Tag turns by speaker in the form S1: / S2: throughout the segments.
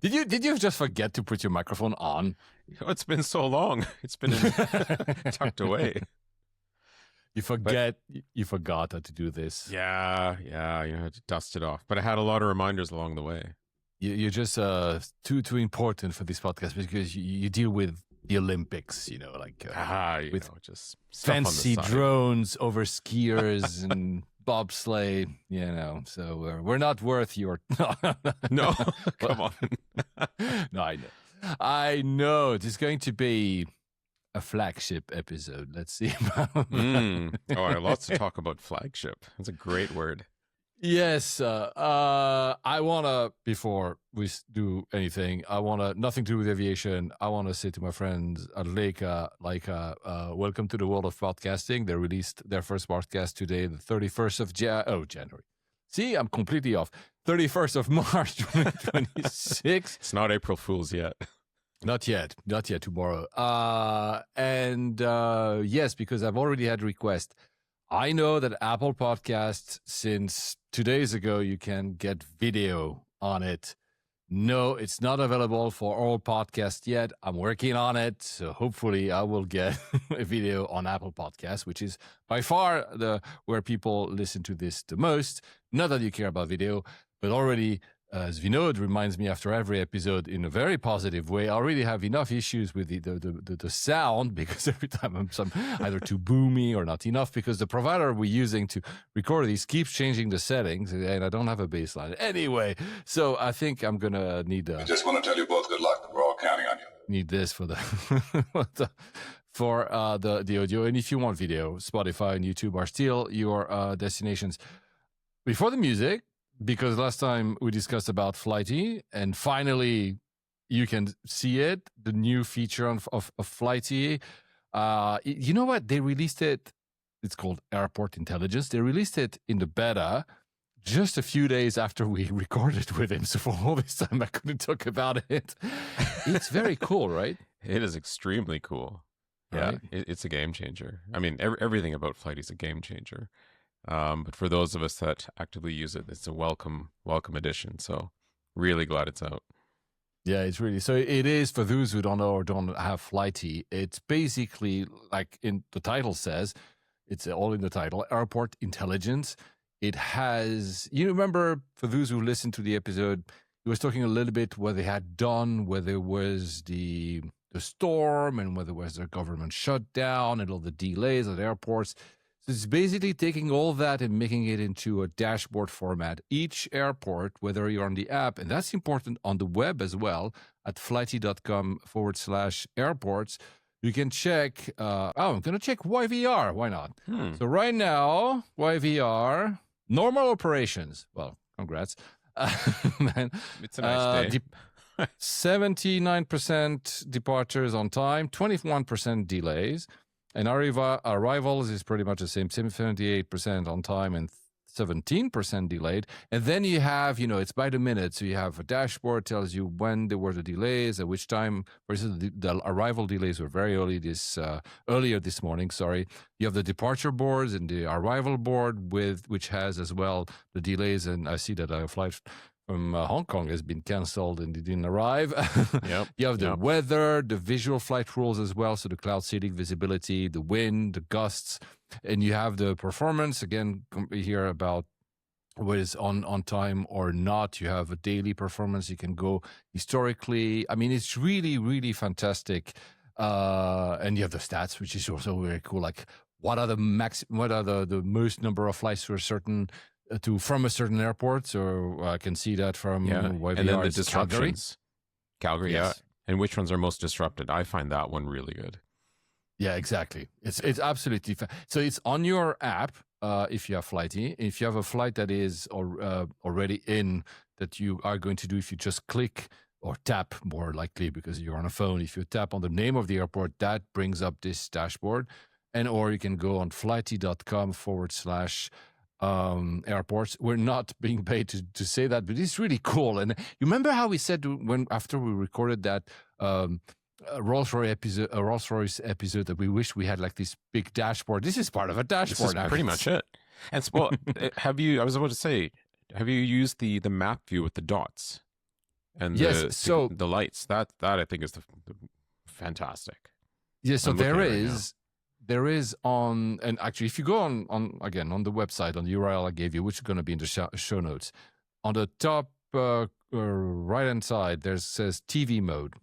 S1: Did you just forget to put your microphone on?
S2: Oh, it's been so long. It's been tucked away.
S1: You forgot how to do this.
S2: Yeah. You had to dust it off. But I had a lot of reminders along the way.
S1: You're just too important for this podcast because you deal with the Olympics, with
S2: just
S1: fancy drones over skiers and bobsleigh, so we're not worth your...
S2: No, come on.
S1: No, I know. It is going to be a flagship episode. Let's see.
S2: Lots to talk about flagship. That's a great word.
S1: Yes, I want to, before we do anything, nothing to do with aviation. I want to say to my friends at Leica, welcome to the world of podcasting. They released their first podcast today, the 31st of January. See, I'm completely off. 31st of March, 2026.
S2: It's not April Fool's yet.
S1: Not yet, tomorrow. Yes, because I've already had requests. I know that Apple Podcasts, since 2 days ago, you can get video on it. No, it's not available for all podcasts yet. I'm working on it. So hopefully I will get a video on Apple Podcasts, which is by far where people listen to this the most. Not that you care about video, but already, as Vinod reminds me after every episode in a very positive way, I already have enough issues with the sound because every time I'm either too boomy or not enough because the provider we're using to record these keeps changing the settings and I don't have a baseline. Anyway, so I think I'm going to need...
S3: I just want to tell you both good luck. We're all counting on you.
S1: Need this for the audio. And if you want video, Spotify and YouTube are still your destinations. Before the music, because last time we discussed about Flighty, and finally you can see it, the new feature of Flighty. You know what? They released it. It's called Airport Intelligence. They released it in the beta just a few days after we recorded with him. So for all this time, I couldn't talk about it. It's very cool, right?
S2: It is extremely cool.
S1: Right?
S2: Yeah, it's a game changer. I mean, everything about Flighty is a game changer. But for those of us that actively use it, it's a welcome addition. So really glad it's out.
S1: Yeah, it's really, so it is for those who don't know or don't have Flighty. It's basically like in the title says, it's all in the title, Airport Intelligence. It has, you remember for those who listened to the episode, he was talking a little bit what they had done, whether it was the storm and whether it was the government shutdown and all the delays at airports. So it's basically taking all that and making it into a dashboard format. Each airport, whether you're on the app, and that's important on the web as well, at flighty.com/airports, you can check, I'm going to check YVR. Why not? So right now, YVR, normal operations. Well, congrats.
S2: It's a nice day.
S1: 79% departures on time, 21% delays. And arrivals is pretty much the same, 78% on time and 17% delayed. And then you have, it's by the minute. So you have a dashboard tells you when there were the delays, at which time. For instance, the arrival delays were very earlier this morning. Sorry. You have the departure boards and the arrival board which has as well the delays. And I see that a flight from Hong Kong has been canceled and it didn't arrive.
S2: Yep.
S1: You have the weather, the visual flight rules as well. So the cloud seeding, visibility, the wind, the gusts, and you have the performance. Again, here about what is on time or not. You have a daily performance. You can go historically. I mean, it's really, really fantastic. And you have the stats, which is also very cool. Like what are the most number of flights to a certain from a certain airport, so I can see that from YVR.
S2: And then the disruptions. Calgary,
S1: yes.
S2: And which ones are most disrupted? I find that one really good.
S1: Yeah, exactly. It's absolutely so it's on your app if you have Flighty. If you have a flight that is already in that you are going to do, if you just click or tap, more likely because you're on a phone, if you tap on the name of the airport, that brings up this dashboard, or you can go on flighty.com/airports. We're not being paid to say that, but it's really cool. And you remember how we said after we recorded that Rolls-Royce episode that we wish we had like this big dashboard. This is part of a dashboard.
S2: This is pretty much it. And I was about to say, have you used the map view with the dots? and
S1: Yes, so
S2: the lights. That I think is the fantastic.
S1: yeah, so
S2: I'm looking
S1: there
S2: at it right now.
S1: is on, and actually, if you go on again on the website on the URL I gave you, which is going to be in the show notes, on the top right hand side, there says TV mode.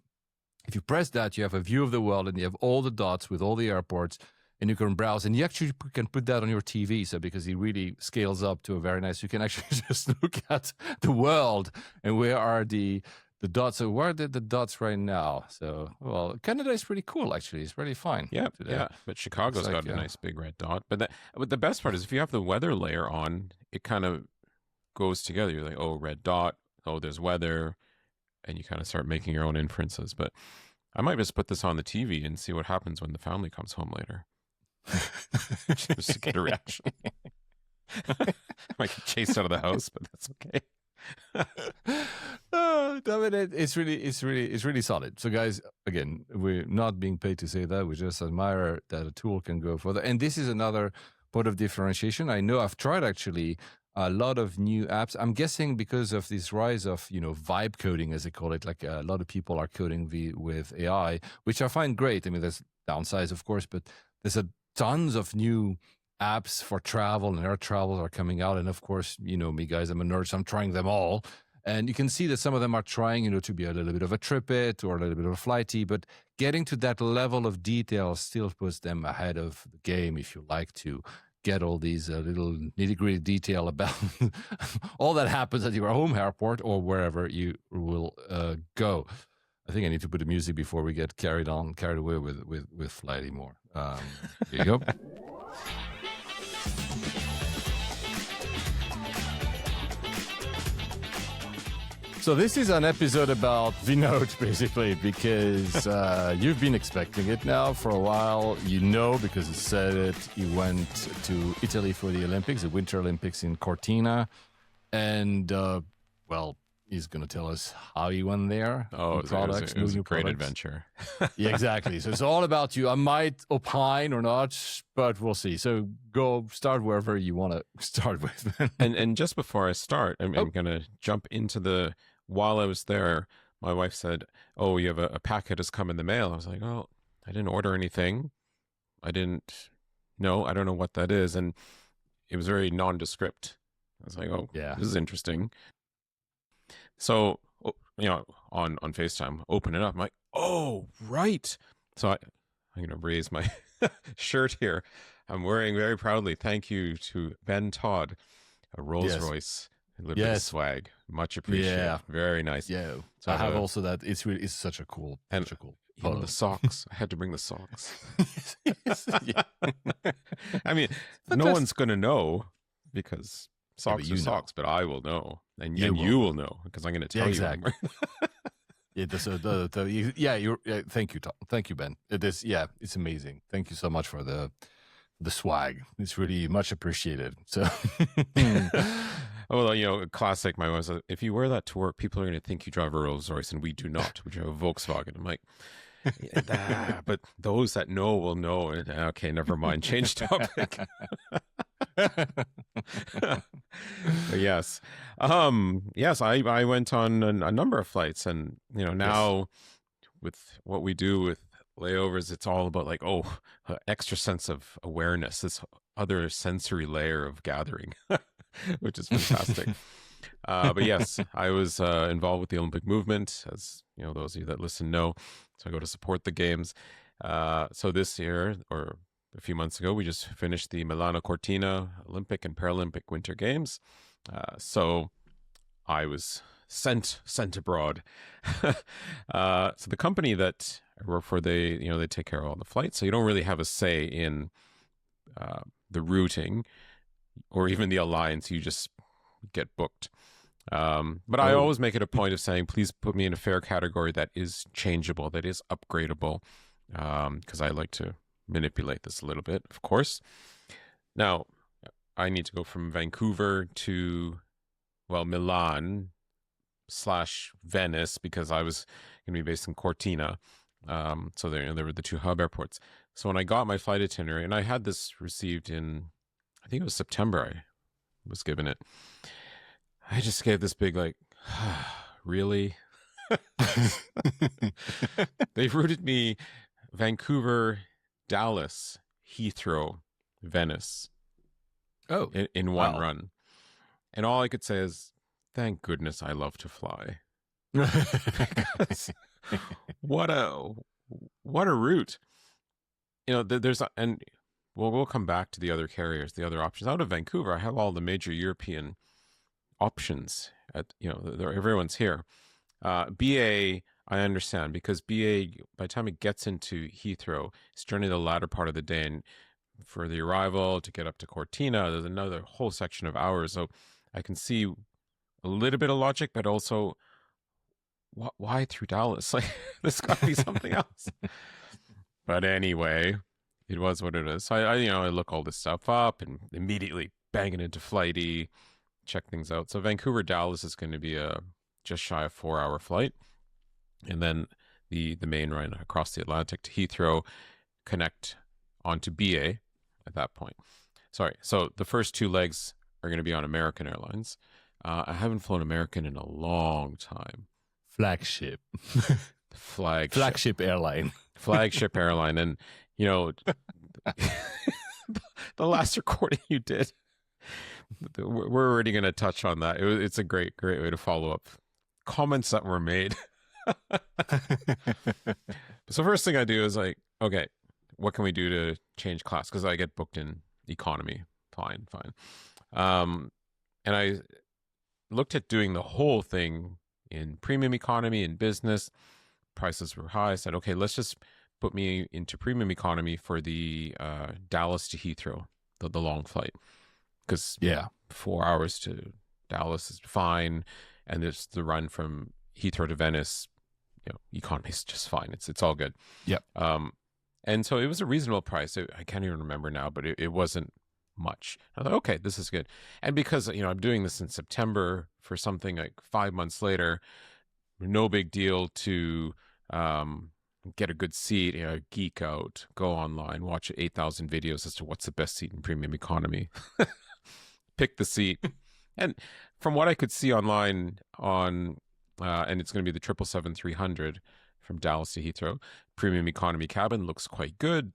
S1: If you press that, you have a view of the world, and you have all the dots with all the airports, and you can browse, and you actually can put that on your TV. So because it really scales up to a very nice, you can actually just look at the world and where are the dots. So where are the dots right now? So, well, Canada is pretty cool, actually. It's really fine.
S2: Yeah,
S1: today.
S2: yeah. But Chicago's got a nice big red dot. But the best part is if you have the weather layer on, it kind of goes together. You're like, oh, red dot. Oh, there's weather. And you kind of start making your own inferences. But I might just put this on the TV and see what happens when the family comes home later. Just to get a reaction. Might get chased out of the house, but that's okay.
S1: Oh, damn it, it's really solid. So, guys, again, we're not being paid to say that. We just admire that a tool can go further. And this is another point of differentiation. I know I've tried actually a lot of new apps. I'm guessing because of this rise of, vibe coding, as they call it, like a lot of people are coding with AI, which I find great. I mean, there's downsides, of course, but there's tons of new apps for travel and air travel are coming out. And of course, me, guys, I'm a nerd, so I'm trying them all. And you can see that some of them are trying, to be a little bit of a TripIt or a little bit of a Flighty, but getting to that level of detail still puts them ahead of the game if you like to get all these little nitty-gritty detail about all that happens at your home airport or wherever you will go. I think I need to put the music before we get carried away with Flighty more. Here you go. So this is an episode about Vinod, basically, because you've been expecting it now for a while. Because he said it. He went to Italy for the Olympics, the Winter Olympics in Cortina. And, he's going to tell us how he went there.
S2: Oh, it was a great adventure.
S1: Yeah, exactly. So it's all about you. I might opine or not, but we'll see. So go start wherever you want to start with.
S2: and just before I start, I'm going to jump into while I was there, my wife said, oh, you have a packet has come in the mail. I was like, oh, I didn't order anything. I don't know what that is. And it was very nondescript. I was like, oh, yeah, this is interesting. So, on FaceTime, open it up. I'm like, oh, right. So I'm going to raise my shirt here. I'm wearing very proudly, thank you to Ben Todd, a Rolls Royce. A little bit of swag, much appreciated. Yeah, very nice.
S1: Yeah, so I have also that. It's such a cool,
S2: the socks. I had to bring the socks. I mean, no one's gonna know because socks are socks, but I will know, and you will know because I'm gonna tell you.
S1: Exactly. Thank you, Tom. Thank you, Ben. It is. Yeah, it's amazing. Thank you so much for the swag. It's really much appreciated. So.
S2: Well, classic. My wife said, if you wear that to work, people are going to think you drive a Rolls Royce, and we do not. We drive a Volkswagen. I'm like, but those that know will know. Okay, never mind. Change topic. Yes. I went on a number of flights, and now with what we do with layovers, it's all about extra sense of awareness, this other sensory layer of gathering. Which is fantastic. But yes, I was involved with the Olympic movement, as those of you that listen know. So I go to support the games. So this year, or a few months ago, we just finished the Milan Cortina Olympic and Paralympic Winter Games. So I was sent abroad. So the company that I work for, they take care of all the flights. So you don't really have a say in the routing or even the alliance. You just get booked. But I always make it a point of saying, please put me in a fare category that is changeable, that is upgradable, because I like to manipulate this a little bit, of course. Now, I need to go from Vancouver to, Milan / Venice, because I was going to be based in Cortina. So there were the two hub airports. So when I got my flight itinerary, and I had this received in, I think it was September, I was given it. I just gave this big, really? They routed me Vancouver, Dallas, Heathrow, Venice
S1: Oh,
S2: in one
S1: wow.
S2: run. And all I could say is, thank goodness I love to fly. Because what a route. And we'll come back to the other carriers, the other options. Out of Vancouver, I have all the major European options everyone's here. BA, I understand, because BA, by the time it gets into Heathrow, it's generally the latter part of the day, and for the arrival to get up to Cortina, there's another whole section of hours. So I can see a little bit of logic, but also why through Dallas? Like, there's got to be something else. But anyway, it was what it is. So I look all this stuff up and immediately bang it into Flighty, check things out. So Vancouver, Dallas is going to be a just shy of 4-hour flight. And then the main run across the Atlantic to Heathrow, connect onto BA at that point. Sorry. So the first 2 legs are going to be on American Airlines. I haven't flown American in a long time.
S1: Flagship.
S2: Flagship
S1: airline.
S2: Flagship airline. And, the last recording you did, we're already going to touch on that. It's a great way to follow up comments that were made. So first thing I do is like, okay, what can we do to change class? Because I get booked in economy. Fine. And I looked at doing the whole thing in premium economy and business. Prices were high. I said, okay, let's just put me into premium economy for the Dallas to Heathrow, the long flight. Because 4 hours to Dallas is fine. And it's the run from Heathrow to Venice, economy is just fine. It's all good.
S1: Yep.
S2: And so it was a reasonable price. I can't even remember now, but it wasn't much. I thought, okay, this is good. And because, I'm doing this in September for something like 5 months later, no big deal to get a good seat, geek out, go online, watch 8,000 videos as to what's the best seat in premium economy. Pick the seat. And from what I could see online and it's going to be the 777-300 from Dallas to Heathrow, premium economy cabin looks quite good.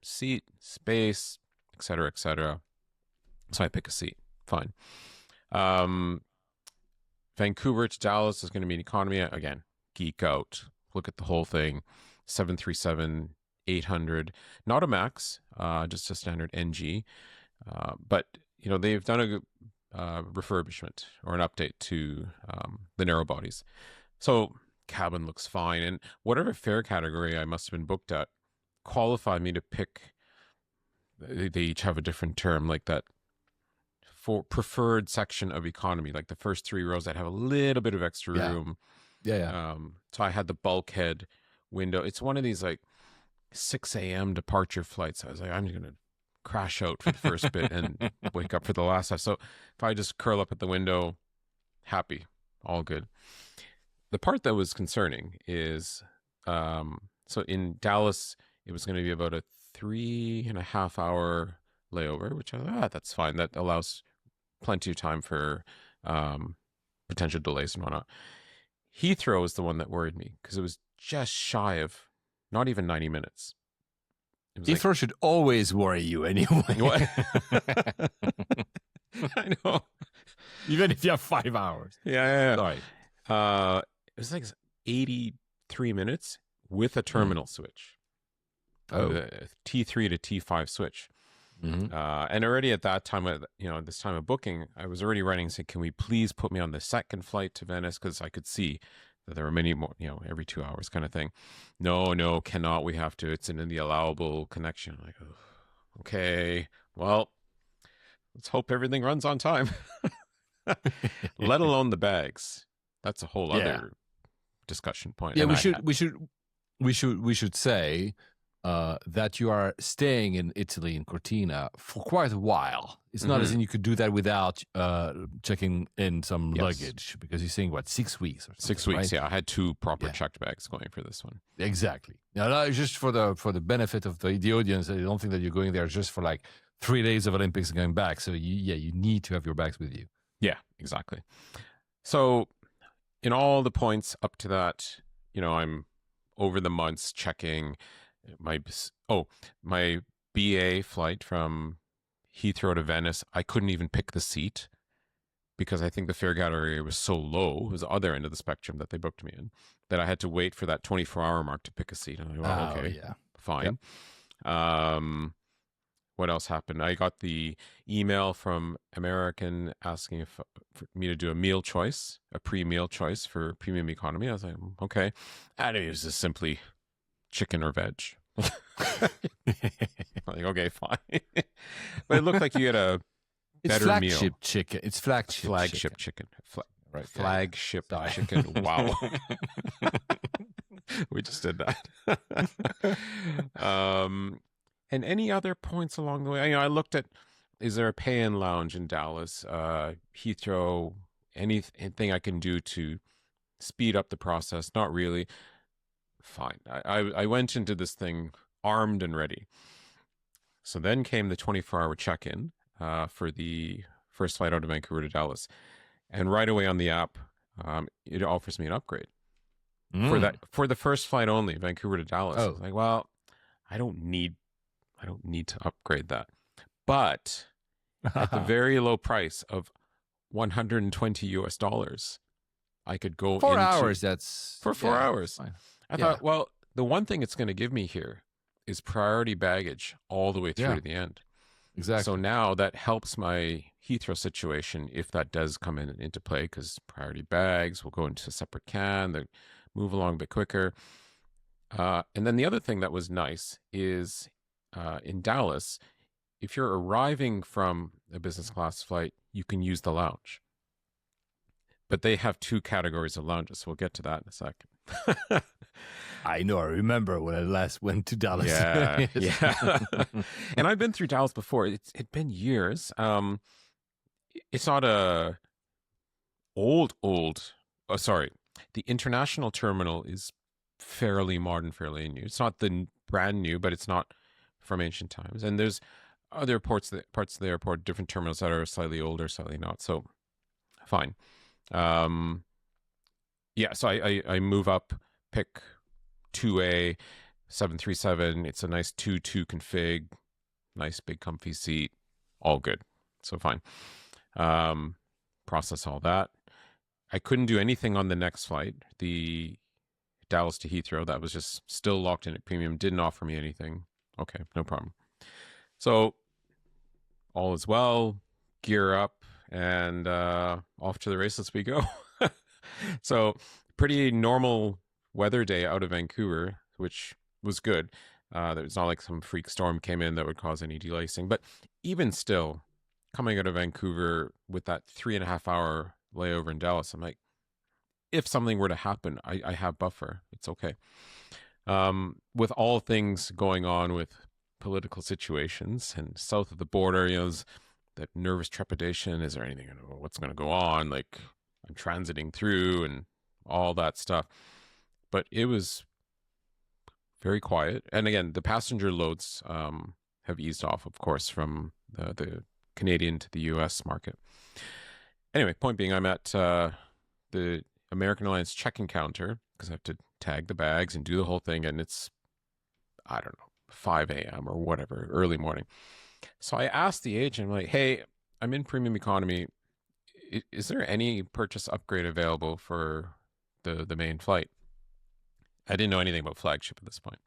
S2: Seat, space, etc., etc. So I pick a seat. Fine. Vancouver to Dallas is going to be an economy. Again, geek out. Look at the whole thing. 737-800. Not a MAX, just a standard NG. But, they've done a refurbishment or an update to the narrow bodies. So cabin looks fine. And whatever fare category I must have been booked at qualified me to pick. They each have a different term, like that for preferred section of economy, like the first 3 rows that have a little bit of extra room.
S1: Yeah.
S2: So I had the bulkhead window. It's one of these like 6 a.m. departure flights. I was like, I'm just going to crash out for the first bit and wake up for the last half. So if I just curl up at the window, happy, all good. The part that was concerning is, so in Dallas, it was going to be about a 3.5 hour layover, which I thought, that's fine. That allows plenty of time for potential delays and whatnot. Heathrow is the one that worried me because it was just shy of not even 90 minutes.
S1: Heathrow should always worry you anyway.
S2: I know.
S1: Even if you have 5 hours.
S2: Yeah.
S1: Sorry.
S2: It was like 83 minutes with a terminal switch. A T3 to T5 switch.
S1: Mm-hmm.
S2: And already at that time, this time of booking, I was already writing and saying, can we please put me on the second flight to Venice? Because I could see that there were many more, every 2 hours kind of thing. No, cannot. We have to. It's in the allowable connection. I'm like, oh, okay, well, let's hope everything runs on time. Let alone the bags. That's a whole other discussion point.
S1: Yeah,
S2: And
S1: we should say that you are staying in Italy, in Cortina, for quite a while. It's not as in you could do that without checking in some luggage, because you're saying, 6 weeks or something,
S2: 6 weeks,
S1: right?
S2: yeah. I had 2 proper checked bags going for this one.
S1: Exactly. Now, that is just for the benefit of the audience. I don't think that you're going there just for like 3 days of Olympics and going back. So you need to have your bags with you.
S2: Yeah, exactly. So in all the points up to that, I'm over the months checking my BA flight from Heathrow to Venice. I couldn't even pick the seat because I think the fare gallery was so low. It was the other end of the spectrum that they booked me in, that I had to wait for that 24-hour mark to pick a seat. I'm like, well, okay, fine. Yep. What else happened? I got the email from American asking for me to do a pre-meal choice for premium economy. I was like, okay. And it was just simply chicken or veg. Like, okay, fine. But it looked like you had a better meal.
S1: Flagship chicken. It's flagship
S2: chicken.
S1: Right.
S2: Flagship chicken. Wow. We just did that. And any other points along the way? I looked at, is there a pay-in lounge in Dallas? Heathrow, anything I can do to speed up the process? Not really. Fine. I went into this thing armed and ready. So then came the 24-hour check-in for the first flight out of Vancouver to Dallas. And right away on the app, it offers me an upgrade for the first flight only, Vancouver to Dallas. I was like, well, I don't need to upgrade that. But at the very low price of $120, I could go
S1: 4 hours. That's
S2: for 4 hours.
S1: Fine.
S2: I thought, well, the one thing it's going to give me here is priority baggage all the way through to the end.
S1: Exactly.
S2: So now that helps my Heathrow situation if that does come into play, because priority bags will go into a separate can. They move along a bit quicker. And then the other thing that was nice is in Dallas, if you're arriving from a business class flight, you can use the lounge. But they have 2 categories of lounges. So we'll get to that in a second.
S1: I know. I remember when I last went to Dallas.
S2: Yeah, yeah. And I've been through Dallas before. It's been years. It's not a sorry. The international terminal is fairly modern, fairly new. It's not the brand new, but it's not from ancient times. And there's other parts of the airport, different terminals that are slightly older, slightly not. So fine. Yeah, so I move up, pick 2A 737. It's a nice 2-2 config, nice big comfy seat, all good. So fine. Process all that. I couldn't do anything on the next flight, the Dallas to Heathrow. That was just still locked in at premium, didn't offer me anything. Okay, no problem. So all is well, gear up, and off to the races we go. So pretty normal weather day out of Vancouver, which was good. It's not like some freak storm came in that would cause any delacing. But even still, coming out of Vancouver with that 3.5 hour layover in Dallas, I'm like, if something were to happen, I have buffer. It's okay. With all things going on with political situations and south of the border, that nervous trepidation. Is there anything, what's going to go on? Like, I'm transiting through and all that stuff. But it was very quiet. And again, the passenger loads have eased off, of course, from the Canadian to the US market. Anyway, point being, I'm at the American Airlines check-in counter because I have to tag the bags and do the whole thing. And it's, I don't know, 5 a.m. or whatever, early morning. So I asked the agent, I'm like, hey, I'm in premium economy. Is there any purchase upgrade available for the main flight? I didn't know anything about Flagship at this point.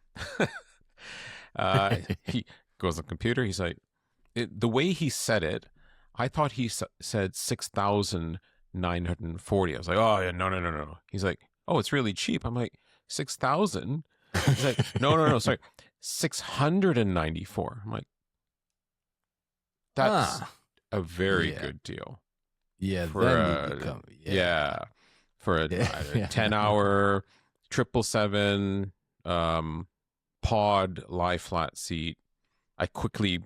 S2: He goes on the computer. He's like, the way he said it, I thought he said 6,940. I was like, oh, yeah, no. He's like, oh, it's really cheap. I'm like, 6,000? He's like, no, sorry, 694. I'm like, that's a very good deal.
S1: Yeah,
S2: for a 10-hour 777 pod lie flat seat. I quickly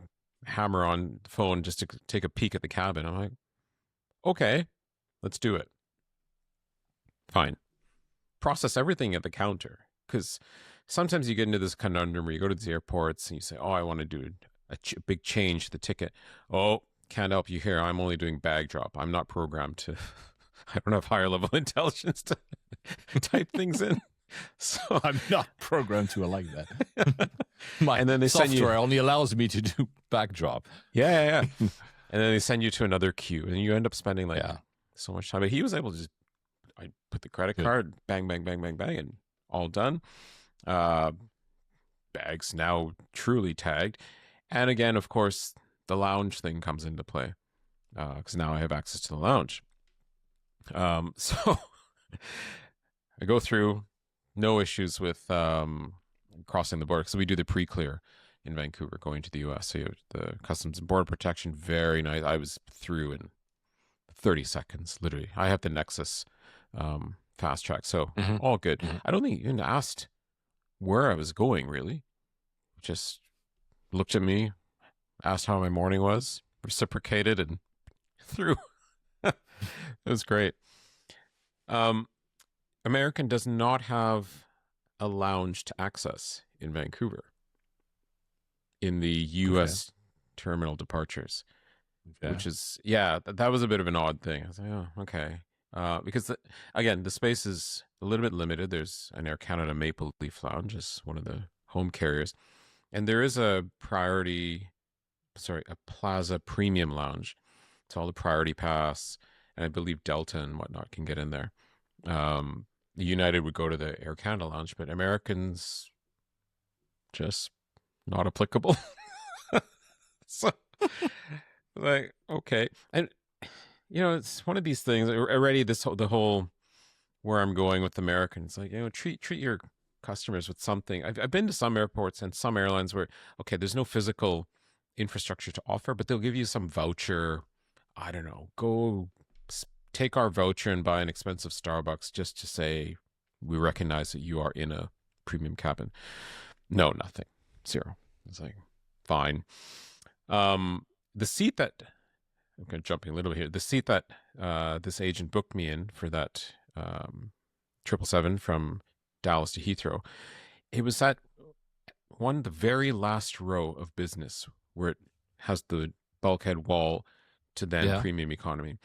S2: hammer on the phone just to take a peek at the cabin. I'm like, okay, let's do it. Fine. Process everything at the counter, because sometimes you get into this conundrum where you go to these airports and you say, oh, I want to do a big change to the ticket. Oh, can't help you here. I'm only doing bag drop. I'm not programmed to I don't have higher level intelligence to type things in. So
S1: I'm not programmed to like that. My
S2: and then they send
S1: software
S2: you,
S1: only allows me to do backdrop.
S2: yeah. And then they send you to another queue, and you end up spending like
S1: Yeah.
S2: so much time. But he was able to just, I put the credit
S1: Good.
S2: card, bang, bang, bang, bang, bang, and all done. Bags now truly tagged. And again, of course, the lounge thing comes into play because now I have access to the lounge. So I go through, no issues with crossing the border because we do the pre-clear in Vancouver going to the US. So you have the Customs and Border Protection, very nice. I was through in 30 seconds, literally. I have the Nexus fast track, so all good. I don't think you even asked where I was going, really. Just looked at me, asked how my morning was, reciprocated, and through. It was great. American does not have a lounge to access in Vancouver in the U.S. terminal departures, which is, that was a bit of an odd thing. I was like, oh, okay. Because, again, the space is a little bit limited. There's an Air Canada Maple Leaf Lounge as one of the home carriers. And there is a Plaza Premium Lounge. It's all the Priority Pass, and I believe Delta and whatnot can get in there. United would go to the Air Canada Lounge, but Americans just not applicable. So, like, okay. And, it's one of these things already, the whole where I'm going with Americans, like, treat your customers with something. I've been to some airports and some airlines where, okay, there's no physical infrastructure to offer, but they'll give you some voucher. I don't know, go take our voucher and buy an expensive Starbucks just to say we recognize that you are in a premium cabin. No, nothing. Zero. It's like, fine. The seat that, I'm going to jump in a little bit here, the seat that this agent booked me in for that 777 from Dallas to Heathrow, it was at the very last row of business where it has the bulkhead wall to then premium economy.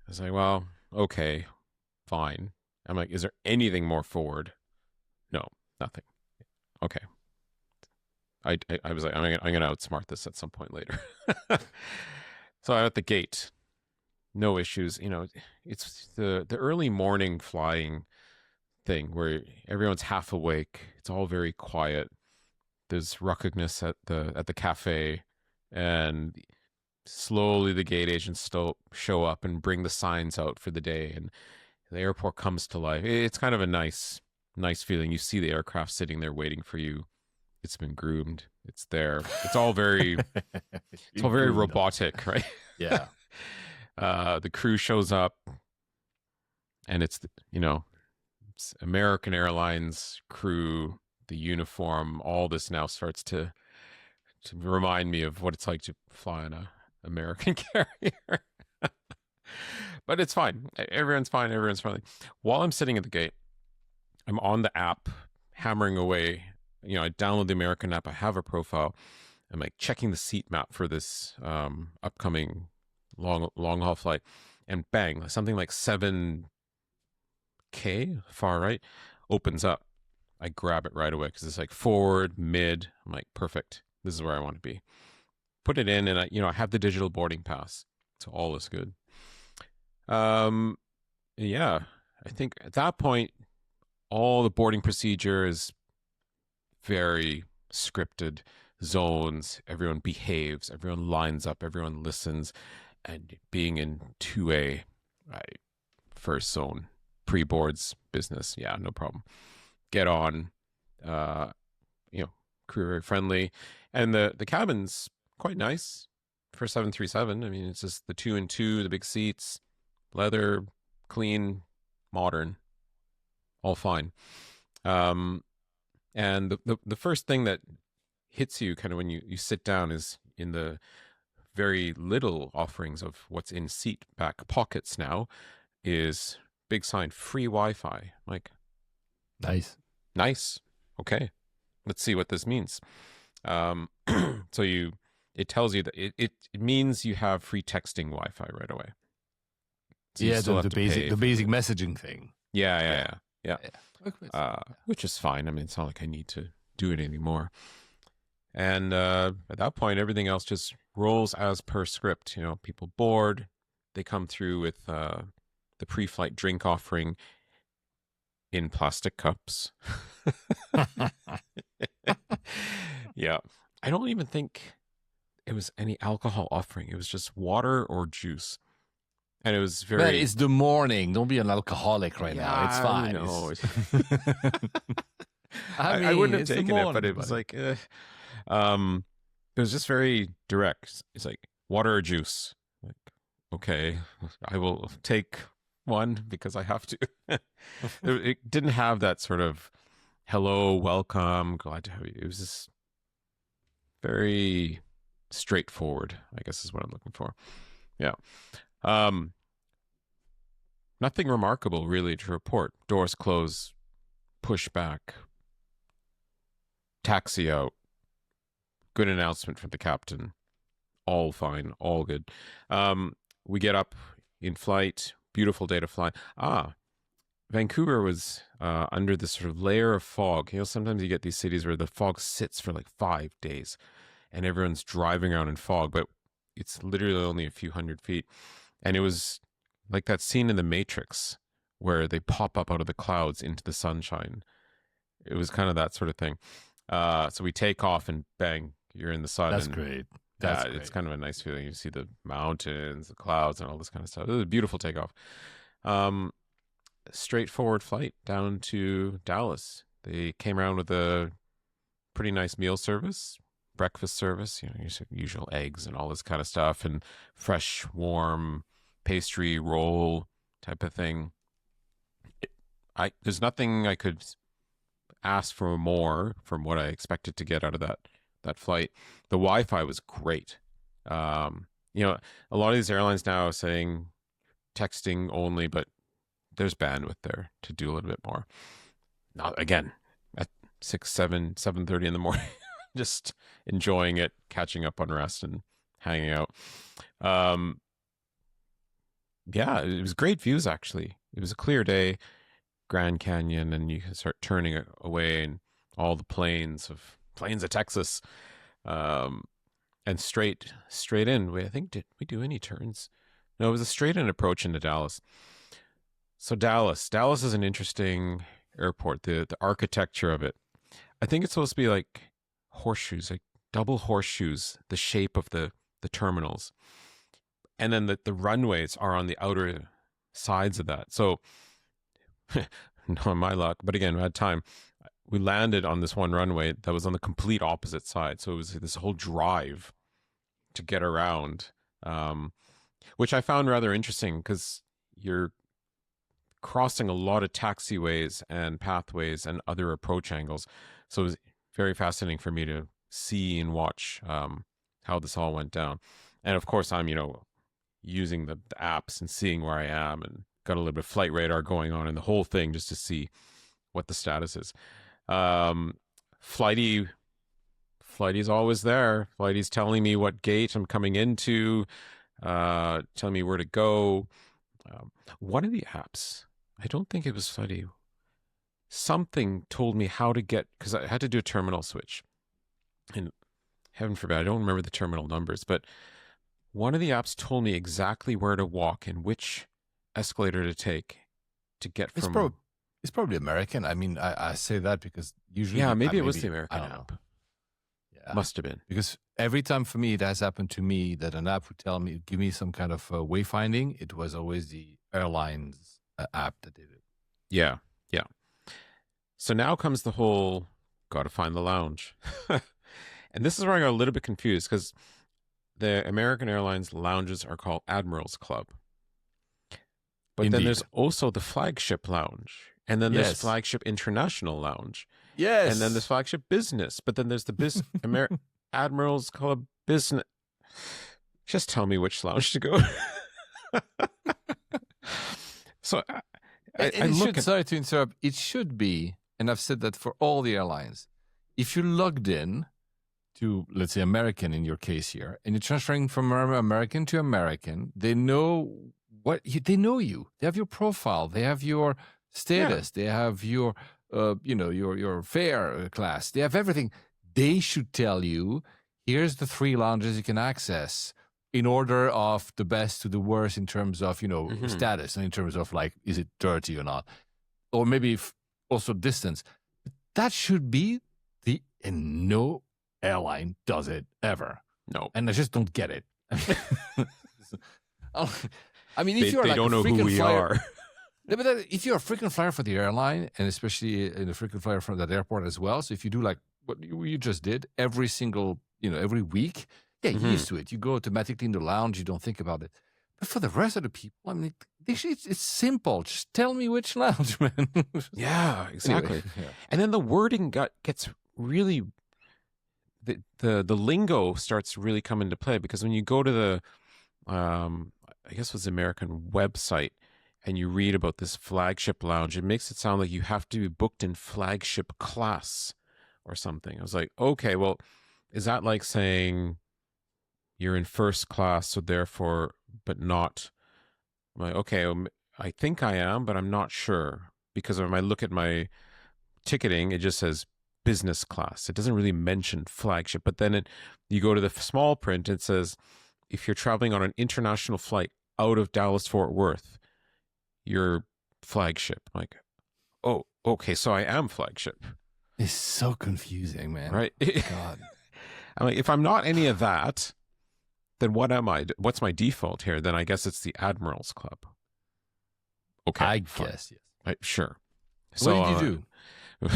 S2: I was like, well, okay, fine. I'm like, is there anything more forward? No, nothing. Okay. I was like, I'm going to outsmart this at some point later. So I'm at the gate. No issues. It's the early morning flying thing where everyone's half awake. It's all very quiet. There's ruckiness at the cafe, and slowly the gate agents still show up and bring the signs out for the day, and the airport comes to life. It's kind of a nice feeling. You see the aircraft sitting there waiting for you. It's been groomed. It's there. It's all very robotic, right?
S1: Yeah.
S2: The crew shows up, and it's it's American Airlines crew, the uniform. All this now starts to remind me of what it's like to fly on a American carrier. But it's fine. Everyone's fine. Everyone's friendly. While I'm sitting at the gate, I'm on the app, hammering away. I download the American app. I have a profile. I'm like checking the seat map for this upcoming long haul flight, and bang, something like 7K far right opens up. I grab it right away because it's like forward, mid. I'm like, perfect. This is where I want to be. Put it in, and I have the digital boarding pass, so all is good. Yeah, I think at that point, all the boarding procedure is very scripted. Zones, everyone behaves, everyone lines up, everyone listens, and being in 2A, first zone, pre-boards business, yeah, no problem. Get on, crew very friendly, and the cabin's quite nice for 737. I mean, it's just the 2 and 2, the big seats, leather, clean, modern, all fine. And the first thing that hits you kind of when you sit down is in the very little offerings of what's in seat back pockets now is big sign, free Wi-Fi. Like,
S1: Nice.
S2: Okay, let's see what this means. So it tells you that it means you have free texting Wi-Fi right away. So you still have
S1: the
S2: to
S1: basic
S2: pay
S1: the
S2: for
S1: basic messaging thing.
S2: Yeah.
S1: Okay.
S2: Which is fine. I mean, it's not like I need to do it anymore. And at that point, everything else just rolls as per script. You know, people board, they come through with the pre-flight drink offering in plastic cups. Yeah. I don't even think it was any alcohol offering. It was just water or juice. And it was very...
S1: Man, it's the morning. Don't be an alcoholic right now. It's fine.
S2: No.
S1: I mean,
S2: I wouldn't have
S1: it's the
S2: taken it, but
S1: morning,
S2: it was
S1: buddy.
S2: like... it was just very direct. It's like, water or juice? Like, okay, I will take one because I have to. It didn't have that sort of hello, welcome, glad to have you. It was just very straightforward, I guess is what I'm looking for. Yeah. Nothing remarkable really to report. Doors close, push back, taxi out. Good announcement from the captain. All fine, all good. We get up in flight. Beautiful day to fly. Vancouver was under this sort of layer of fog. You know, sometimes you get these cities where the fog sits for like 5 days and everyone's driving around in fog, but it's literally only a few hundred feet. And it was like that scene in The Matrix where they pop up out of the clouds into the sunshine. It was kind of that sort of thing. So we take off and bang, you're in the sun.
S1: That's great. That's great.
S2: It's kind of a nice feeling. You see the mountains, the clouds, and all this kind of stuff. It was a beautiful takeoff. Straightforward flight down to Dallas. They came around with a pretty nice meal service, breakfast service, you know, your usual eggs and all this kind of stuff, and fresh, warm pastry roll type of thing. There's nothing I could ask for more from what I expected to get out of that flight. The Wi-Fi was great. You know, a lot of these airlines now are saying texting only, but there's bandwidth there to do a little bit more. Now, again, at 7:30 in the morning, just enjoying it, catching up on rest and hanging out. Yeah, it was great views, actually. It was a clear day, Grand Canyon, and you can start turning away and all the plains of Texas, and straight in. I think, did we do any turns? No, it was a straight in approach into Dallas. So Dallas is an interesting airport. The architecture of it, I think it's supposed to be like horseshoes, like double horseshoes, the shape of the terminals, and then the runways are on the outer sides of that. So, no, my luck, but again, we had time. We landed on this one runway that was on the complete opposite side. So it was this whole drive to get around, which I found rather interesting because you're crossing a lot of taxiways and pathways and other approach angles. So it was very fascinating for me to see and watch how this all went down. And of course, I'm, using the apps and seeing where I am, and got a little bit of flight radar going on and the whole thing just to see what the status is. Flighty's always there. Flighty's telling me what gate I'm coming into, telling me where to go. One of the apps, I don't think it was Flighty, something told me how to get, because I had to do a terminal switch. And heaven forbid, I don't remember the terminal numbers, but one of the apps told me exactly where to walk and which escalator to take to get from...
S1: It's probably American. I mean, I say that because usually...
S2: Yeah, maybe it was the American app.
S1: Yeah.
S2: Must have been.
S1: Because every time for me it has happened to me that an app would give me some kind of wayfinding, it was always the airlines app that did it.
S2: Yeah. So now comes the whole, got to find the lounge. And this is where I got a little bit confused, because the American Airlines lounges are called Admirals Club. But
S1: Indeed.
S2: then there's also the Flagship Lounge. And then there's Flagship International Lounge.
S1: Yes.
S2: And then there's Flagship Business. But then there's the Admirals Club Business. Just tell me which lounge to go. So
S1: sorry to interrupt. It should be, and I've said that for all the airlines, if you're logged in to, let's say, American in your case here, and you're transferring from American to American, they know they know you. They have your profile. They have your status. They have your, your fare class. They have everything. They should tell you, here's the 3 lounges you can access in order of the best to the worst in terms of, status and in terms of like, is it dirty or not? Or maybe also distance. That should be and no airline does it ever.
S2: No.
S1: And I just don't get it. I mean, if
S2: they don't know who we are.
S1: Yeah, but if you're a frequent flyer for the airline, and especially in a frequent flyer from that airport as well, so if you do like what you just did every single, every week, yeah, you're used to it. You go automatically in the lounge, you don't think about it. But for the rest of the people, I mean, it's simple. Just tell me which lounge, man.
S2: Yeah, exactly.
S1: Anyway, yeah.
S2: And then the wording gets really, the lingo starts really come into play, because when you go to the, I guess it was the American website, and you read about this flagship lounge, it makes it sound like you have to be booked in flagship class or something. I was like, okay, well, is that like saying you're in first class, so therefore, but not? I'm like, okay, I think I am, but I'm not sure, because when I look at my ticketing, it just says business class. It doesn't really mention flagship, but then you go to the small print, it says, if you're traveling on an international flight out of Dallas-Fort Worth, you're flagship. I'm like, oh, okay, so I am flagship.
S1: It's so confusing, man.
S2: Right?
S1: God.
S2: I'm like, if I'm not any of that, then what am I? What's my default here? Then I guess it's the Admirals Club. Okay.
S1: I
S2: fine.
S1: guess, yes.
S2: Right, sure. So,
S1: What did you do?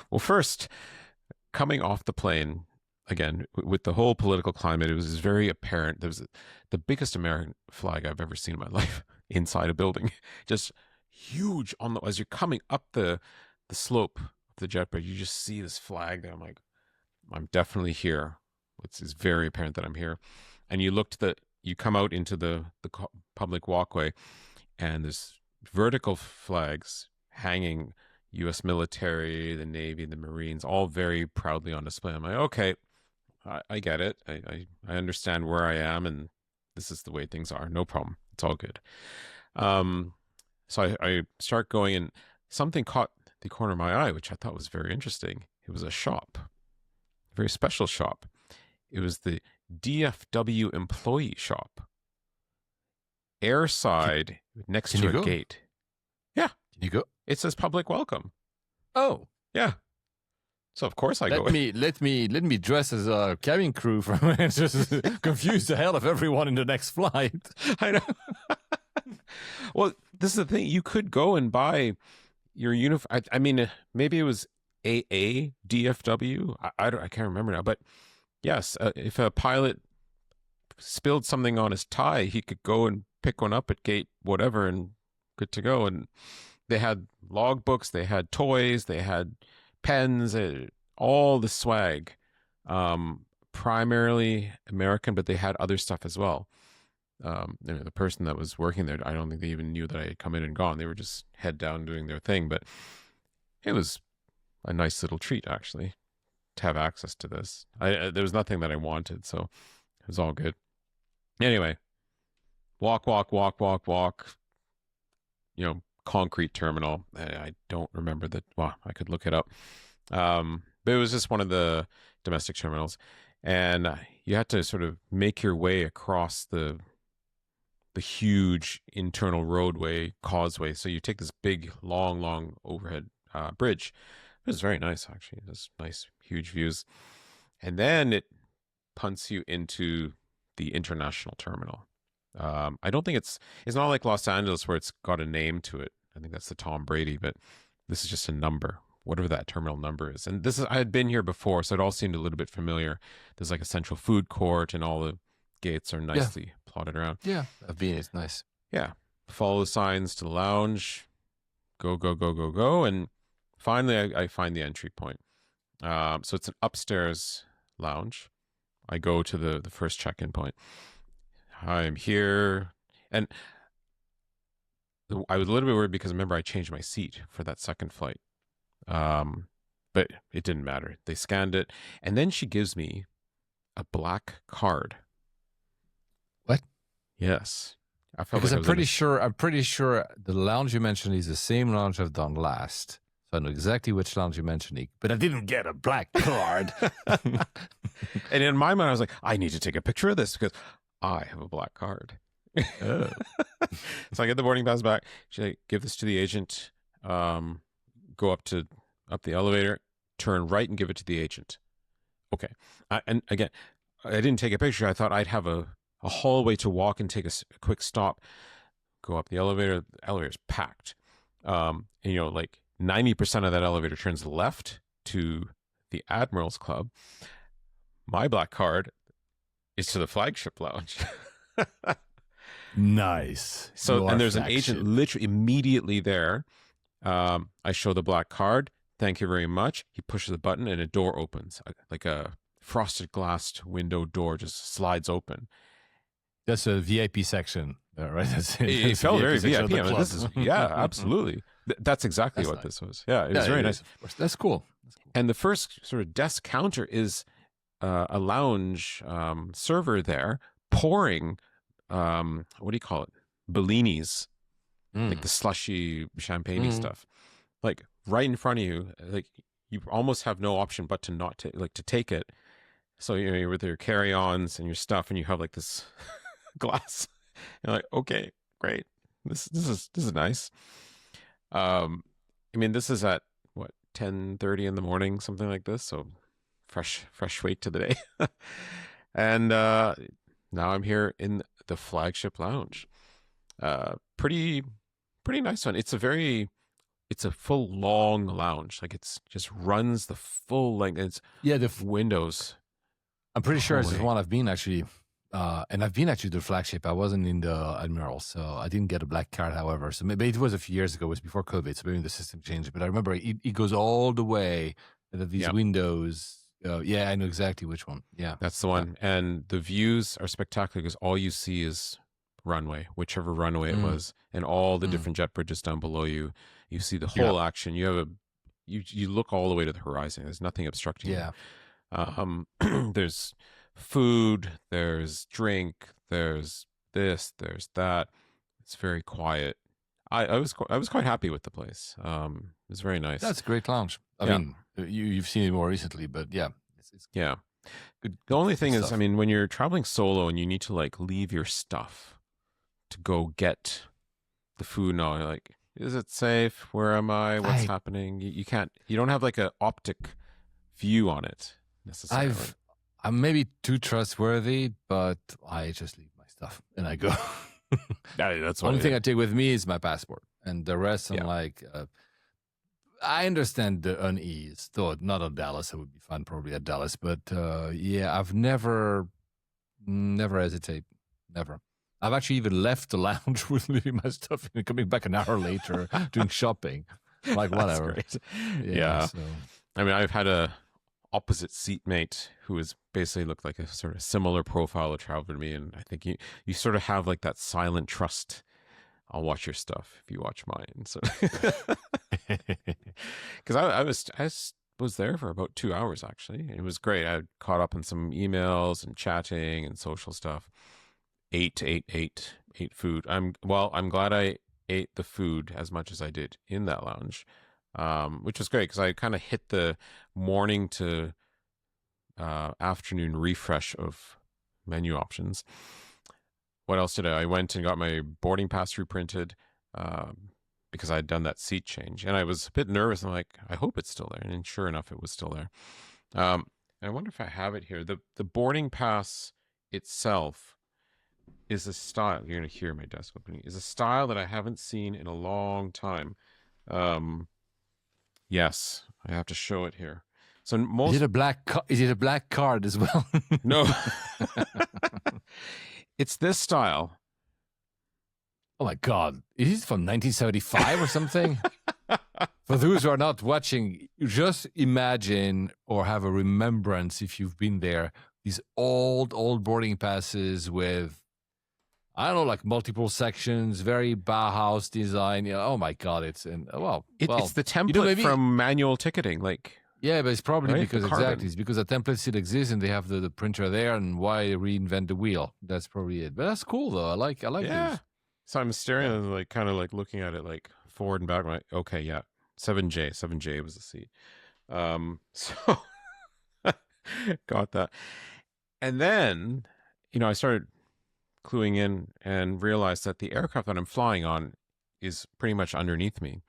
S2: Well, first, coming off the plane, again, with the whole political climate, it was very apparent. There was the biggest American flag I've ever seen in my life inside a building, just huge as you're coming up the slope of the jet bridge. You just see this flag there. I'm like, I'm definitely here. It's very apparent that I'm here. And you come out into the public walkway, and there's vertical flags hanging, U.S. military, the Navy, the Marines, all very proudly on display. I'm like, okay, I get it. I understand where I am, and this is the way things are. No problem. It's all good. So I start going, and something caught the corner of my eye, which I thought was very interesting. It was a shop, a very special shop. It was the DFW employee shop, airside, next to a gate. Yeah.
S1: Can you go?
S2: It says public welcome.
S1: Oh.
S2: Yeah. So of course I go.
S1: Let me dress as a cabin crew from just confuse the hell of everyone in the next flight.
S2: I know. Well, this is the thing. You could go and buy your uniform. I mean, maybe it was AA DFW. I can't remember now. But yes, if a pilot spilled something on his tie, he could go and pick one up at gate whatever and good to go. And they had logbooks, they had toys, they had pens, all the swag. Primarily American, but they had other stuff as well. The person that was working there, I don't think they even knew that I had come in and gone. They were just head down doing their thing. But it was a nice little treat, actually, to have access to this. There was nothing that I wanted, so it was all good. Anyway, walk. Concrete terminal. I don't remember that. Well, I could look it up. But it was just one of the domestic terminals, and you had to sort of make your way across the huge internal roadway causeway. So you take this big, long overhead bridge. It was very nice, actually. It was nice, huge views, and then it punts you into the international terminal. I don't think it's not like Los Angeles where it's got a name to it. I think that's the Tom Brady, but this is just a number, whatever that terminal number is. And I had been here before, so it all seemed a little bit familiar. There's like a central food court, and all the gates are nicely plotted around.
S1: Yeah, I've been. It's nice.
S2: Yeah. Follow the signs to the lounge. Go. And finally, I find the entry point. So it's an upstairs lounge. I go to the first check-in point. I'm here. And I was a little bit worried because remember I changed my seat for that second flight. But it didn't matter. They scanned it. And then she gives me a black card.
S1: What?
S2: Yes. I felt
S1: Because
S2: like
S1: I'm pretty sure the lounge you mentioned is the same lounge I've done last. So I know exactly which lounge you mentioned, but I didn't get a black card.
S2: And in my mind, I was like, I need to take a picture of this because I have a black card.
S1: Oh.
S2: So I get the boarding pass back. She's like, give this to the agent. Go up the elevator, turn right, and give it to the agent. Okay. And again, I didn't take a picture. I thought I'd have a hallway to walk and take a quick stop. Go up the elevator. The elevator's packed. And, like 90% of that elevator turns left to the Admiral's Club. My black card is to the Flagship Lounge.
S1: Nice.
S2: So, and there's an agent literally immediately there. I show the black card. Thank you very much. He pushes the button and a door opens, like a frosted glass window door just slides open.
S1: That's a VIP section, right?
S2: It felt very VIP. Absolutely. That's exactly what this was. Yeah, it was very nice.
S1: That's cool.
S2: And the first sort of desk counter is a lounge server there pouring, what do you call it? Bellinis, like the slushy champagne stuff, like right in front of you. Like you almost have no option but to not to take it. So you're with your carry-ons and your stuff, and you have like this glass. You're like, okay, great. This is nice. I mean, this is at what 10:30 in the morning, something like this. So fresh weight to the day. And now I'm here in the Flagship Lounge. Pretty nice one. It's a full long lounge. Like it's just runs the full length. It's
S1: the
S2: windows.
S1: I'm pretty sure it's the one I've been actually. And I've been actually to the Flagship. I wasn't in the Admiral, so I didn't get a black card, however. So maybe it was a few years ago. It was before COVID, so maybe the system changed. But I remember it goes all the way to these windows. I know exactly which one. Yeah.
S2: That's the one. And the views are spectacular because all you see is runway, whichever runway it was, and all the different jet bridges down below you. You see the whole action. You have you look all the way to the horizon. There's nothing obstructing you. There's food, there's drink, there's this, there's that. It's very quiet. I was quite happy with the place. It was very nice.
S1: That's a great lounge. I mean, you've seen it more recently, but it's
S2: good. The only thing is, I mean, when you're traveling solo and you need to like leave your stuff to go get the food, now you're like, is it safe? Where am I? What's happening? You can't. You don't have like an optic view on it necessarily.
S1: I'm maybe too trustworthy, but I just leave my stuff and I go.
S2: That's
S1: the only thing I take with me is my passport, and the rest I'm like. I understand the unease, though not at Dallas. I would be fine probably at Dallas, but I've never hesitate, never. I've actually even left the lounge with leaving my stuff and coming back an hour later doing shopping, like whatever.
S2: Yeah.
S1: So.
S2: I mean, I've had a opposite seatmate who was basically looked like a sort of similar profile of traveler to me, and I think you sort of have like that silent trust. I'll watch your stuff if you watch mine. So, because I was there for about 2 hours actually. It was great. I caught up on some emails and chatting and social stuff. Ate food. I'm glad I ate the food as much as I did in that lounge, which was great because I kind of hit the morning to afternoon refresh of menu options. What else did I went and got my boarding pass reprinted because I had done that seat change. And I was a bit nervous. I'm like, I hope it's still there. And sure enough, it was still there. I wonder if I have it here. The boarding pass itself is a style. You're going to hear my desk opening. Is a style that I haven't seen in a long time. Yes, I have to show it here. So most...
S1: Is it a black card as well?
S2: No. It's this style.
S1: Oh my God. Is it from 1975 or something? For those who are not watching, just imagine or have a remembrance if you've been there, these old boarding passes with, I don't know, like multiple sections, very Bauhaus design. You know, oh my God. It's the
S2: template from manual ticketing. Like,
S1: yeah, but it's probably
S2: right?
S1: because it's because the template still exists and they have the printer there, and why reinvent the wheel? That's probably it. But that's cool though. I like these.
S2: So I'm staring at it, like kind of like looking at it like forward and back. I'm like, okay, yeah, 7J was the seat. So got that. And then, I started cluing in and realized that the aircraft that I'm flying on is pretty much underneath me.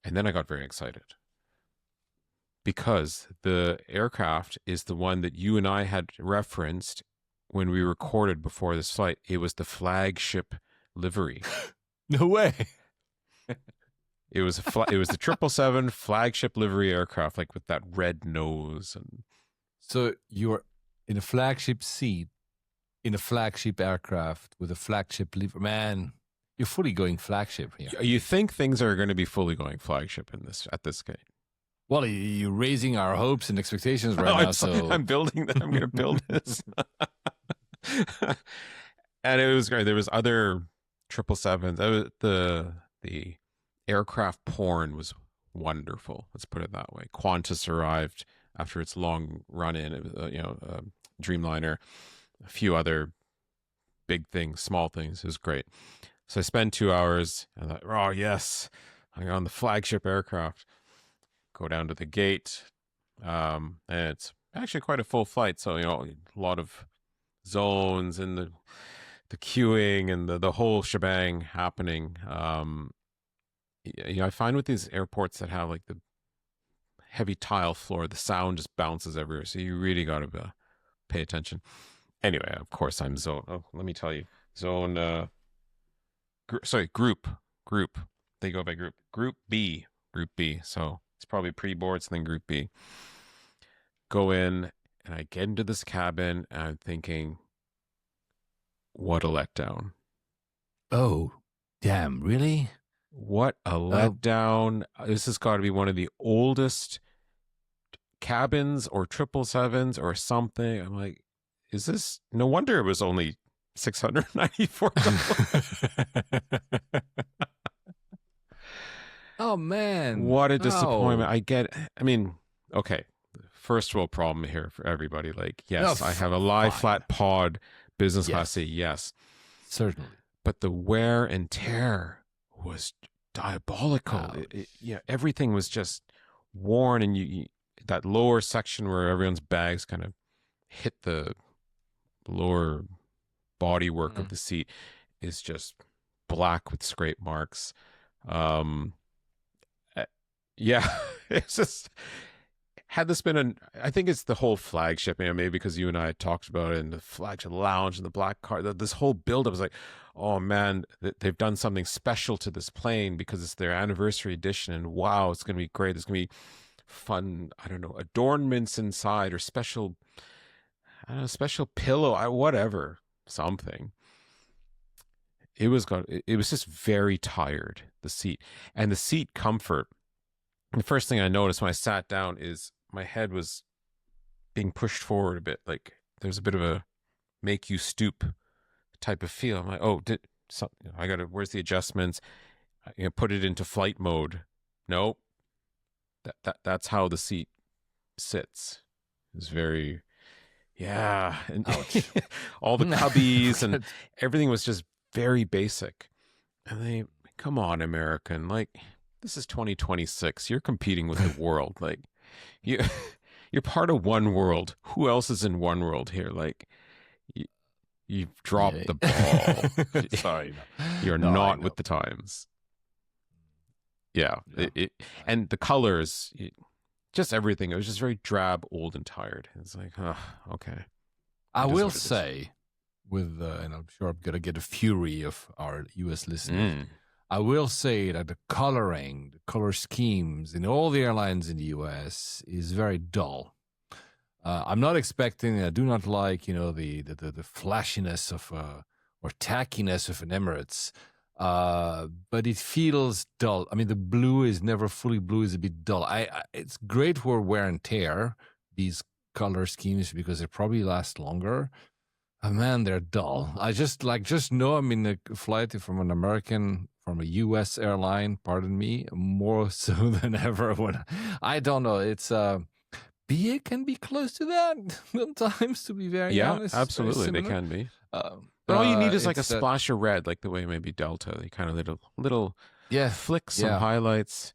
S2: And then I got very excited because the aircraft is the one that you and I had referenced when we recorded before this flight. It was the Flagship livery.
S1: No way.
S2: It was the 777 Flagship livery aircraft, like with that red nose. And
S1: So you're in a flagship seat in a flagship aircraft with a flagship liver. Man, you're fully going flagship here.
S2: you think things are going to be fully going flagship at this gate?
S1: Well, you're raising our hopes and expectations right now. So
S2: I'm building that. I'm going to build this. And it was great. There was other 777s. The aircraft porn was wonderful. Let's put it that way. Qantas arrived after its long run in. It was, Dreamliner, a few other big things, small things. It was great. So I spent 2 hours. And I thought, oh yes, I'm on the flagship aircraft. Go down to the gate, and it's actually quite a full flight. So a lot of zones and the queuing and the whole shebang happening. I find with these airports that have like the heavy tile floor, the sound just bounces everywhere. So you really got to pay attention. Anyway, of course, I'm zone. Oh, let me tell you, zone. Group. They go by group. Group B. So it's probably pre-boards and then Group B. Go in and I get into this cabin and I'm thinking, what a letdown.
S1: Oh, damn, really?
S2: What a letdown. This has got to be one of the oldest cabins or 777s or something. I'm like, is this? No wonder it was only $694.
S1: Oh, man.
S2: What a disappointment. Okay. First world problem here for everybody. Like, yes, I have a lie flat pod business class seat. Yes.
S1: Certainly.
S2: But the wear and tear was diabolical. Everything was just worn, and that lower section where everyone's bags kind of hit the lower bodywork of the seat is just black with scrape marks. It's just, had this been I think it's the whole flagship, maybe because you and I had talked about it, and the flagship lounge and the black car, this whole build-up was like, oh man, they've done something special to this plane because it's their anniversary edition, and wow, it's going to be great. There's going to be fun, I don't know, adornments inside, or special pillow, whatever, something. It was just very tired, the seat. And the seat comfort, the first thing I noticed when I sat down is my head was being pushed forward a bit. Like there's a bit of a make you stoop type of feel. I'm like, where's the adjustments? Put it into flight mode. Nope. That's how the seat sits. It's very, and all the cubbies and everything was just very basic. And come on, American, like, this is 2026. You're competing with the world. Like, you're part of one world. Who else is in one world here? Like, you've dropped the ball.
S1: Sorry,
S2: you're not with the times. Yeah, and the colors, just everything. It was just very drab, old, and tired. It's like, okay.
S1: I will say, and I'm sure I'm gonna get a fury of our U.S. listeners. I will say that the color schemes in all the airlines in the U.S. is very dull. I'm not expecting. I do not like, the flashiness of or tackiness of an Emirates, but it feels dull. I mean, the blue is never fully blue; is a bit dull. It's great for wear and tear, these color schemes, because they probably last longer. Oh, man, they're dull. I just know I'm in a flight from a U.S. airline, pardon me, more so than ever. I don't know. It's BA can be close to that sometimes, to be very honest. Very
S2: absolutely, they
S1: similar.
S2: can be. But all you need is like a
S1: it's that-
S2: splash of red, like the way maybe Delta. You kind of little
S1: Yeah,
S2: flick, some
S1: yeah.
S2: highlights.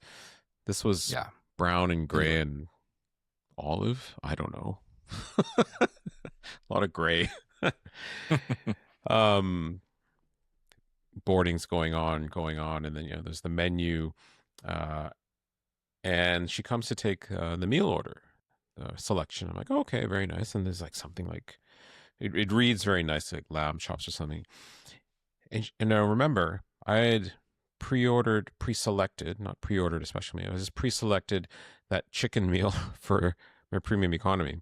S2: This was
S1: yeah.
S2: brown and gray and olive. I don't know. A lot of gray. Boarding's going on, and then there's the menu, and she comes to take the meal order selection. I'm like, okay, very nice. And there's like something like it reads very nice, like lamb chops or something. And I remember I had pre-selected, not pre-ordered a special meal. I was just pre-selected that chicken meal for my premium economy,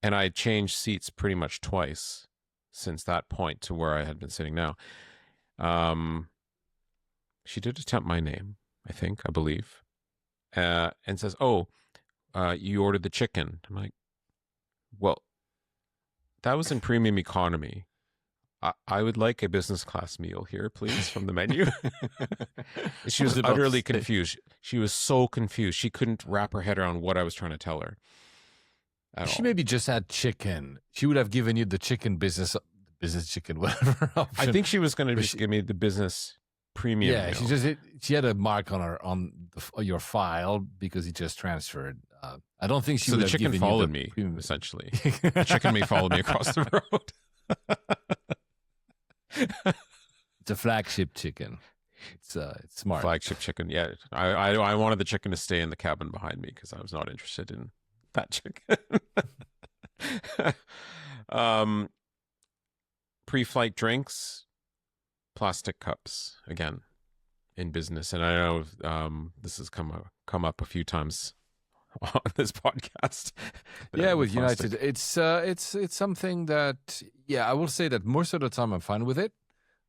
S2: and I changed seats pretty much twice since that point to where I had been sitting now. She did attempt my name, I believe, and says, "Oh, you ordered the chicken." I'm like, "Well, that was in premium economy. I would like a business class meal here, please, from the menu." She was utterly confused. She was so confused. She couldn't wrap her head around what I was trying to tell her.
S1: She maybe just had chicken. She would have given you the chicken business chicken, whatever option.
S2: I think she was going to just give me the business premium.
S1: Yeah,
S2: meal.
S1: she had a mark on your file because he just transferred. I don't think she.
S2: So
S1: would
S2: the
S1: have
S2: chicken
S1: given
S2: followed
S1: you
S2: me
S1: premium.
S2: essentially. The chicken may follow me across the road.
S1: It's a flagship chicken. It's smart.
S2: Flagship chicken. Yeah, I wanted the chicken to stay in the cabin behind me because I was not interested in that chicken. Pre-flight drinks, plastic cups again in business, and I know this has come up a few times on this podcast.
S1: Yeah, with United, it's something that I will say that most of the time I'm fine with it.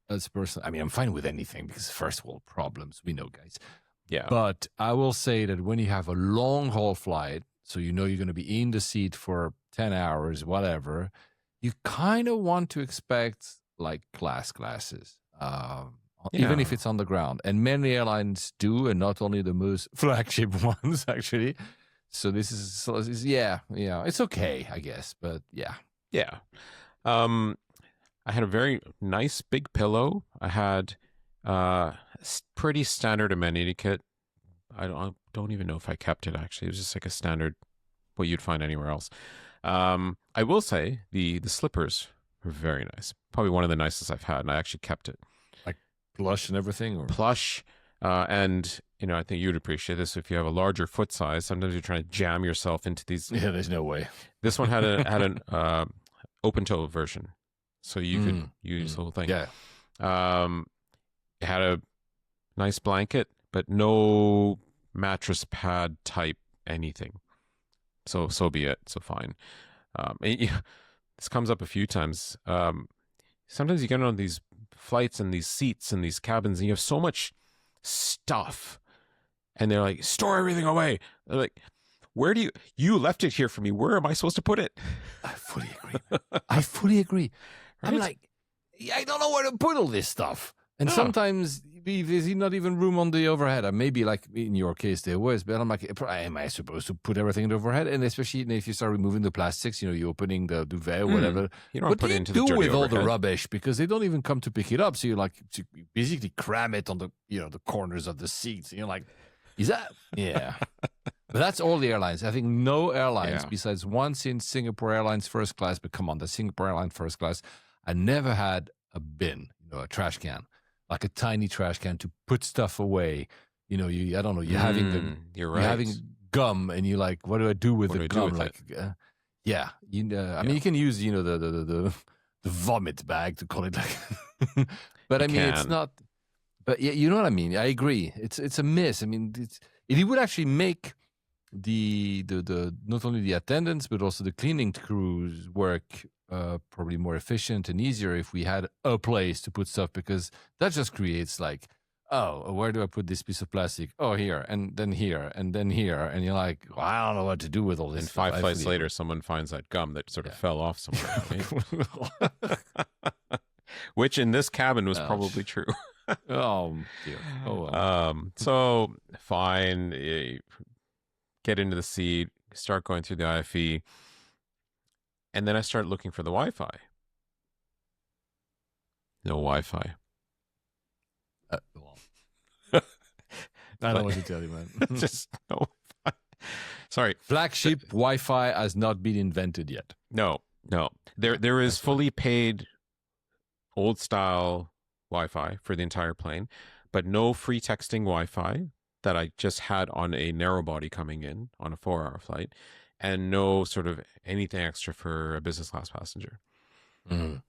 S1: As a person, I mean, I'm fine with anything because first world problems, we know, guys.
S2: Yeah,
S1: but I will say that when you have a long haul flight, so you know you're going to be in the seat for 10 hours, whatever, you kind of want to expect like classes, even if it's on the ground. And many airlines do, and not only the most flagship ones, actually. So this is it's okay, I guess. But yeah.
S2: I had a very nice big pillow. I had pretty standard amenity kit. I don't even know if I kept it, actually. It was just like a standard, what you'd find anywhere else. I will say the slippers were very nice. Probably one of the nicest I've had, and I actually kept it.
S1: Like plush and everything? Or?
S2: Plush. And, I think you'd appreciate this if you have a larger foot size. Sometimes you're trying to jam yourself into these.
S1: Yeah, there's no way.
S2: This one had an open toe version. So you could use the whole thing.
S1: Yeah.
S2: It had a nice blanket, but no mattress pad type anything. So be it. So fine. This comes up a few times. Sometimes you get on these flights and these seats and these cabins, and you have so much stuff, and they're like, store everything away. They're like, where do you left it here for me? Where am I supposed to put it?
S1: I fully agree.
S2: Right?
S1: I'm like, I don't know where to put all this stuff. And sometimes there's not even room on the overhead. Maybe like in your case there was, but I'm like, am I supposed to put everything in the overhead? And especially if you start removing the plastics, you're opening the duvet or whatever.
S2: You don't
S1: what
S2: put
S1: do
S2: it
S1: you
S2: into
S1: do
S2: the dirty
S1: with all
S2: overhead.
S1: the rubbish? Because they don't even come to pick it up. So you basically cram it on the the corners of the seats. And you're like, is that? Yeah. But that's all the airlines. I think no airlines besides once in Singapore Airlines first class. But come on, the Singapore Airlines first class, I never had a bin, a trash can. Like a tiny trash can to put stuff away. I don't know. You're having
S2: you're right.
S1: You're having gum, and you're like, what do I do with the gum? I mean, you can use the vomit bag to call it like. But I mean, it's not. But yeah, you know what I mean. I agree. It's a miss. I mean, it would actually make the not only the attendants but also the cleaning crews work probably more efficient and easier if we had a place to put stuff, because that just creates like, oh, where do I put this piece of plastic? Oh, here, and then here, and then here, and you're like, well, I don't know what to do with all this.
S2: And 5 flights later, someone finds that gum that sort of fell off somewhere, right? Which in this cabin was probably true.
S1: Oh dear. Oh well.
S2: So fine, get into the seat, start going through the IFE, and then I start looking for the Wi-Fi. No Wi-Fi.
S1: Well, I don't know what to tell you, man.
S2: Just no Wi-Fi. Sorry.
S1: Flagship Wi-Fi has not been invented yet.
S2: No. There is fully paid old style Wi-Fi for the entire plane, but no free texting Wi-Fi that I just had on a narrow body coming in on a 4-hour flight, and no sort of anything extra for a business class passenger.
S1: Mm.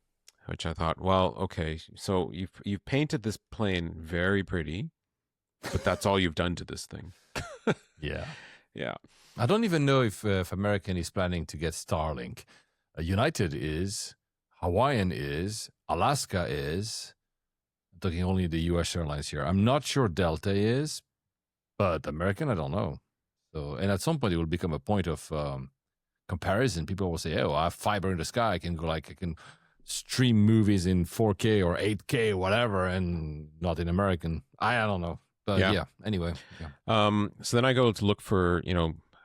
S2: Which I thought, well, okay, so you've painted this plane very pretty, but that's all you've done to this thing.
S1: Yeah.
S2: I
S1: don't even know if American is planning to get Starlink. United is, Hawaiian is, Alaska is. I'm talking only the U.S. airlines here. I'm not sure Delta is, but American, I don't know. So, and at some point, it will become a point of comparison. People will say, "Oh, I have fiber in the sky. I can stream movies in 4K or 8K, whatever, and not in American." I don't know, but yeah. Anyway, yeah.
S2: So then I go to look for,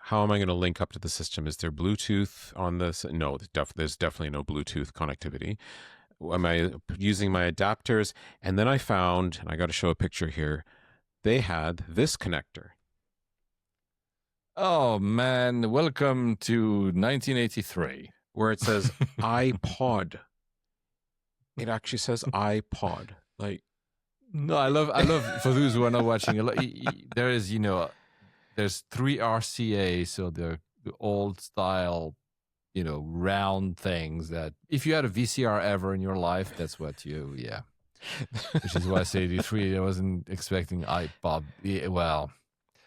S2: how am I going to link up to the system? Is there Bluetooth on this? No, there's definitely no Bluetooth connectivity. Am I using my adapters? And then I found, and I got to show a picture here, they had this connector.
S1: Oh man, welcome to 1983,
S2: where it says iPod. It actually says iPod. Like,
S1: no, I love for those who are not watching. There is, there's 3 RCA, so the old style, round things that if you had a VCR ever in your life, that's what which is why I say the 3. I wasn't expecting iPod. Well,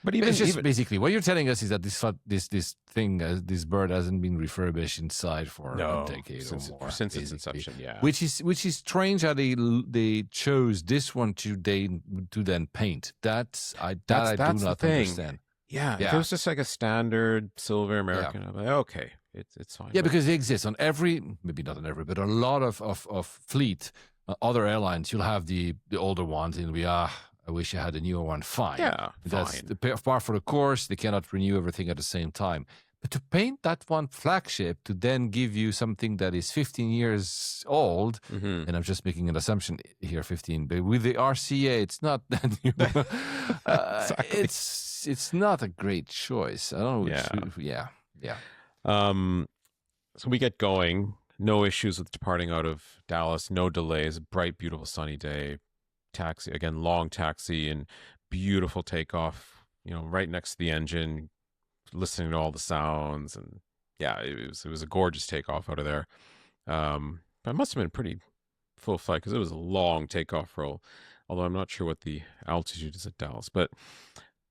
S1: but it's just basically what you're telling us is that this thing, this bird hasn't been refurbished inside for a decade or more
S2: since its inception. Yeah,
S1: which is strange how they chose this one to then paint. That's I do not understand.
S2: Yeah, if it was just like a standard silver American, I'm like, okay, it's fine.
S1: Yeah, because they exist on every, maybe not on every, but a lot of fleet, other airlines. You'll have the older ones, and it'll be I wish I had a newer one. Fine.
S2: Yeah,
S1: that's
S2: fine.
S1: The par for the course. They cannot renew everything at the same time. But to paint that one flagship to then give you something that is 15 years old, and I'm just making an assumption here, 15, but with the RCA, it's not that new.
S2: Exactly.
S1: It's not a great choice. I don't know. Yeah.
S2: So we get going. No issues with departing out of Dallas. No delays. Bright, beautiful, sunny day. Taxi again, long taxi and beautiful takeoff. Right next to the engine, listening to all the sounds, and it was a gorgeous takeoff out of there. But it must have been a pretty full flight because it was a long takeoff roll. Although I'm not sure what the altitude is at Dallas, but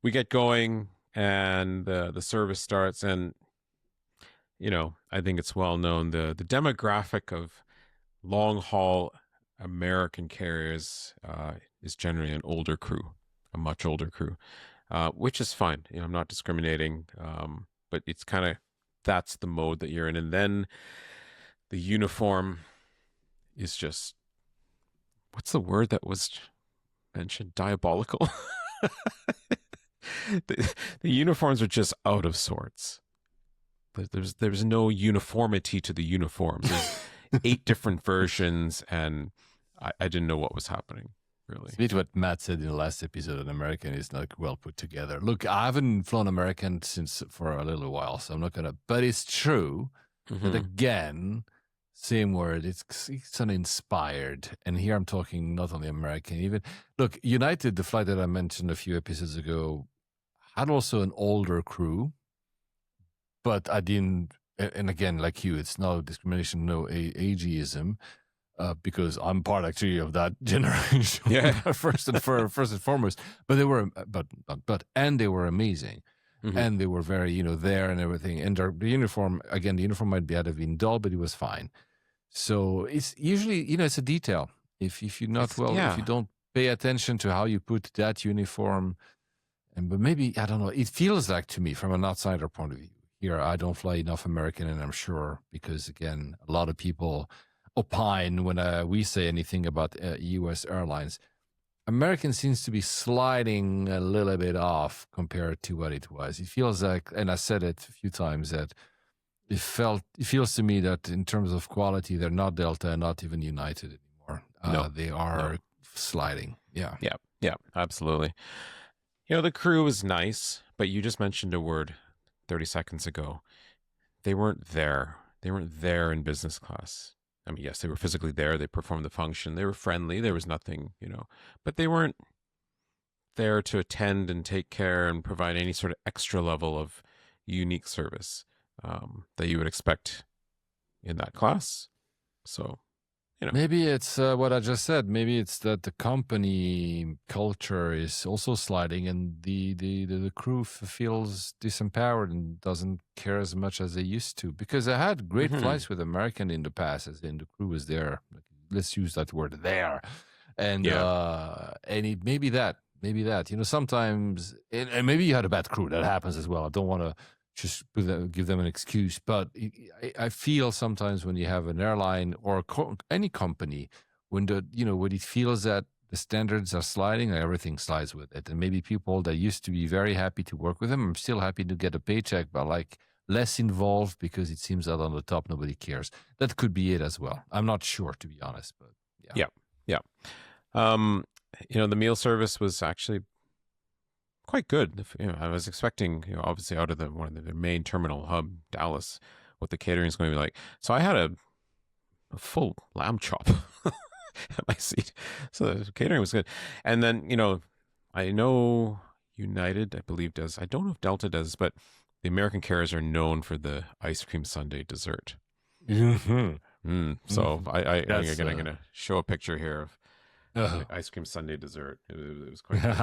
S2: we get going and the service starts, and I think it's well known the demographic of long haul American carriers is generally an older crew, a much older crew, which is fine. I'm not discriminating, but it's kind of, that's the mode that you're in. And then the uniform is just, what's the word that was mentioned? Diabolical. The uniforms are just out of sorts. There's no uniformity to the uniforms. There's 8 different versions, and I didn't know what was happening, really.
S1: It's a bit what Matt said in the last episode on American is not well put together. Look, I haven't flown American for a little while, so I'm not going to, but it's true that again, same word, it's uninspired. And here I'm talking not only American, even, look, United, the flight that I mentioned a few episodes ago, had also an older crew, but I didn't, and again, like you, it's no discrimination, no ageism, because I'm part actually of that generation.
S2: Yeah,
S1: first and foremost. But they were, and they were amazing, and they were very, there and everything. And the uniform, again, the uniform might have been dull, but it was fine. So it's usually, it's a detail. If you're not if you don't pay attention to how you put that uniform, but maybe I don't know. It feels like to me, from an outsider point of view. Here, I don't fly enough American, and I'm sure because, again, a lot of people opine when we say anything about U.S. airlines. American seems to be sliding a little bit off compared to what it was. It feels like, and I said it a few times, that it feels to me that in terms of quality, they're not Delta and not even United anymore.
S2: No,
S1: They are sliding. Yeah.
S2: Yeah, absolutely. The crew was nice, but you just mentioned a word 30 seconds ago. They weren't there. They weren't there in business class. I mean, yes, they were physically there. They performed the function. They were friendly. There was nothing, but they weren't there to attend and take care and provide any sort of extra level of unique service that you would expect in that class. So,
S1: maybe it's what I just said. Maybe it's that the company culture is also sliding, and the crew feels disempowered and doesn't care as much as they used to. Because I had great flights with American in the past, as in the crew was there. Let's use that word, there, and maybe that. Sometimes, and maybe you had a bad crew. That happens as well. I don't want to just give them an excuse, but I feel sometimes when you have an airline or any company, when when it feels that the standards are sliding, everything slides with it, and maybe people that used to be very happy to work with them are still happy to get a paycheck, but like less involved because it seems that on the top nobody cares. That could be it as well. I'm not sure, to be honest, but
S2: yeah. The meal service was actually quite good. I was expecting, obviously out of one of their main terminal hub, Dallas, what the catering is going to be like. So I had a full lamb chop at my seat. So the catering was good. And then, I know United, I believe, does. I don't know if Delta does, but the American carriers are known for the ice cream sundae dessert. So I'm going to show a picture here of ice cream sundae dessert. It was quite good.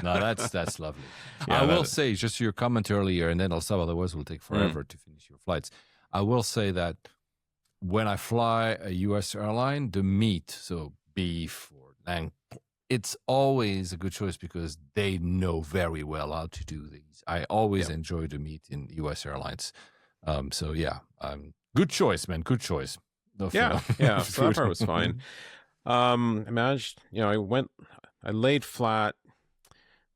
S1: No, that's lovely.
S2: Yeah,
S1: I will say, just to your comment earlier, and then also otherwise will take forever to finish your flights. I will say that when I fly a U.S. airline, the meat, so beef or lamb, it's always a good choice because they know very well how to do these. I always enjoy the meat in U.S. airlines. Good choice, man. Good choice.
S2: So that part was fine. Imagine, I laid flat.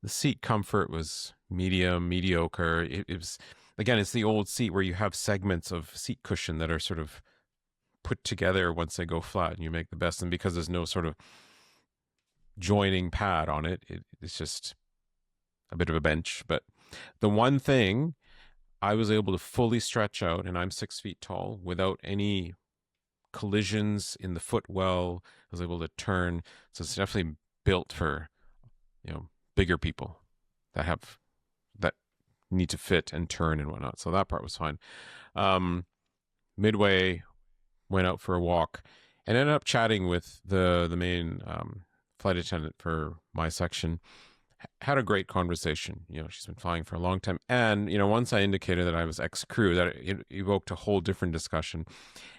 S2: The seat comfort was mediocre. It was, again, it's the old seat where you have segments of seat cushion that are sort of put together once they go flat and you make the best. And because there's no sort of joining pad on it, it's just a bit of a bench. But the one thing, I was able to fully stretch out, and I'm 6 feet tall, without any collisions in the footwell. I was able to turn. So it's definitely built for, bigger people that need to fit and turn and whatnot. So that part was fine. Midway, went out for a walk and ended up chatting with the main flight attendant for my section. Had a great conversation. She's been flying for a long time. And, once I indicated that I was ex-crew, that it evoked a whole different discussion.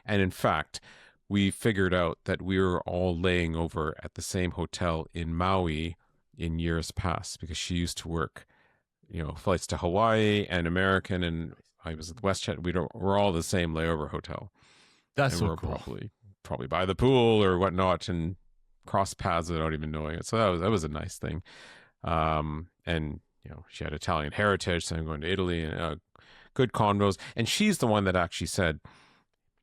S2: And in fact, we figured out that we were all laying over at the same hotel in Maui in years past, because she used to work, flights to Hawaii and American, and I was at WestJet. We're all the same layover hotel.
S1: That's so
S2: we're
S1: cool.
S2: Probably by the pool or whatnot, and cross paths without even knowing it. So that was a nice thing. And she had Italian heritage, so I'm going to Italy, and good convos. And she's the one that actually said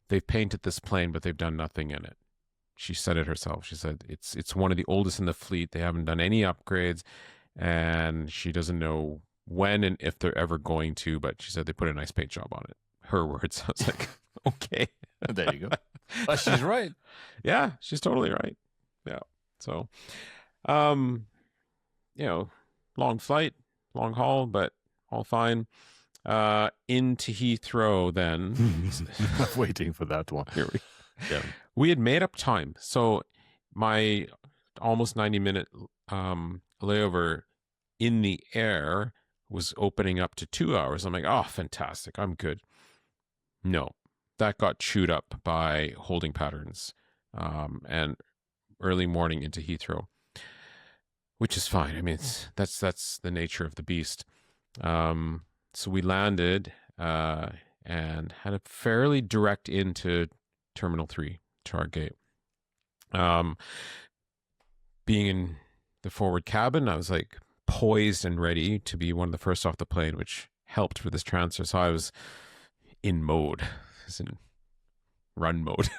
S2: they've painted this plane, but they've done nothing in it. She said it herself. She said it's one of the oldest in the fleet. They haven't done any upgrades, and she doesn't know when and if they're ever going to. But she said they put a nice paint job on it. Her words. I was like, okay,
S1: there you go. But she's right.
S2: Yeah, she's totally right. Yeah. So, long flight, long haul, but all fine. Into Heathrow then.
S1: I'm waiting for that one.
S2: Here we had made up time. So my almost 90-minute layover in the air was opening up to 2 hours. I'm like, oh, fantastic. I'm good. No, that got chewed up by holding patterns and early morning into Heathrow, which is fine. I mean, that's the nature of the beast. So we landed and had a fairly direct into Terminal 3 to our gate. Being in the forward cabin. I was like poised and ready to be one of the first off the plane, which helped for this transfer. So I was in mode, as in run mode.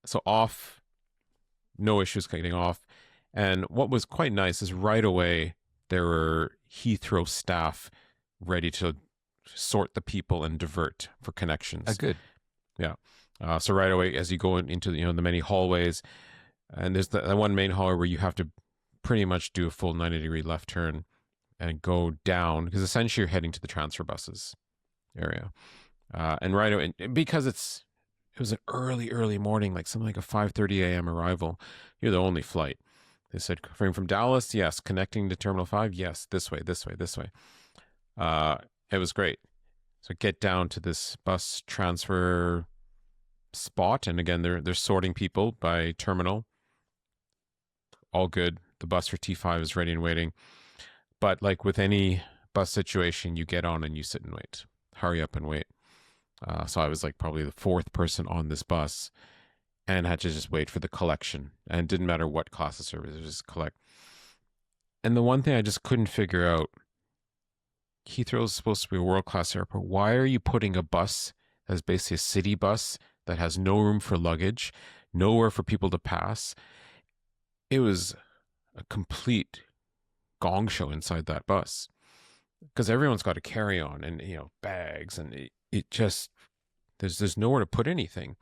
S2: So off, no issues getting off. And what was quite nice is right away there were Heathrow staff ready to sort the people and divert for connections.
S1: Good.
S2: Yeah. So right away, as you go into the many hallways, and there's the one main hallway where you have to pretty much do a full 90-degree left turn and go down, because essentially you're heading to the transfer buses area. And right away, because it was an early morning, like something like a 5:30 a.m. arrival. You're the only flight. They said, from Dallas, yes. Connecting to Terminal 5, yes. This way. It was great. So get down to this bus transfer spot, and again, they're sorting people by terminal. All good. The bus for T5 is ready and waiting. But like with any bus situation, you get on and you sit and wait. Hurry up and wait. So I was like probably the fourth person on this bus and had to just wait for the collection. And it didn't matter what class of service, it was just collect. And the one thing I just couldn't figure out, Heathrow is supposed to be a world-class airport. Why are you putting a bus that's basically a city bus that has no room for luggage, nowhere for people to pass? It was a complete gong show inside that bus, because everyone's got a carry-on and bags, and it just there's nowhere to put anything,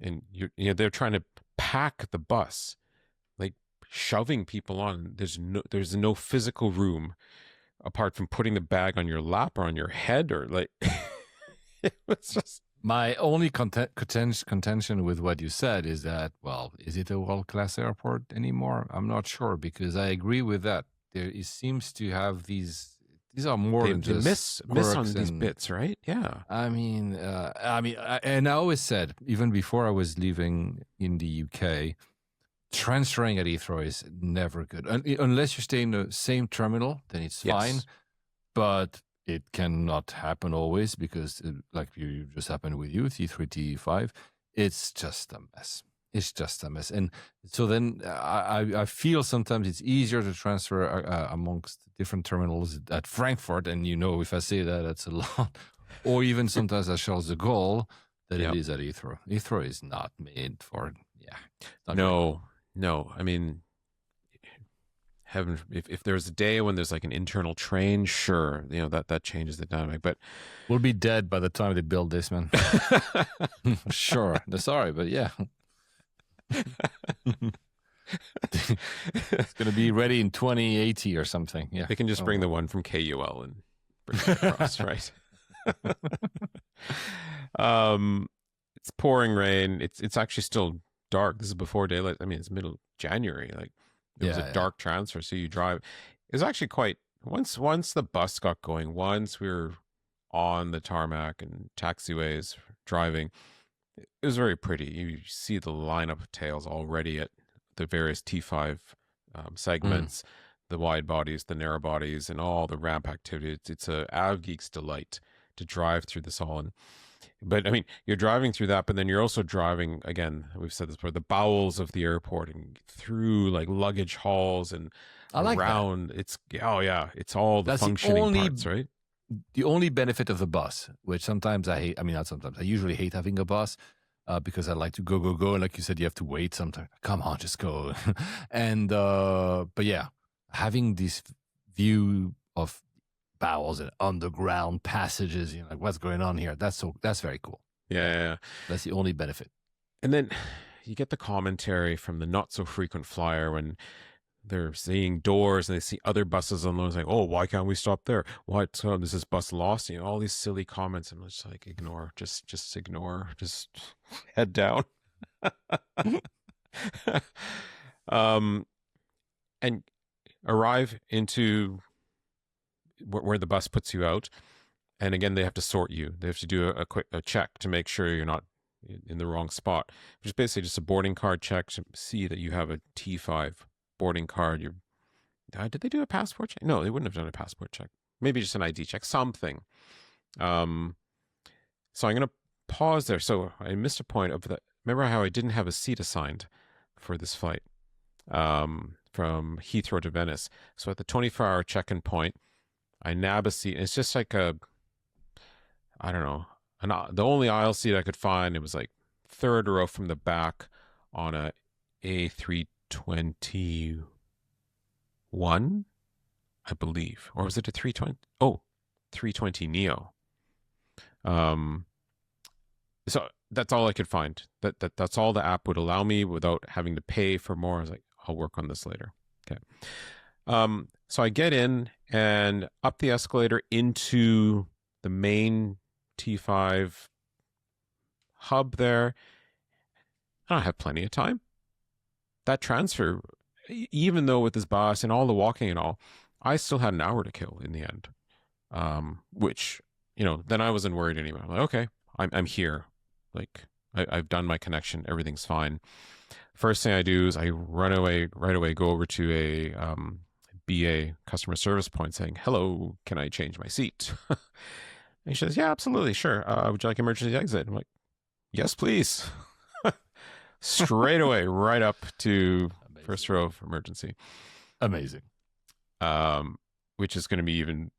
S2: and they're trying to pack the bus, like shoving people on. There's no physical room apart from putting the bag on your lap or on your head, or like it was just.
S1: My only contention with what you said is that, well, is it a world-class airport anymore? I'm not sure, because I agree with that. It seems to have these are more than just
S2: miss on these bits, right? Yeah.
S1: I mean, and I always said, even before I was living in the UK, transferring at Heathrow is never good. Unless you stay in the same terminal, then it's fine. But it cannot happen always, because like you just happened with you, T3, T5, it's just a mess. It's just a mess. And so then I feel sometimes it's easier to transfer amongst different terminals at Frankfurt. And if I say that, that's a lot. Or even sometimes at Charles de Gaulle, that it is at Heathrow. Heathrow is not made for,
S2: No. I mean, heaven, if there's a day when there's like an internal train, sure, that changes the dynamic. But
S1: we'll be dead by the time they build this, man. Sure. Sorry, but yeah. It's going to be ready in 2080 or something. Yeah,
S2: they can just bring the one from KUL and bring it across, right? It's pouring rain. It's actually still dark. This is before daylight. I mean, it's middle January. Like it was a dark transfer, so you drive. It was actually quite once the bus got going. Once we were on the tarmac and taxiways driving, it was very pretty. You see the lineup of tails already at the various T5 segments, the wide bodies, the narrow bodies, and all the ramp activity. It's a AvGeek's delight to drive through this all. But I mean, you're driving through that, but then you're also driving, again, we've said this before, the bowels of the airport and through like luggage halls and around. That. It's all the functioning parts, right?
S1: The only benefit of the bus, which sometimes I hate, I mean, not sometimes, I usually hate having a bus because I like to go. And like you said, you have to wait sometimes. Come on, just go. And, but yeah, having this view of bowels and underground passages, like what's going on here, that's very cool.
S2: Yeah.
S1: That's the only benefit.
S2: And then you get the commentary from the not so frequent flyer when they're seeing doors and they see other buses on those, like, oh, why can't we stop there? What? So is this bus lost? All these silly comments. I'm just like, ignore, just ignore, just head down. And arrive into where the bus puts you out. And again, they have to sort you. They have to do a check to make sure you're not in the wrong spot, which is basically just a boarding card check to see that you have a T5 boarding card. Did they do a passport check? No, they wouldn't have done a passport check. Maybe just an ID check, something. So I'm going to pause there. So I missed a point of that. Remember how I didn't have a seat assigned for this flight? from Heathrow to Venice. So at the 24-hour check-in point, I nab a seat. And it's just like I don't know, the only aisle seat I could find. It was like third row from the back on a A321, I believe, or was it a 320? Oh, 320 Neo. So that's all I could find. That's all the app would allow me without having to pay for more. I was like, I'll work on this later. Okay. So I get in and up the escalator into the main T5 hub there. I have plenty of time. That transfer, even though with this bus and all the walking and all, I still had an hour to kill in the end. Which, then I wasn't worried anymore. I'm like, okay, I'm here. Like I've done my connection. Everything's fine. First thing I do is I right away, go over to a BA customer service point saying, hello, can I change my seat? And she says, yeah, absolutely. Sure. Would you like emergency exit? I'm like, yes, please. Straight away, right up to
S1: Amazing.
S2: first row of emergency.
S1: Amazing.
S2: Which is going to be even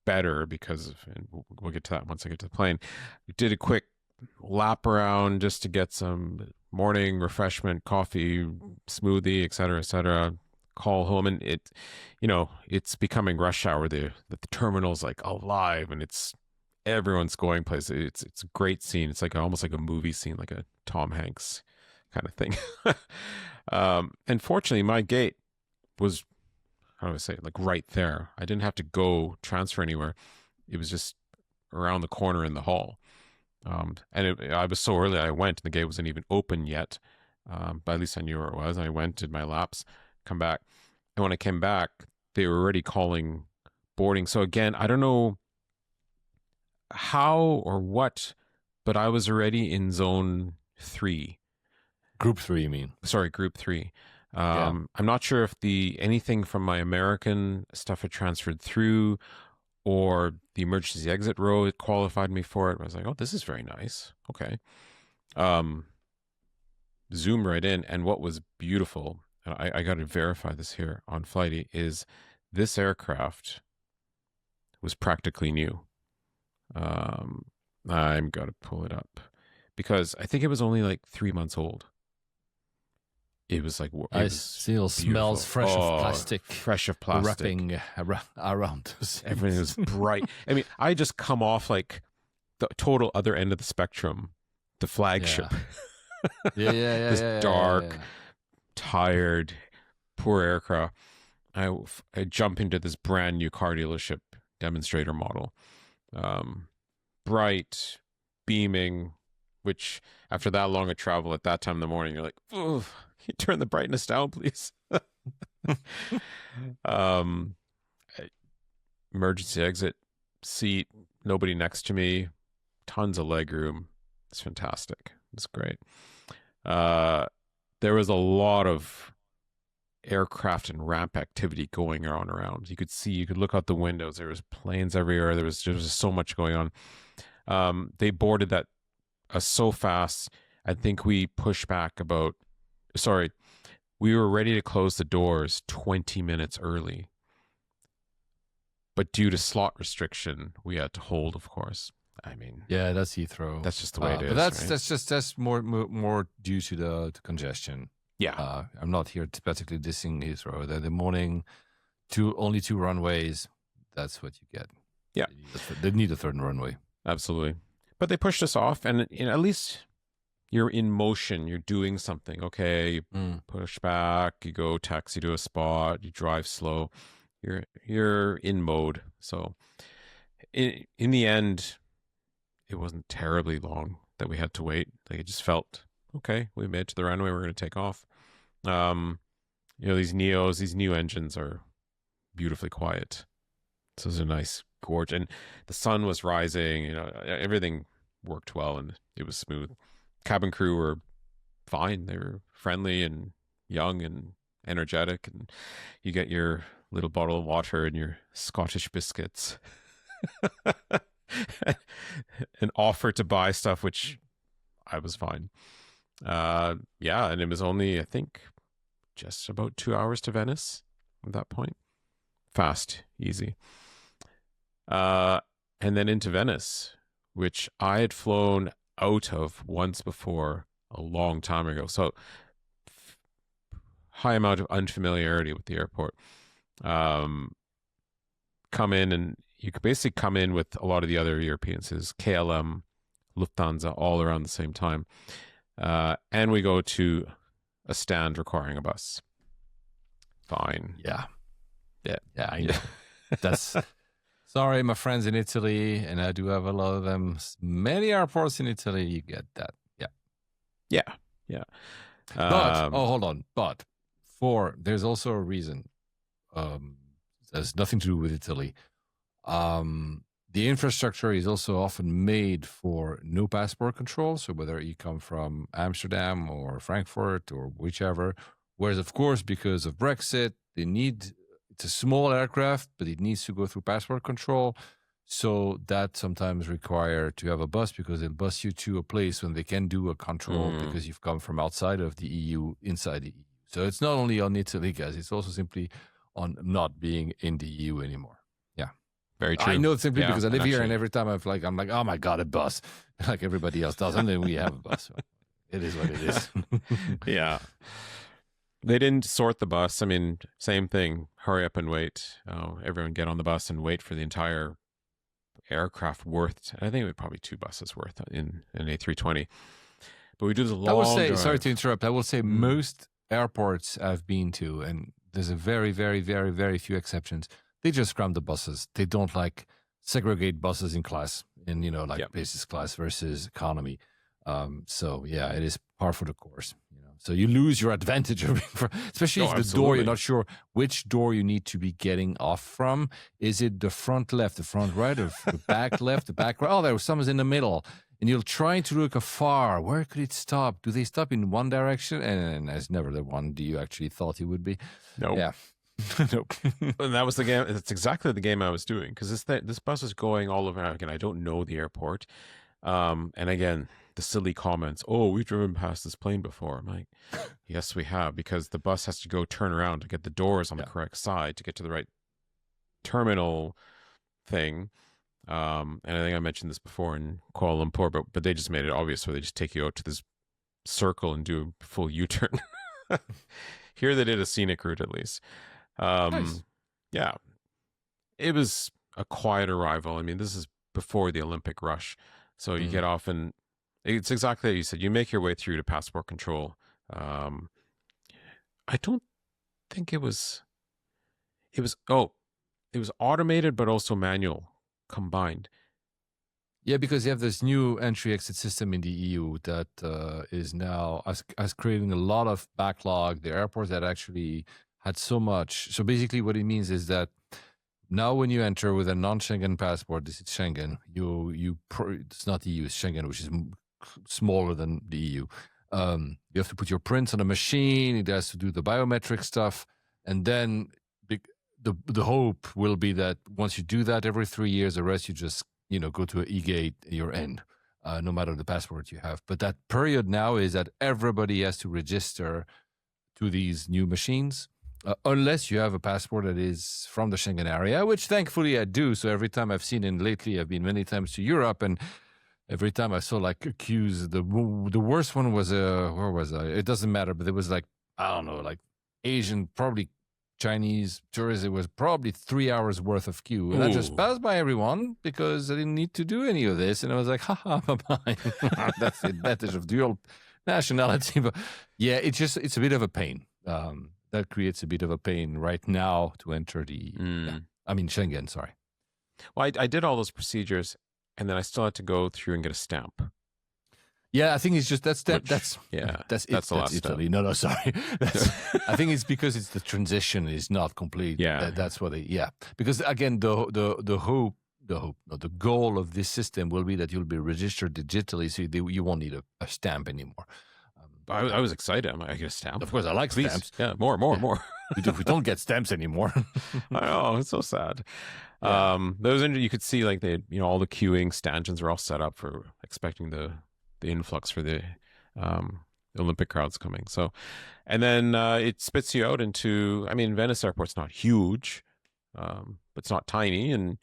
S2: better because and we'll get to that once I get to the plane. We did a quick lap around just to get some morning refreshment, coffee, smoothie, et cetera, call home. And it's becoming rush hour. The terminal's like alive and everyone's going places. It's a great scene. It's like almost like a movie scene, like a Tom Hanks kind of thing. And fortunately, my gate was, how do I say, like right there. I didn't have to go transfer anywhere. It was just around the corner in the hall. I was so early, I went, and the gate wasn't even open yet. But at least I knew where it was. I went, did my laps, come back. And when I came back, they were already calling boarding. So again, I don't know how or what, but I was already in zone 3.
S1: Group 3, you mean?
S2: Sorry, group 3.
S1: Yeah.
S2: I'm not sure if anything from my American stuff had transferred through or the emergency exit row it qualified me for it. I was like, oh, this is very nice. Okay. Zoom right in. And what was beautiful, and I got to verify this here on Flighty, is this aircraft was practically new. I'm got to pull it up because I think it was only like 3 months old. It was like
S1: I still smells fresh of plastic.
S2: Fresh of plastic.
S1: Wrapping around us.
S2: Everything was bright. I mean, I just come off like the total other end of the spectrum, the Flagship.
S1: Yeah.
S2: This dark, tired, poor aircraft. I jump into this brand new car dealership demonstrator model. Bright, beaming, which after that long a travel at that time in the morning, you're like, oh, can you turn the brightness down, please? Emergency exit seat, nobody next to me, tons of leg room. It's fantastic. It's great. There was a lot of aircraft and ramp activity going on around. You could look out the windows. There was planes everywhere. There was just so much going on. They boarded that so fast. I think we pushed back we were ready to close the doors 20 minutes early. But due to slot restriction, we had to hold, of course. I mean,
S1: yeah, that's Heathrow.
S2: That's just the way it is.
S1: But
S2: right?
S1: that's more due to the congestion.
S2: Yeah.
S1: I'm not here particularly dissing Heathrow. The morning, only 2 runways. That's what you get.
S2: Yeah,
S1: they need a third runway.
S2: Absolutely. But they pushed us off, and at least you're in motion. You're doing something. Okay, you push back. You go taxi to a spot. You drive slow. You're in mode. So in the end, it wasn't terribly long that we had to wait. Like it just felt okay. We made it to the runway. We're going to take off. These Neos, these new engines are beautifully quiet. So it's a nice gorge, and the sun was rising. Everything worked well, and it was smooth. Cabin crew were fine. They were friendly and young and energetic, and you get your little bottle of water and your Scottish biscuits. An offer to buy stuff, which I was fine. And it was only, I think, just about 2 hours to Venice at that point. Fast, easy. And then into Venice, which I had flown out of once before a long time ago. So high amount of unfamiliarity with the airport. Come in, and you could basically come in with a lot of the other Europeans, is KLM, Lufthansa, all around the same time. And we go to a stand requiring a bus. Fine.
S1: Yeah, I know. That's sorry, my friends in Italy, and I do have a lot of them. Many airports in Italy, you get that.
S2: Yeah.
S1: But hold on. But there's also a reason. Has nothing to do with Italy. The infrastructure is also often made for no passport control. So whether you come from Amsterdam or Frankfurt or whichever, whereas of course, because of Brexit, it's a small aircraft, but it needs to go through passport control. So that sometimes require to have a bus, because they'll bus you to a place when they can do a control because you've come from outside of the EU, inside the EU. So it's not only on Italy, guys, it's also simply on not being in the EU anymore. Yeah.
S2: Very true.
S1: I know simply because I live here, and every time I'm like, oh my God, a bus, like everybody else does. And then we have a bus. So it is what it is.
S2: Yeah. They didn't sort the bus. I mean, same thing. Hurry up and wait. Everyone get on the bus and wait for the entire aircraft worth. I think it was probably 2 buses worth in an A320. But we do this long
S1: I will say,
S2: drive.
S1: sorry to interrupt. I will say most airports I've been to, and there's a very, very, very, very few exceptions, they just cram the buses. They don't like segregate buses in class, in business class versus economy. So yeah, it is par for the course. So you lose your advantage, especially if the door, you're not sure which door you need to be getting off from. Is it the front left, the front right, or the back left, the back right? Oh, there was someone's in the middle. And you'll try to look afar. Where could it stop? Do they stop in one direction? And it's never the one you actually thought it would be.
S2: Nope.
S1: Yeah. Nope.
S2: And that was the game. It's exactly the game I was doing, because this bus is going all over. Again, I don't know the airport. And again, the silly comments, oh, we've driven past this plane before. I'm like, yes, we have, because the bus has to go turn around to get the doors on the correct side to get to the right terminal thing. And I think I mentioned this before in Kuala Lumpur, but they just made it obvious, where they just take you out to this circle and do a full U-turn. Here they did a scenic route, at least. Nice. Yeah, it was a quiet arrival. I mean, this is before the Olympic rush. So you get off, and it's exactly like you said. You make your way through to passport control. I don't think it was automated, but also manual combined.
S1: Yeah, because you have this new entry-exit system in the EU that is now as creating a lot of backlog. The airports that actually had so much. So basically what it means is that now when you enter with a non-Schengen passport, this is Schengen, it's not the EU, it's Schengen, which is smaller than the EU. You have to put your prints on a machine. It has to do the biometric stuff. And then the hope will be that once you do that every 3 years, the rest you just go to an e-gate, you're in, no matter the passport you have. But that period now is that everybody has to register to these new machines, unless you have a passport that is from the Schengen area, which thankfully I do. So every time I've seen lately, I've been many times to Europe, and every time I saw like queues, the worst one was, where was I? It doesn't matter, but it was like, I don't know, like Asian, probably Chinese tourists. It was probably 3 hours worth of queue. And I just passed by everyone because I didn't need to do any of this. And I was like, haha, bye-bye. That's the advantage of dual nationality. But yeah, it's a bit of a pain. That creates a bit of a pain right now to enter Schengen, sorry.
S2: Well, I did all those procedures, and then I still had to go through and get a stamp.
S1: Yeah, I think it's just that's
S2: a lot of
S1: Italy.
S2: stuff.
S1: No, sorry. I think it's because it's the transition is not complete.
S2: Yeah,
S1: that's what because again, the goal of this system will be that you'll be registered digitally, so you won't need a stamp anymore.
S2: I was excited. I get a stamp.
S1: Of course, I like stamps.
S2: Yeah, more.
S1: We don't get stamps anymore.
S2: I know, it's so sad.
S1: Yeah.
S2: Those you could see like all the queuing stanchions were all set up for expecting the influx for the Olympic crowds coming. So, and then it spits you out into, I mean, Venice airport's not huge, but it's not tiny, and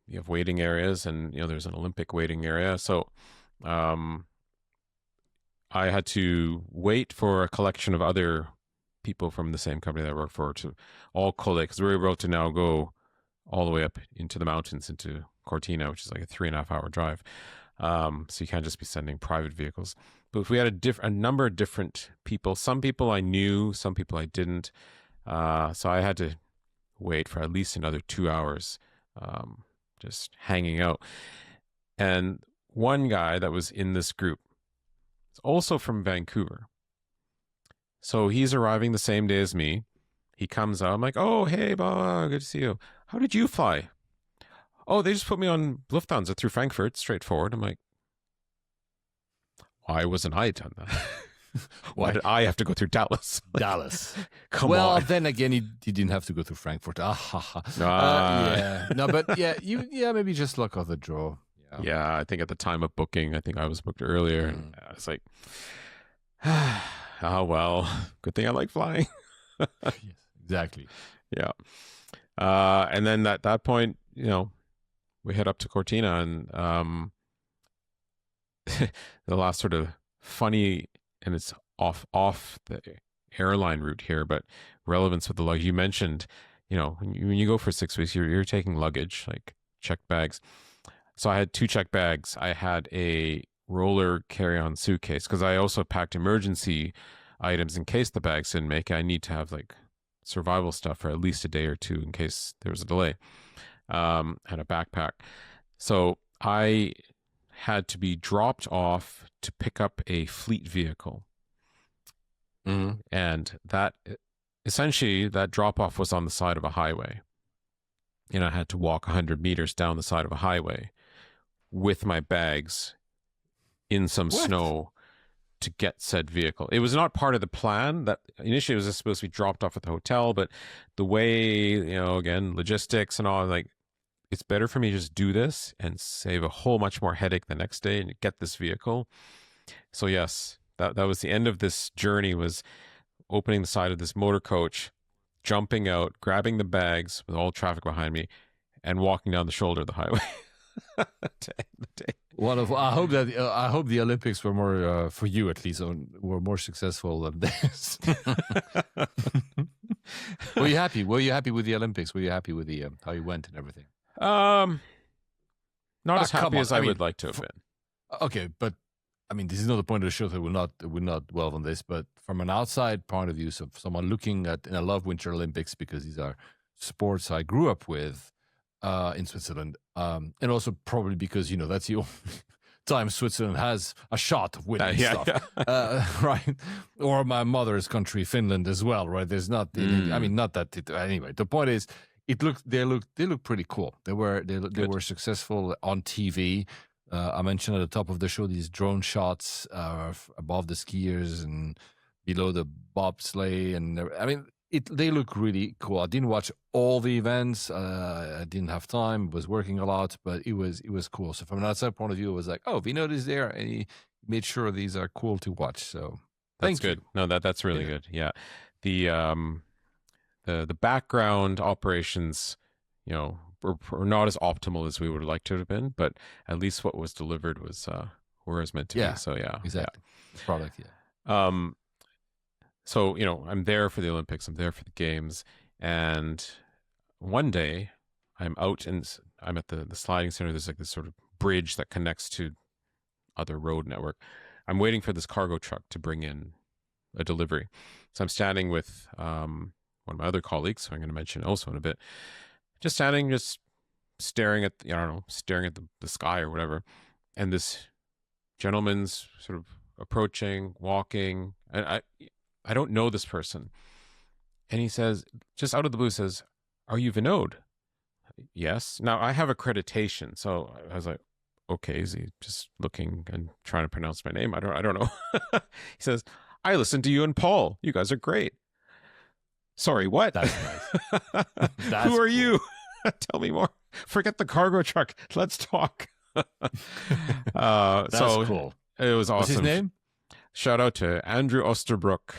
S2: you have waiting areas, and there's an Olympic waiting area. So I had to wait for a collection of other people from the same company that I work for to all collate, because we're about to now go all the way up into the mountains into Cortina, which is like a 3.5-hour drive. So you can't just be sending private vehicles. But if we had a number of different people, some people I knew, some people I didn't. So I had to wait for at least another 2 hours, just hanging out. And one guy that was in this group is also from Vancouver. So he's arriving the same day as me. He comes out. I'm like, oh, hey, Baba, good to see you. How did you fly? Oh, they just put me on Lufthansa through Frankfurt, straightforward. I'm like, why wasn't I done that? Why did I have to go through Dallas?
S1: Dallas.
S2: Come on.
S1: Well, then again, you didn't have to go through Frankfurt. Yeah. No, but maybe just luck of the draw.
S2: Yeah, I think at the time of booking, I think I was booked earlier. And I was like, oh, well, good thing I like flying.
S1: Yes, exactly.
S2: Yeah. And then at that point, we head up to Cortina, and the last sort of funny, and it's off the airline route here, but relevance with the luggage. You mentioned, when you go for 6 weeks, you're taking luggage, like checked bags. So I had 2 checked bags. I had a roller carry-on suitcase, because I also packed emergency items in case the bags didn't make it. I need to have like survival stuff for at least a day or 2 in case there was a delay. And a backpack. So I had to be dropped off to pick up a fleet vehicle. And that essentially, that drop off was on the side of a highway. And I had to walk 100 meters down the side of a highway with my bags in some snow to get said vehicle. It was not part of the plan. That initially it was just supposed to be dropped off at the hotel, but the way, again, logistics and all, like, it's better for me to just do this and save a whole much more headache the next day and get this vehicle. So yes, that was the end of this journey, was opening the side of this motor coach, jumping out, grabbing the bags with all traffic behind me, and walking down the shoulder of the highway to end the day.
S1: I hope the Olympics were more for you, at least, were more successful than this. Were you happy? Were you happy with the Olympics? Were you happy with the how you went and everything?
S2: Not as happy as I would like to have been.
S1: Okay, but I mean, this is not the point of the show, so we'll not dwell on this. But from an outside point of view, so someone looking at, and I love Winter Olympics because these are sports I grew up with in Switzerland, and also probably because that's the only time Switzerland has a shot of winning stuff, right? Or my mother's country, Finland, as well, right? There's not, I mean, not that. Anyway, the point is, they look pretty cool. They were successful on TV. I mentioned at the top of the show these drone shots above the skiers and below the bobsleigh, and I mean, they look really cool. I didn't watch all the events. I didn't have time. Was working a lot, but it was cool. So from an outside point of view, it was like, oh, Vinod is there, and he made sure these are cool to watch. So
S2: that's good. No, that's really good. Yeah, the background operations, were not as optimal as we would like to have been, but at least what was delivered was where it was meant to be. So yeah,
S1: exactly. The product, yeah.
S2: So I'm there for the Olympics. I'm there for the games, and one day I'm out and I'm at the sliding center. There's like this sort of bridge that connects to other road network. I'm waiting for this cargo truck to bring in a delivery. So I'm standing with one of my other colleagues, who I'm going to mention also in a bit, just staring at, staring at the sky or whatever. And this gentleman's sort of approaching, walking, and I don't know this person. And he says, just out of the blue, says, "Are you Vinod?" Yes. Now I have accreditation. So I was like, okay, is he just looking and trying to pronounce my name? I don't know. He says, "I listened to you and Paul. You guys are great." Sorry, what?
S1: That's nice.
S2: Who are you? Tell me more. Forget the cargo truck. Let's talk.
S1: That's cool.
S2: It was awesome.
S1: What's his name?
S2: shout out to Andrew Osterbrook.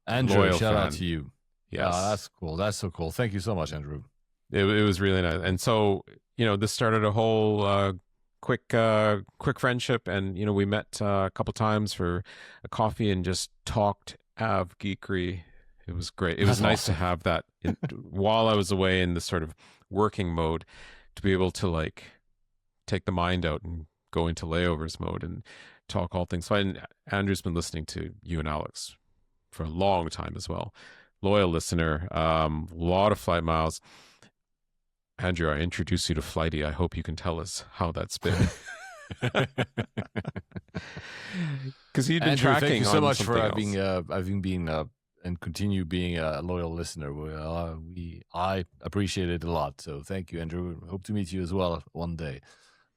S1: Andrew,
S2: Loyal
S1: shout out
S2: fan.
S1: to you.
S2: Yes.
S1: That's cool. That's so cool. Thank you so much, Andrew.
S2: It was really nice. And so, this started a whole quick friendship. And, we met a couple times for a coffee and just talked av geekery. It was great. It was nice to have that while I was away in this sort of working mode, to be able to like take the mind out and go into layovers mode and talk all things. So Andrew's been listening to you and Alex for a long time as well. Loyal listener, a lot of flight miles. Andrew, I introduced you to Flighty. I hope you can tell us how that's been. Because you've been
S1: Andrew,
S2: tracking.
S1: thank you so
S2: on
S1: much for
S2: something
S1: having been and continue being a loyal listener. I appreciate it a lot. So thank you, Andrew. Hope to meet you as well one day.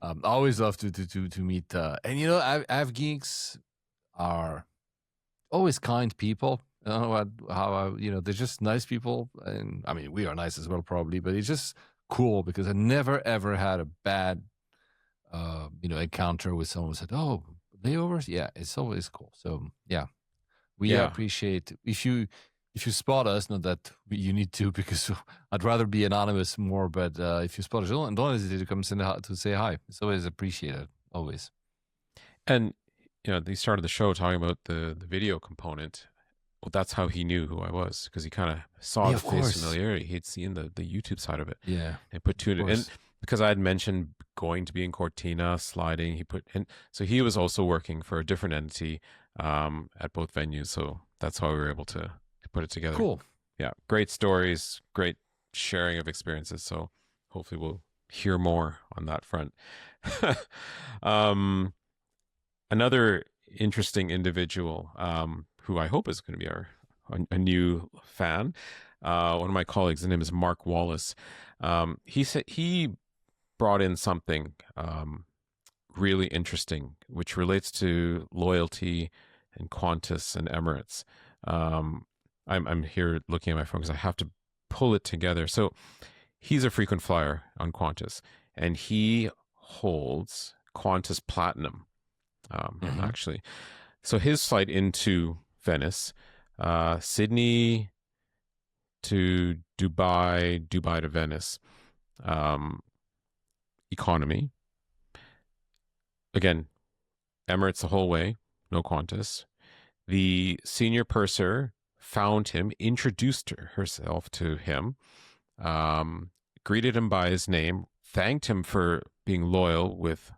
S1: I always love to meet. And Av geeks are always kind people. I don't know how they're just nice people, and I mean we are nice as well probably, but it's just cool because I never ever had a bad encounter with someone who said, "Oh, layovers." Yeah, it's always cool. So yeah. We appreciate if you spot us. Not that you need to, because I'd rather be anonymous more. But if you spot us, don't hesitate to come to say hi. It's always appreciated, always.
S2: And they started the show talking about the video component. Well, that's how he knew who I was, because he kind of saw the face familiarity. He'd seen the YouTube side of it.
S1: Yeah,
S2: and put two in. And because I had mentioned going to be in Cortina, sliding, he put in. So he was also working for a different entity at both venues. So that's how we were able to put it together.
S1: Cool.
S2: Yeah. Great stories, great sharing of experiences. So hopefully we'll hear more on that front. Another interesting individual who I hope is going to be a new fan. One of my colleagues, his name is Mark Wallace. He said he brought in something really interesting, which relates to loyalty and Qantas and Emirates. I'm here looking at my phone because I have to pull it together. So he's a frequent flyer on Qantas, and he holds Qantas Platinum, actually. So his flight into Venice, Sydney to Dubai to Venice, economy. Again, Emirates the whole way, no Qantas. The senior purser found him, introduced herself to him, greeted him by his name, thanked him for being loyal with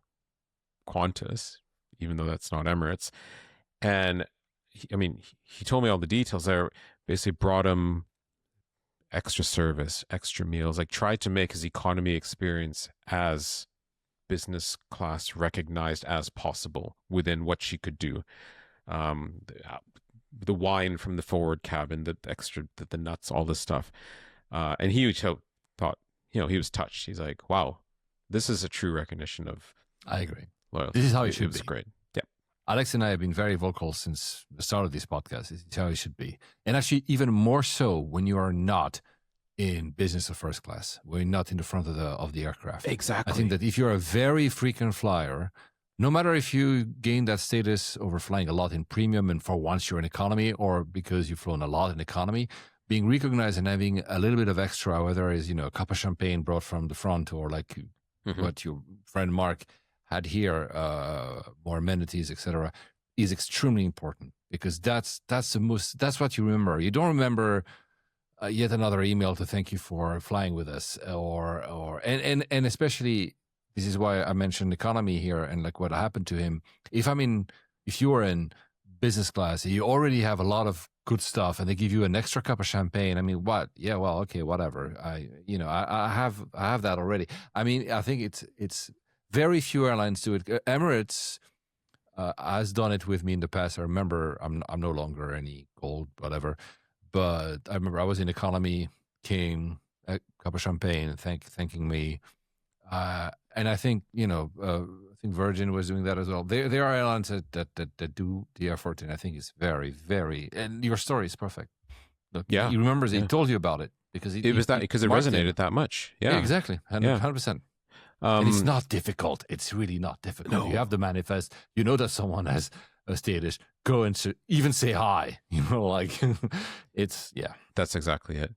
S2: Qantas, even though that's not Emirates. And he told me all the details there. Basically brought him extra service, extra meals, like tried to make his economy experience as business class recognized as possible within what she could do. The wine from the forward cabin, the extra, the nuts, all this stuff. And he thought, he was touched. He's like, wow, this is a true recognition of
S1: I agree.
S2: loyalty.
S1: This is how it should be.
S2: It was great. Yeah.
S1: Alex and I have been very vocal since the start of this podcast. This is how it should be. And actually, even more so when you are not in business or first class, when you're not in the front of the aircraft.
S2: Exactly.
S1: I think that if you're a very frequent flyer, no matter if you gain that status over flying a lot in premium and for once you're in economy, or because you've flown a lot in economy, being recognized and having a little bit of extra, whether it's, a cup of champagne brought from the front or like what your friend Mark had here, more amenities, etc., is extremely important, because that's what you remember. You don't remember yet another email to thank you for flying with us, and especially, this is why I mentioned economy here and like what happened to him. If you are in business class, you already have a lot of good stuff, and they give you an extra cup of champagne. I mean, what? Yeah, well, okay, whatever. I have that already. I mean, I think it's very few airlines do it. Emirates has done it with me in the past. I remember I'm no longer any gold, whatever, but I remember I was in economy, came a cup of champagne, thanking me. And I think, I think Virgin was doing that as well. There are airlines that do the effort, and I think it's very, very, and your story is perfect. Look,
S2: Yeah.
S1: he remembers it. He told you about it because
S2: It resonated that much. Yeah.
S1: exactly. 100%. And it's not difficult. It's really not difficult.
S2: No.
S1: You have the manifest. You know that someone has status, go and even say hi. Like it's
S2: That's exactly it.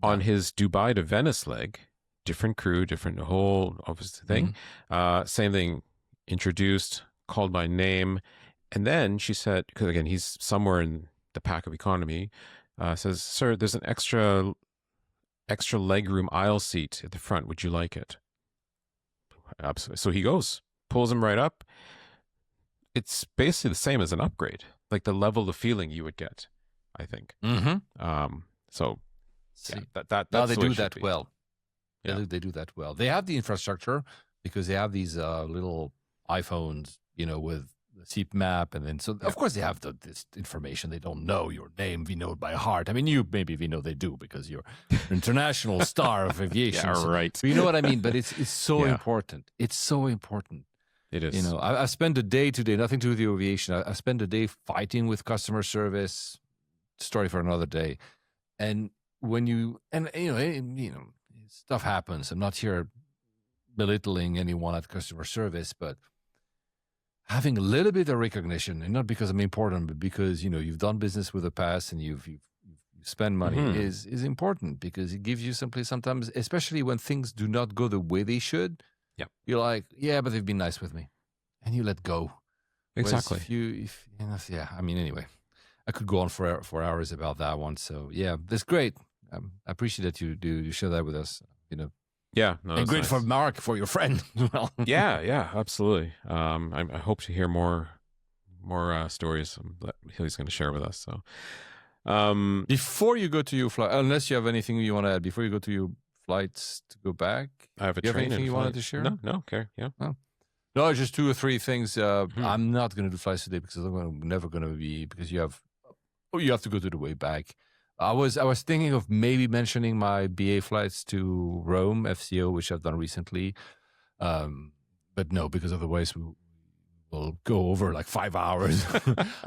S2: On his Dubai to Venice leg, different crew, different whole obviously thing. Same thing, introduced, called by name. And then she said, because again, he's somewhere in the pack of economy, says, "Sir, there's an extra legroom aisle seat at the front. Would you like it?" Absolutely. So he goes, pulls him right up. It's basically the same as an upgrade, like the level of feeling you would get, I think. So
S1: See,
S2: that's
S1: now they
S2: the way
S1: do
S2: it should
S1: that
S2: be.
S1: well.
S2: Yeah.
S1: They do that well. They have the infrastructure because they have these little iPhones, with the seat map, and then of course they have this information. They don't know your name, Vinod, by heart. I mean, you maybe Vinod they do because you're an international star of aviation.
S2: Yeah, right.
S1: But you know what I mean. But it's so important. It's so important.
S2: It is.
S1: I spent a day today, nothing to do with the aviation. I spent a day fighting with customer service. Story for another day. And when stuff happens. I'm not here belittling anyone at customer service, but having a little bit of recognition, and not because I'm important, but because you've done business with the past and you've spent money is important, because it gives you sometimes, especially when things do not go the way they should.
S2: Yeah,
S1: you're like, but they've been nice with me, and you let go.
S2: Exactly.
S1: Anyway, I could go on for hours about that one. So that's great. I appreciate that you share that with us.
S2: Yeah, no,
S1: and great
S2: nice.
S1: for Mark, for your friend. Well,
S2: yeah, absolutely. I hope to hear more stories that he's going to share with us. So,
S1: before you go to your flight, unless you have anything you want to add, before you go to your flights to go back,
S2: I have a
S1: you have
S2: train
S1: anything you
S2: flight.
S1: wanted to share?
S2: No, okay, yeah.
S1: Oh. No, just 2 or 3 things. I'm not going to do flights today because I'm never going to be, because you have to go to the way back. I was thinking of maybe mentioning my BA flights to Rome, FCO, which I've done recently. But no, because otherwise we'll go over like 5 hours.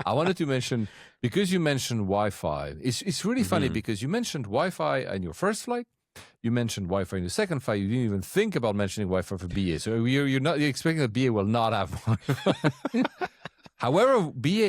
S1: I wanted to mention, because you mentioned Wi-Fi, it's really funny because you mentioned Wi-Fi in your first flight. You mentioned Wi-Fi in the second flight. You didn't even think about mentioning Wi-Fi for BA. So you're expecting that BA will not have Wi-Fi. However, BA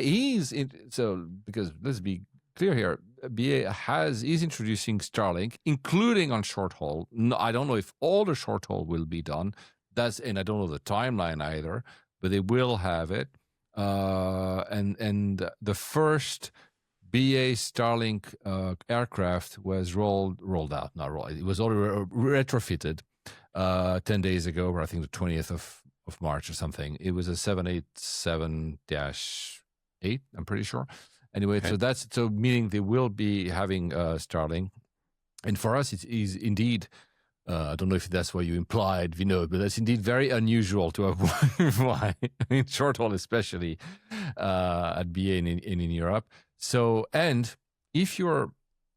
S1: because let's be clear here, BA is introducing Starlink, including on short haul. No, I don't know if all the short haul will be done. And I don't know the timeline either, but they will have it. And the first BA Starlink aircraft was rolled out. Not rolled. It was already retrofitted 10 days ago, or I think the 20th of March or something. It was a 787-8, I'm pretty sure. Anyway,
S2: Okay.
S1: so meaning they will be having Starlink. And for us, it is indeed, I don't know if that's what you implied, Vinod, but that's indeed very unusual to have Wi-Fi, in short haul especially, at BA in Europe. So, and if you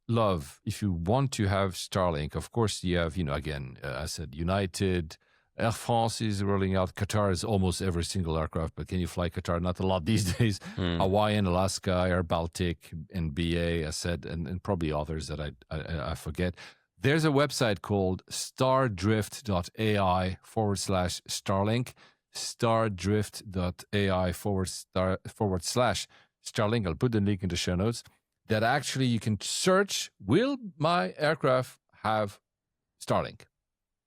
S1: want to have Starlink, of course you have, again, I said United, Air France is rolling out. Qatar is almost every single aircraft, but can you fly Qatar? Not a lot these days. Hawaiian, Alaska, Air Baltic, and BA, I said, and probably others that I forget. There's a website called stardrift.ai/Starlink, stardrift.ai/Starlink. I'll put the link in the show notes. That actually you can search, will my aircraft have Starlink?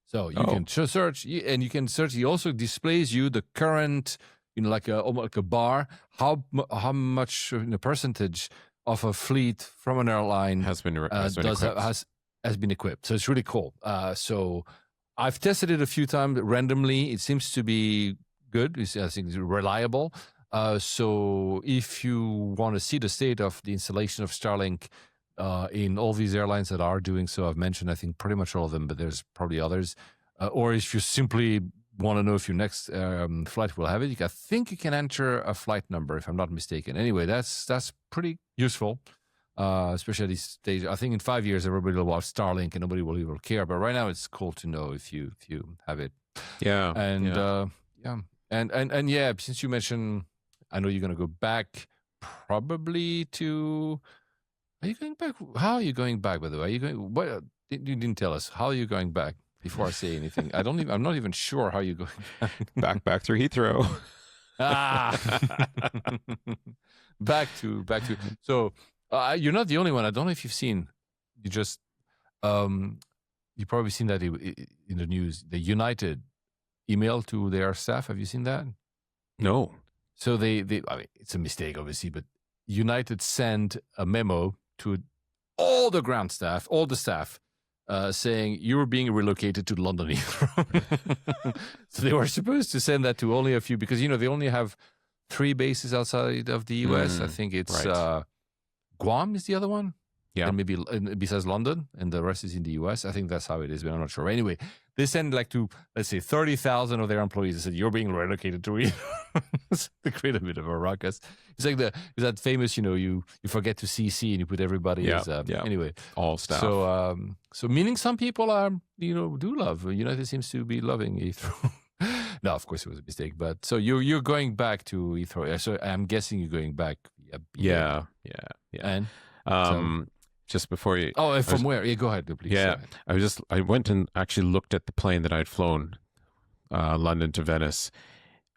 S1: So you can search, and you can search. He also displays you the current, almost like a bar, how much percentage of a fleet from an airline
S2: has been
S1: equipped. So it's really cool. So I've tested it a few times randomly. It seems to be good. I think it's reliable. So if you want to see the state of the installation of Starlink in all these airlines that are doing so, I've mentioned, I think, pretty much all of them, but there's probably others. Or if you simply want to know if your next flight will have it, I think you can enter a flight number, if I'm not mistaken. Anyway, that's pretty useful, especially at this stage. I think in 5 years, everybody will watch Starlink and nobody will even care. But right now, it's cool to know if you have it.
S2: Yeah.
S1: And since you mentioned, I know you're going to go back probably to. Are you going back? How are you going back, by the way? Are you going? What you didn't tell us? How are you going back? Before I say anything, I'm not even sure how you're going
S2: back through Heathrow.
S1: back to. So you're not the only one. I don't know if you've seen. You just you probably seen that in the news. The United email to their staff. Have you seen that?
S2: No.
S1: So they I mean, it's a mistake, obviously, but United sent a memo to all the ground staff, all the staff, saying you were being relocated to London Heathrow. So they were supposed to send that to only a few because, they only have 3 bases outside of the US. I think it's Guam is the other one.
S2: Yeah.
S1: And maybe besides London, and the rest is in the US. I think that's how it is, but I'm not sure. Anyway, they send to, let's say, 30,000 of their employees. They said, you're being relocated to Heathrow. They create a bit of a ruckus. It's like it's that famous, you forget to CC and you put everybody as, anyway.
S2: All staff.
S1: So meaning some people are, do love. United seems to be loving Heathrow. No, of course it was a mistake. But so you're going back to Heathrow. So I'm guessing you're going back.
S2: Yeah.
S1: And?
S2: Just before you...
S1: Oh, from where? Yeah, go ahead, please.
S2: Yeah, I went and actually looked at the plane that I'd flown, London to Venice.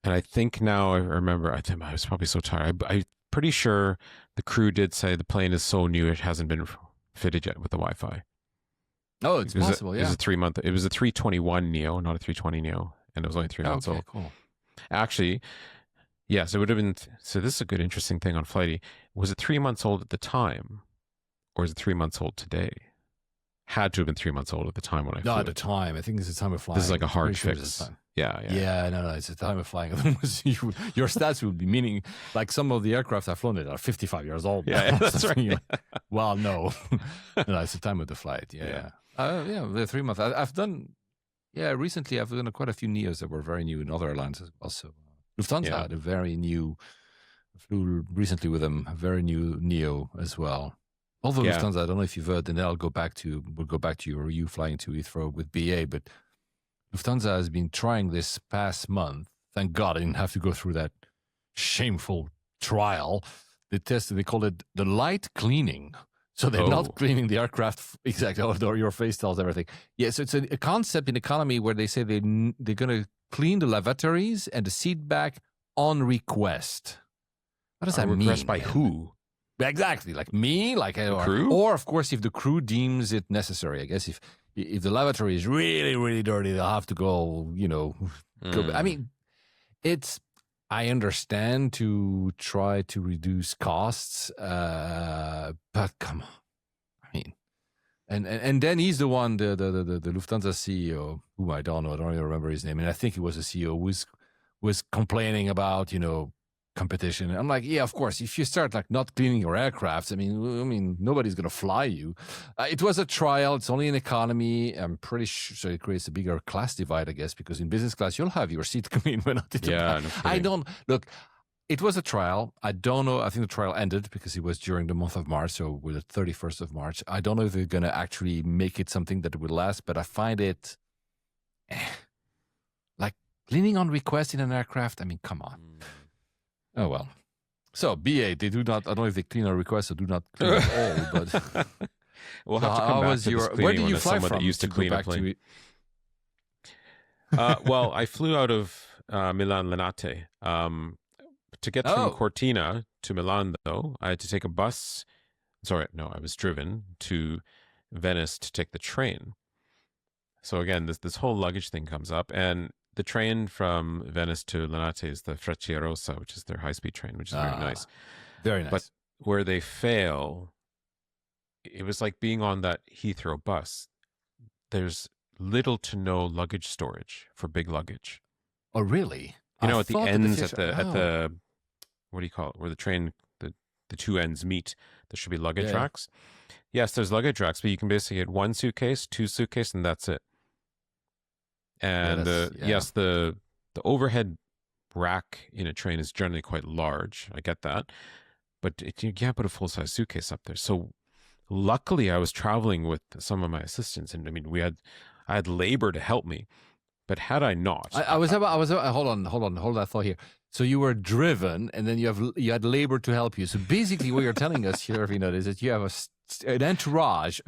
S2: And I think now I remember, I think I was probably so tired. I'm pretty sure the crew did say the plane is so new, it hasn't been fitted yet with the Wi-Fi.
S1: Oh, it's possible,
S2: It was a 3-month, it was a 321 Neo, not a 320 Neo. And it was only 3 months old.
S1: Cool.
S2: Actually, yes, it would have been, so this is a good, interesting thing on Flighty. Was it 3 months old at the time? Or is it 3 months old today? Had to have been 3 months old at the time when I flew.
S1: No, at the time. I think it's the time of flying.
S2: This is like a hard
S1: Sure
S2: fix. Yeah.
S1: No, it's the time of flying. Your stats would be meaning, like some of the aircraft I've flown are 55 years old.
S2: Yeah, that's right.
S1: Well, no. No, it's the time of the flight. Yeah. The 3 months. I've done, recently I've done quite a few Neos that were very new in other airlines as well. So Lufthansa had a very new, I flew recently with them, a very new Neo as well. Although Lufthansa, I don't know if you've heard, and then we'll go back to you flying to Heathrow with BA, but Lufthansa has been trying this past month. Thank God I didn't have to go through that shameful trial. They call it the light cleaning. So they're not cleaning the aircraft exactly, or your face tells everything. Yeah, so it's a concept in economy where they say they're going to clean the lavatories and the seat back on request. What does that mean?
S2: Request by who?
S1: Exactly, like me, like
S2: crew,
S1: or of course, if the crew deems it necessary. I guess if the lavatory is really, really dirty, they'll have to go. I mean, I understand to try to reduce costs, but come on, I mean, and then he's the one, the Lufthansa CEO, who I don't even remember his name, and I think he was a CEO, was complaining about competition. I'm like, yeah, of course. If you start not cleaning your aircrafts, I mean, nobody's going to fly you. It was a trial. It's only an economy. I'm pretty sure so it creates a bigger class divide, I guess, because in business class you'll have your seat clean when not in the back. I don't look. It was a trial. I don't know. I think the trial ended because it was during the month of March, so with the 31st of March. I don't know if they're going to actually make it something that will last, but I find it like cleaning on request in an aircraft. I mean, come on. Oh, well. So, BA, they do not, I don't know if they clean a request or do not clean at all, but...
S2: We'll have to come back to this
S1: where do you fly
S2: from? That used to clean a plane. Well, I flew out of Milan Linate. To get from Cortina to Milan, though, I had to take a bus. Sorry, no, I was driven to Venice to take the train. So again, this whole luggage thing comes up, and the train from Venice to Linate is the Frecciarossa, which is their high-speed train, which is very nice.
S1: Very nice.
S2: But where they fail, it was like being on that Heathrow bus. There's little to no luggage storage for big luggage.
S1: Oh, really?
S2: At the ends, at the what do you call it? Where the train, the two ends meet, there should be luggage racks. Yes, there's luggage racks, but you can basically get 1 suitcase, 2 suitcases, and that's it. And yes, the overhead rack in a train is generally quite large. I get that, but you can't put a full size suitcase up there. So luckily, I was traveling with some of my assistants, and I mean, I had labor to help me. But had I not,
S1: I was hold on that thought here. So you were driven, and then you had labor to help you. So basically, what you're telling us here, Vinod, is that you have an entourage,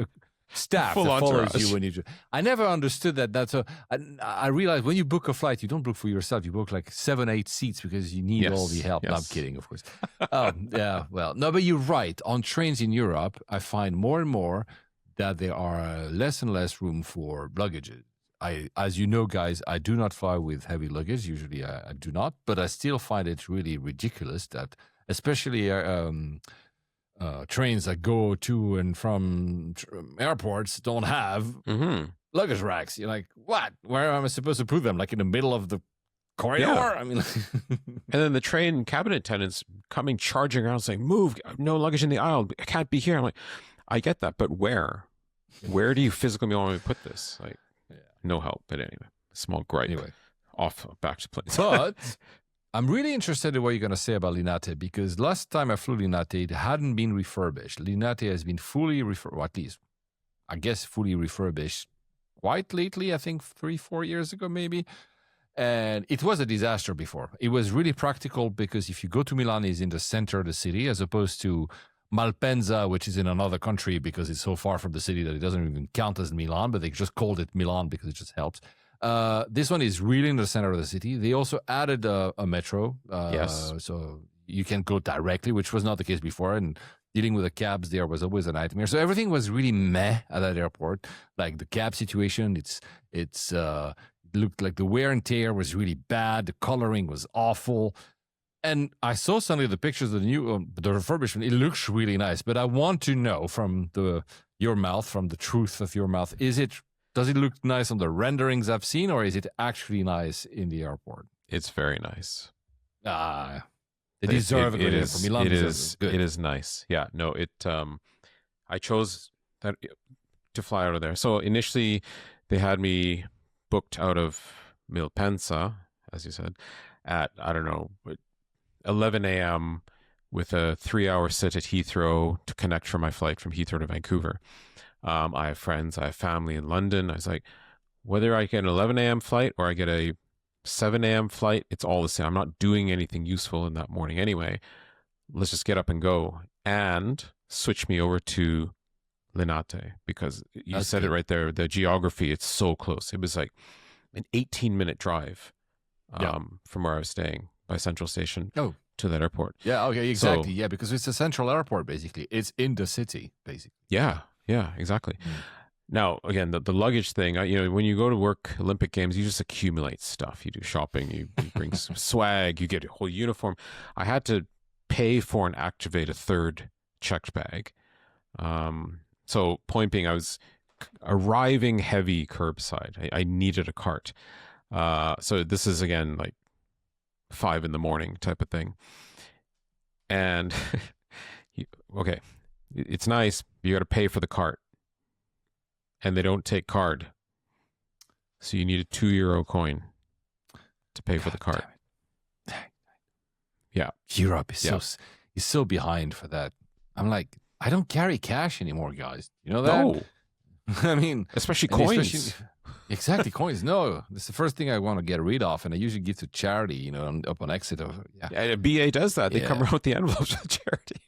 S1: staff
S2: Full
S1: that follows
S2: entourage.
S1: you when you. I never understood that. That's a. I realized when you book a flight, you don't book for yourself. You book like 7, 8 seats because you need all the
S2: Yes,
S1: help. No, I'm
S2: yes.
S1: kidding, of course. Yeah, well, no, but you're right. On trains in Europe, I find more and more that there are less and less room for luggages. As you know, guys, I do not fly with heavy luggage. Usually, I do not, but I still find it really ridiculous that, especially trains that go to and from airports don't have
S2: Mm-hmm.
S1: luggage racks. You're like, what? Where am I supposed to put them? Like in the middle of the corridor?
S2: Yeah.
S1: I mean,
S2: And then the train cabin attendants coming charging around saying, "Move! No luggage in the aisle. I can't be here." I'm like, I get that, but where? Where do you physically want me to put this? Like, no help. But anyway, small gripe.
S1: anyway.
S2: Off back to planes.
S1: But I'm really interested in what you're going to say about Linate, because last time I flew Linate, it hadn't been refurbished. Linate has been fully refurbished, or at least, I guess, fully refurbished quite lately, I think 3-4 years ago, maybe. And it was a disaster before. It was really practical because if you go to Milan, it's in the center of the city, as opposed to Malpensa, which is in another country because it's so far from the city that it doesn't even count as Milan, but they just called it Milan because it just helps. This one is really in the center of the city. They also added a metro.
S2: Yes.
S1: So you can go directly, which was not the case before. And dealing with the cabs there was always a nightmare. So everything was really meh at that airport. Like the cab situation, it looked like the wear and tear was really bad. The coloring was awful. And I saw suddenly the pictures of the new, the refurbishment. It looks really nice. But I want to know from your mouth, from the truth of your mouth, does it look nice on the renderings I've seen, or is it actually nice in the airport?
S2: It's very nice.
S1: They deserve
S2: it
S1: it.
S2: is.
S1: For Milan,
S2: It is.
S1: good.
S2: It is nice. Yeah. No. It. I chose that to fly out of there. So initially, they had me booked out of Malpensa, as you said, at 11 a.m. with a 3-hour sit at Heathrow to connect for my flight from Heathrow to Vancouver. I have friends, I have family in London. I was like, whether I get an 11 a.m. flight or I get a 7 a.m. flight, it's all the same. I'm not doing anything useful in that morning anyway. Let's just get up and go, and switch me over to Linate, because you
S1: That's
S2: said
S1: good.
S2: it right there. The geography, it's so close. It was like an 18-minute drive from where I was staying by Central Station to that airport.
S1: Yeah, okay, exactly.
S2: So-
S1: Yeah, because it's a central airport, basically. It's in the city, basically.
S2: Yeah, exactly. Now, again, the luggage thing, when you go to work Olympic Games, you just accumulate stuff. You do shopping, you bring some swag, you get a whole uniform. I had to pay for and activate a third checked bag. So point being, I was arriving heavy curbside. I needed a cart. So this is, again, like 5 a.m. type of thing. And, okay, it's nice, but you got to pay for the cart. And they don't take card. So you need a €2 coin to pay for the cart. Yeah.
S1: Europe is so behind for that. I'm like, I don't carry cash anymore, guys. You know that?
S2: No.
S1: I mean,
S2: Especially
S1: and
S2: coins.
S1: Exactly, coins. No, it's the first thing I want to get rid of, and I usually give to charity. Up on exit.
S2: Yeah, BA does that. They come around with the envelopes of charity.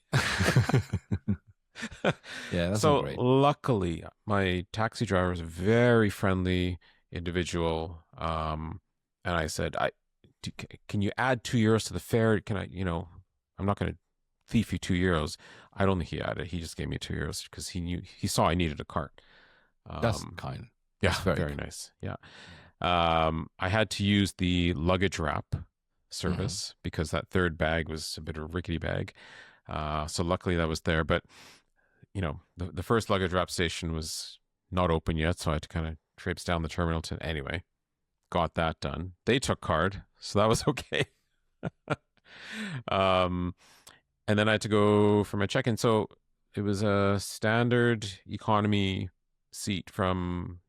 S1: Yeah, that's
S2: so
S1: not great.
S2: luckily, my taxi driver is a very friendly individual. And I said, can you add €2 to the fare? Can I, I'm not going to thief you €2. I don't think he added. He just gave me €2 because he saw I needed a cart.
S1: That's kind.
S2: Yeah,
S1: That's very
S2: very nice. Yeah. I had to use the luggage wrap service because that third bag was a bit of a rickety bag. So luckily that was there. But, the first luggage wrap station was not open yet. So I had to kind of traipse down the terminal anyway, got that done. They took card. So that was okay. And then I had to go for my check-in. So it was a standard economy seat from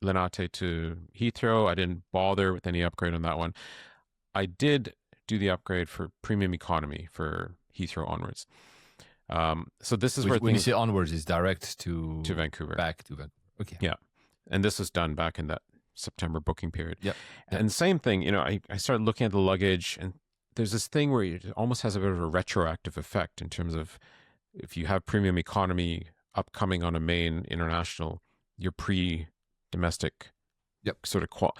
S2: Linate to Heathrow. I didn't bother with any upgrade on that one. I did do the upgrade for premium economy for Heathrow onwards. So this is where
S1: when you say onwards, it's direct to
S2: Vancouver.
S1: back to Vancouver. Okay.
S2: Yeah. And this was done back in that September booking period.
S1: Yep.
S2: And same thing, I started looking at the luggage, and there's this thing where it almost has a bit of a retroactive effect in terms of if you have premium economy upcoming on a main international, your pre-domestic sort of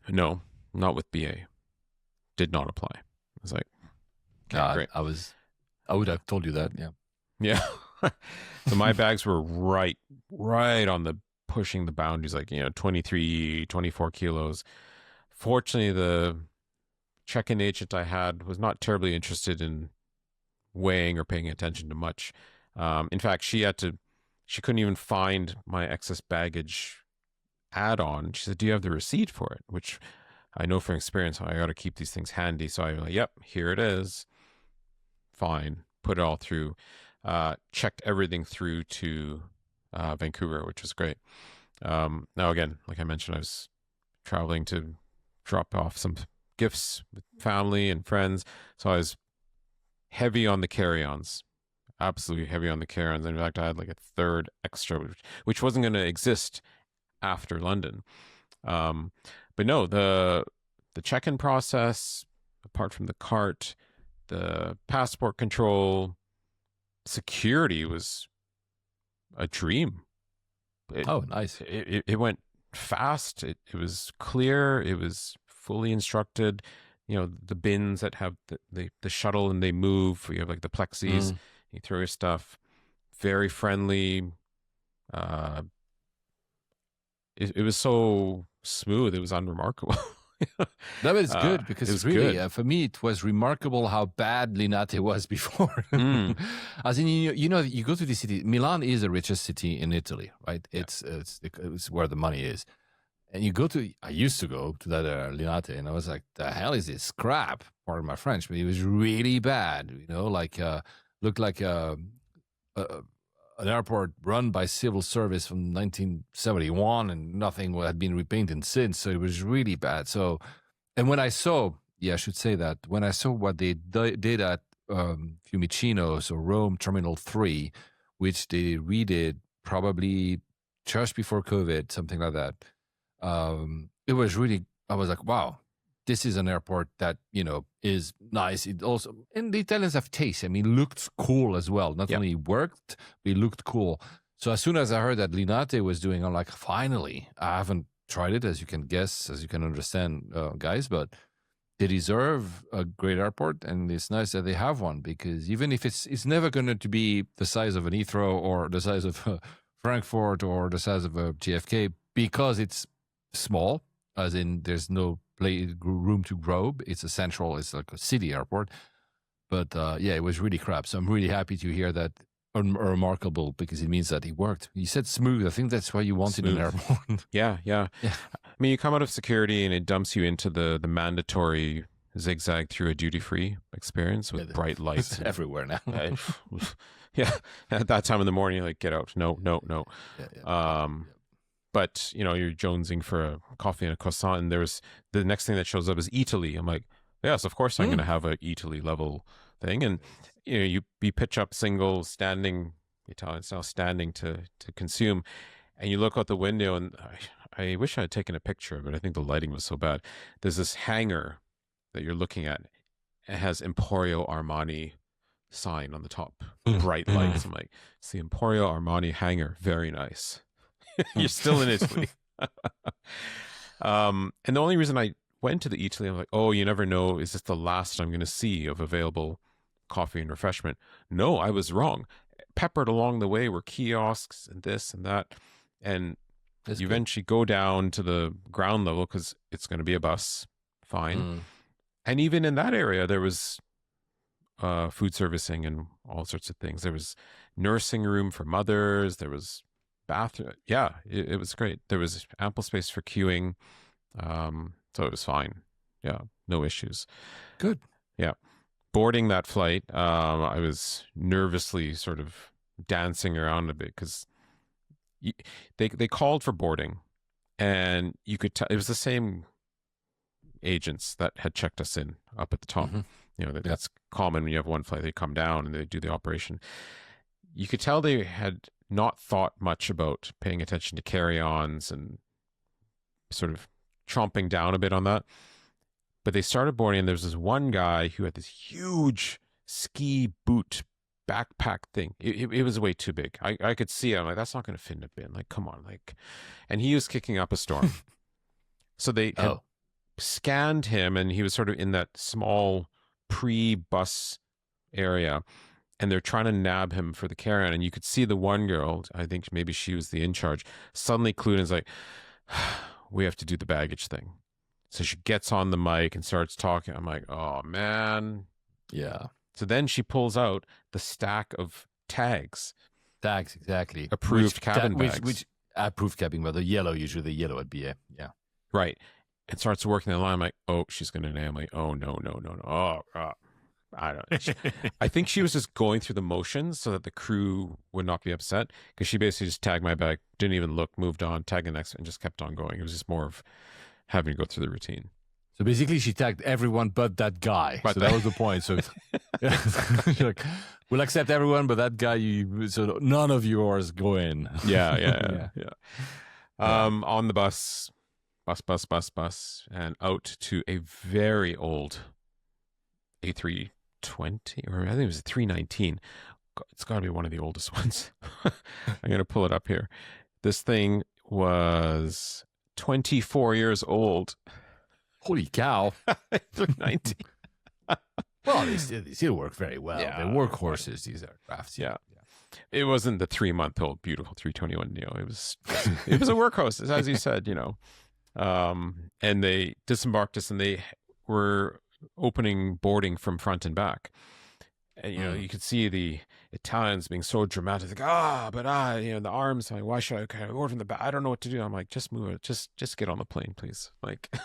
S2: no, not with BA. Did not apply. I was like, okay, great.
S1: I would have told you that. Yeah.
S2: Yeah. So my bags were right on the pushing the boundaries, like, 23, 24 kilos. Fortunately, the check-in agent I had was not terribly interested in weighing or paying attention to much. In fact, she couldn't even find my excess baggage add-on. She said, "Do you have the receipt for it?" Which I know from experience, I got to keep these things handy. So I was like, "Yep, here it is." Fine. Put it all through. Checked everything through to Vancouver, which was great. Now, again, like I mentioned, I was traveling to drop off some gifts with family and friends. So I was heavy on the carry-ons, absolutely heavy on the carry-ons. In fact, I had like a third extra, which wasn't going to exist after London. But no, the check-in process, apart from the cart, the passport control, security was a dream.
S1: Nice.
S2: It went fast. It was clear. It was fully instructed. The bins that have the shuttle and they move. You have like the plexis. You throw your stuff. Very friendly. It was so smooth. It was unremarkable.
S1: That was good because
S2: it was
S1: really,
S2: good.
S1: For me, it was remarkable how bad Linate was before. As in, you go to the city. Milan is the richest city in Italy, right?
S2: Yeah.
S1: It's where the money is. And I used to go to that Linate, and I was like, the hell is this crap? Pardon my French, but it was really bad. Looked like an airport run by civil service from 1971, and nothing had been repainted since. So it was really bad. So, and when I saw, I should say that when I saw what they did at Fiumicino, so Rome Terminal 3, which they redid probably just before COVID, something like that. It was really, I was like, wow, this is an airport that, is nice. It also, and the Italians have taste. I mean, looked cool as well. Not only worked, but it looked cool. So as soon as I heard that Linate was doing, I'm like, finally. I haven't tried it, as you can guess, as you can understand, guys, but they deserve a great airport, and it's nice that they have one, because even if it's never going to be the size of an Heathrow or the size of Frankfurt or the size of a JFK, because it's small, as in there's no room to grow. It's it's like a city airport. But it was really crap. So I'm really happy to hear that. Remarkable, because it means that it worked. You said smooth. I think that's what you want in an airport.
S2: Yeah. I mean, you come out of security and it dumps you into the mandatory zigzag through a duty-free experience with bright lights
S1: everywhere now.
S2: Yeah, at that time in the morning, you're like, get out. No. But you're jonesing for a coffee and a croissant, and there's the next thing that shows up is Italy. I'm like, yes, of course I'm going to have a Italy level thing. And you pitch up single, standing, Italian style, standing to consume, and you look out the window, and I wish I had taken a picture, but I think the lighting was so bad. There's this hangar that you're looking at. It has Emporio Armani sign on the top, bright lights. I'm like, it's the Emporio Armani hangar. Very nice. You're still in Italy. And the only reason I went to the Italy, I'm like, oh, you never know, is this the last I'm going to see of available coffee and refreshment? No, I was wrong. Peppered along the way were kiosks and this and that. And you eventually go down to the ground level because it's going to be a bus. Fine. And even in that area, there was food servicing and all sorts of things. There was nursing room for mothers. There was bathroom. Yeah, it was great. There was ample space for queuing. So it was fine. Yeah, no issues.
S1: Good.
S2: Yeah. Boarding that flight, I was nervously sort of dancing around a bit because they called for boarding, and you could tell it was the same agents that had checked us in up at the top. That's common when you have one flight. They come down and they do the operation. You could tell they had not thought much about paying attention to carry-ons and sort of chomping down a bit on that. But they started boarding, and there was this one guy who had this huge ski boot backpack thing. It was way too big. I could see it. I'm like, that's not going to fit in a bin. Like, come on. Like, and he was kicking up a storm. So they had scanned him, and he was sort of in that small pre-bus area, and they're trying to nab him for the carry-on. And you could see the one girl, I think maybe she was the in charge, suddenly clued in, is like, we have to do the baggage thing. So she gets on the mic and starts talking. I'm like, oh man.
S1: Yeah.
S2: So then she pulls out the stack of tags.
S1: Tags, exactly.
S2: Approved cabin bags.
S1: Which approved cabin, but usually the yellow at BA. Yeah.
S2: Right. And starts working the line. I'm like, oh, she's going to nail me. Oh, no. Oh, I don't. I think she was just going through the motions so that the crew would not be upset, because she basically just tagged my bag, didn't even look, moved on, tagged the next, and just kept on going. It was just more of having to go through the routine.
S1: So basically, she tagged everyone but that guy. So that was the point. So like, we'll accept everyone, but that guy, so none of yours go in.
S2: Yeah. On the bus, and out to a very old A320, or I think it was a 319. It's got to be one of the oldest ones. I'm going to pull it up here. This thing was 24 years old.
S1: Holy cow.
S2: 319.
S1: Well, they still work very well.
S2: Yeah.
S1: They're workhorses, these aircrafts.
S2: Yeah. It wasn't the 3-month-old beautiful 321 Neo. It was a workhorse, as you said, and they disembarked us, and they were opening boarding from front and back. And, you could see the Italians being so dramatic, like, the arms, like, why should I order from the back? I don't know what to do. I'm like, just move it. Just get on the plane, please. Like,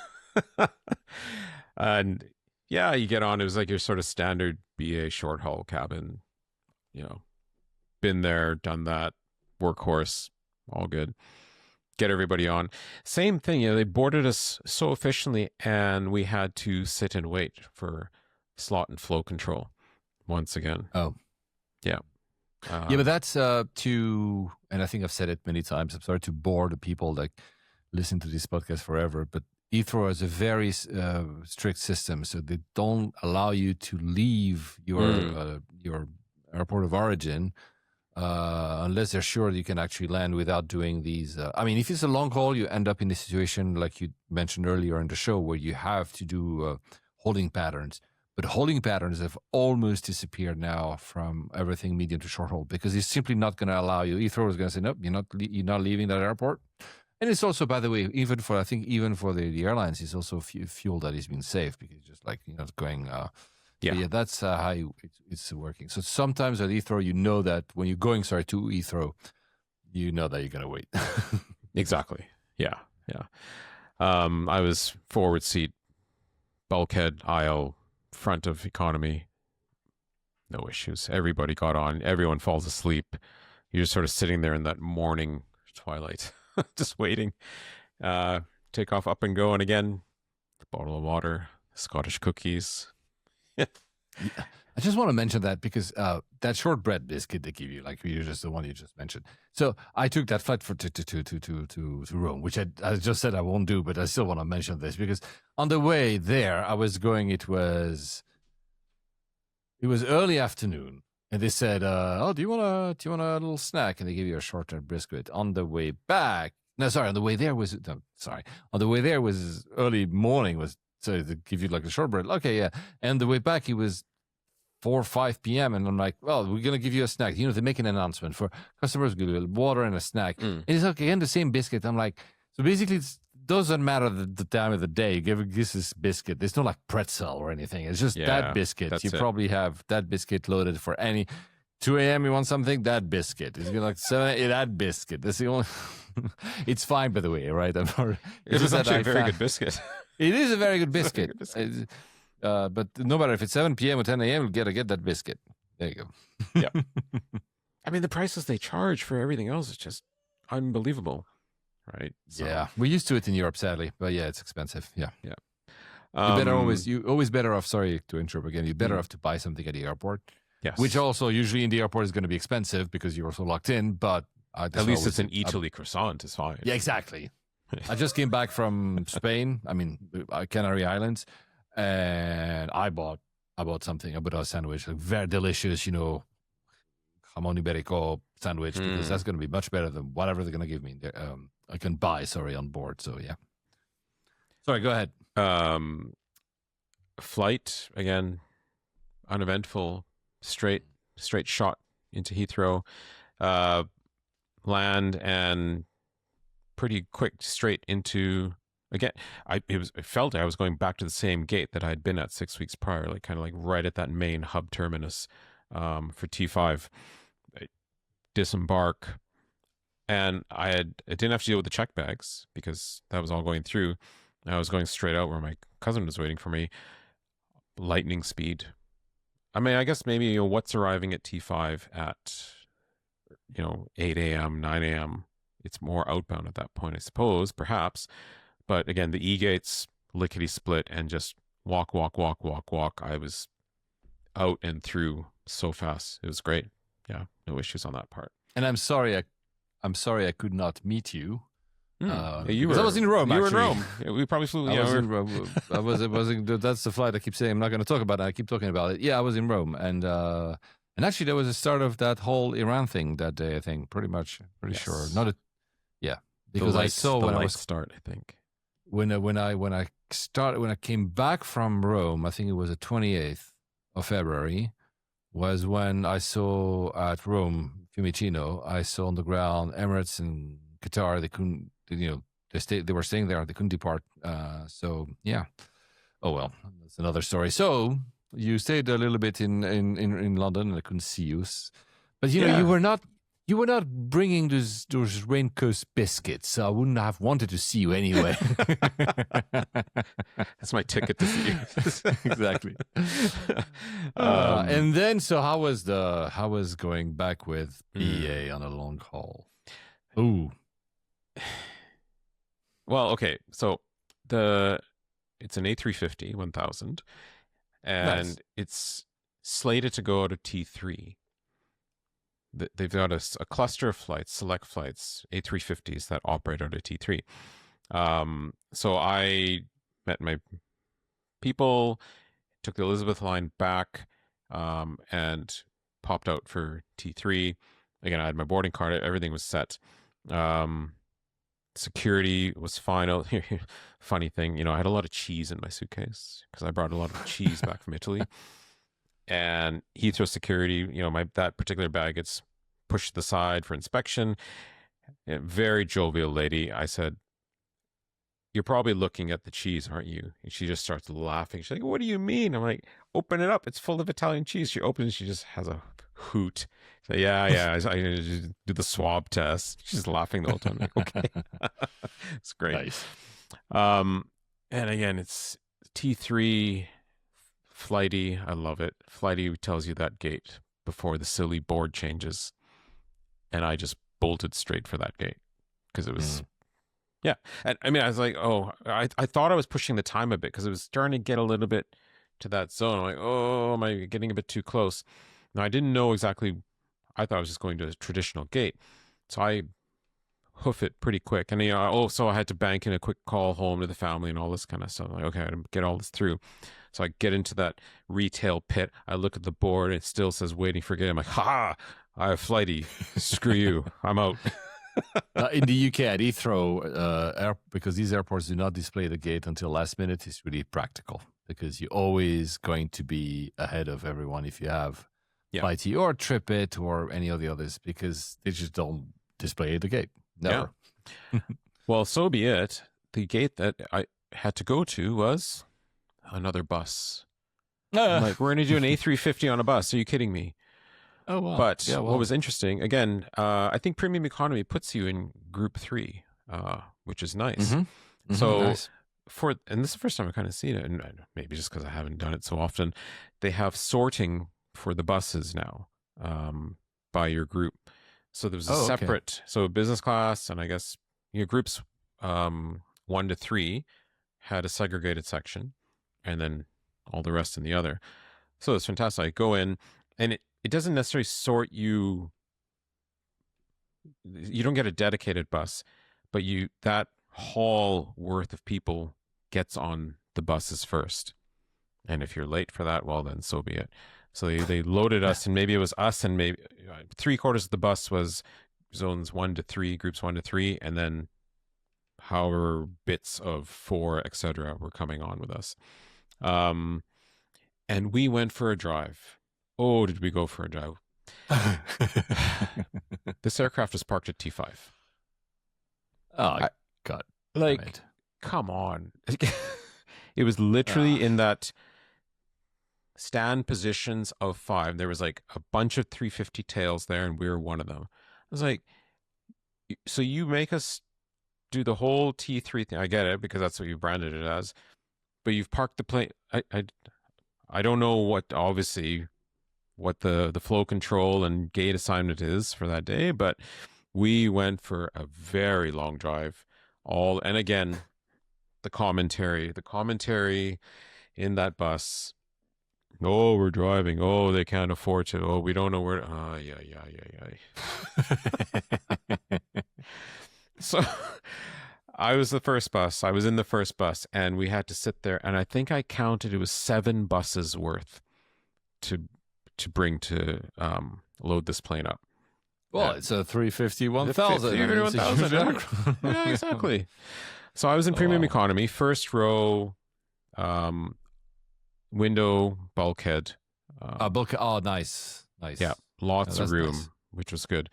S2: and yeah, you get on. It was like your sort of standard BA short haul cabin, been there, done that, workhorse, all good. Get everybody on. Same thing, they boarded us so efficiently, and we had to sit and wait for slot and flow control once again.
S1: Oh.
S2: Yeah.
S1: But that's and I think I've said it many times, I'm sorry to bore the people that listen to this podcast forever, but Heathrow has a very strict system, so they don't allow you to leave your airport of origin unless they're sure that you can actually land without doing these. If it's a long haul, you end up in a situation like you mentioned earlier in the show where you have to do holding patterns. But holding patterns have almost disappeared now from everything medium to short haul, because it's simply not going to allow you. Heathrow is going to say, nope, you're not leaving that airport. And it's also, by the way, even for the airlines, it's also fuel that is being saved, because just like, going, that's how it's working. So sometimes at Heathrow, that when you're going, to Heathrow, that you're going to wait.
S2: Exactly. Yeah. I was forward seat, bulkhead, aisle, front of economy. No issues. Everybody got on. Everyone falls asleep. You're just sort of sitting there in that morning twilight. Just waiting. Take off, up and go, and again, the bottle of water, Scottish cookies.
S1: I just want to mention that because that shortbread biscuit they give you, like just the one you just mentioned. So I took that flight to Rome, which I just said I won't do, but I still want to mention this because on the way there, I was going. It was early afternoon. And they said, "Oh, do you want a little snack?" And they give you a shortbread biscuit. On the way back, on the way there was early morning. So they give you like a shortbread. Okay, yeah. And the way back, it was 4 or 5 p.m. And I'm like, "Well, we're gonna give you a snack." They make an announcement for customers: give you water and a snack. And it's okay, and the same biscuit. I'm like, so basically, it doesn't matter the time of the day. You give this biscuit. There's no like pretzel or anything. It's just that biscuit. You probably have that biscuit loaded for any 2 a.m. You want something? That biscuit. It's like 7 that biscuit. That's the only. It's fine, by the way, right?
S2: It's actually a very good biscuit.
S1: It is a very good biscuit. But no matter if it's 7 p.m. or 10 a.m., you'll get that biscuit. There you go.
S2: Yeah. The prices they charge for everything else is just unbelievable. Right. So.
S1: Yeah, we're used to it in Europe, sadly, but yeah, it's expensive. Yeah. You always better off. Sorry to interrupt again. You're better off to buy something at the airport.
S2: Yes.
S1: Which also usually in the airport is going to be expensive because you're also locked in. But
S2: at least it's an Italy croissant. It's fine.
S1: Yeah, exactly. I just came back from Spain. Canary Islands, and I bought something. I bought a sandwich, like very delicious. jamon iberico sandwich because that's going to be much better than whatever they're going to give me. I can buy, on board. So yeah. Sorry, go ahead.
S2: Flight again, uneventful, straight shot into Heathrow, land, and pretty quick straight into. Again, it felt I was going back to the same gate that I had been at 6 weeks prior, like kind of like right at that main hub terminus for T5. I disembark, and I didn't have to deal with the check bags because that was all going through. I was going straight out where my cousin was waiting for me. Lightning speed. I mean, I guess maybe what's arriving at T5 at 8 a.m., 9 a.m. It's more outbound at that point, I suppose, perhaps. But again, the E-gates, lickety split, and just walk. I was out and through so fast. It was great. Yeah, no issues on that part.
S1: And I'm sorry I could not meet you.
S2: Yeah,
S1: I was in Rome.
S2: You were in
S1: actually.
S2: Rome. Yeah, we probably flew.
S1: I was in Rome. That's the flight I keep saying I'm not going to talk about it. I keep talking about it. Yeah, I was in Rome, and actually there was the start of that whole Iran thing that day. I think pretty sure. Because I saw when I was
S2: start. I think
S1: when I came back from Rome, I think it was the 28th of February, was when I saw at Rome, Fiumicino, I saw on the ground Emirates and Qatar. They couldn't, they were staying there. They couldn't depart. So yeah. Oh well, that's another story. So you stayed a little bit in London, and I couldn't see you. But you were not bringing those Raincoast biscuits, so I wouldn't have wanted to see you anyway.
S2: That's my ticket to see you.
S1: Exactly. And then, so how was going back with BA on a long haul? Ooh.
S2: Well, okay, so it's an A350 1000, and
S1: Nice.
S2: it's slated to go out of T3. They've got a cluster of flights, select flights, A350s that operate out of T3. So I met my people, took the Elizabeth line back, and popped out for T3. Again, I had my boarding card, everything was set. Security was fine. Funny thing, I had a lot of cheese in my suitcase because I brought a lot of cheese back from Italy. And Heathrow security, that particular bag gets pushed to the side for inspection. Very jovial lady. I said, "You're probably looking at the cheese, aren't you?" And she just starts laughing. She's like, "What do you mean?" I'm like, "Open it up. It's full of Italian cheese." She opens it. She just has a hoot. So yeah. I just do the swab test. She's laughing the whole time. I'm like, okay, it's great.
S1: Nice.
S2: And again, it's T3. Flighty, I love it. Flighty tells you that gate before the silly board changes, and I just bolted straight for that gate because it was, yeah. And I mean, I was like, I thought I was pushing the time a bit because it was starting to get a little bit to that zone. I'm like, am I getting a bit too close? Now I didn't know exactly. I thought I was just going to a traditional gate, so I hoof it pretty quick. And so I had to bank in a quick call home to the family and all this kind of stuff. I'm like, okay, I gotta get all this through. So I get into that retail pit. I look at the board. It still says waiting for gate. I'm like, I have Flighty. Screw you. I'm out.
S1: In the UK at Heathrow, because these airports do not display the gate until last minute, it's really practical because you're always going to be ahead of everyone if you have Flighty or TripIt or any of the others because they just don't display the gate. Never.
S2: Yeah. Well, so be it. The gate that I had to go to was another bus. I'm like, we're going to do an A350 on a bus. Are you kidding me?
S1: Oh, wow.
S2: But what was interesting, again, I think premium economy puts you in group 3, which is nice. So
S1: nice.
S2: And this is the first time I've kind of seen it, and maybe just because I haven't done it so often, they have sorting for the buses now by your group. So there was a separate, so business class, and I guess groups 1 to 3 had a segregated section, and then all the rest in the other. So it's fantastic. I go in, and it doesn't necessarily sort you. You don't get a dedicated bus, but that haul worth of people gets on the buses first. And if you're late for that, well, then so be it. So they loaded us, and maybe it was us, and maybe 3/4 of the bus was zones 1 to 3, groups 1 to 3, and then however bits of 4, etc., were coming on with us. And we went for a drive. Oh, did we go for a drive? This aircraft was parked at T5.
S1: Oh, God.
S2: Like, come on. It was literally in that stand positions of 5. There was like a bunch of 350 tails there, and we were one of them. I was like, so you make us do the whole T3 thing. I get it, because that's what you branded it as. But you've parked the plane. I don't know what, obviously, what the flow control and gate assignment is for that day, but we went for a very long drive. And again, the commentary in that bus. Oh, we're driving. Oh, they can't afford to. Oh, we don't know where. Yeah. So I was the first bus. I was in the first bus, and we had to sit there. And I think I counted, it was 7 buses worth to bring to load this plane up.
S1: Well, it's a 350-1000.
S2: Yeah, exactly. So I was in premium economy, first row, window, bulkhead.
S1: Oh, nice.
S2: Yeah, lots of room, which was good.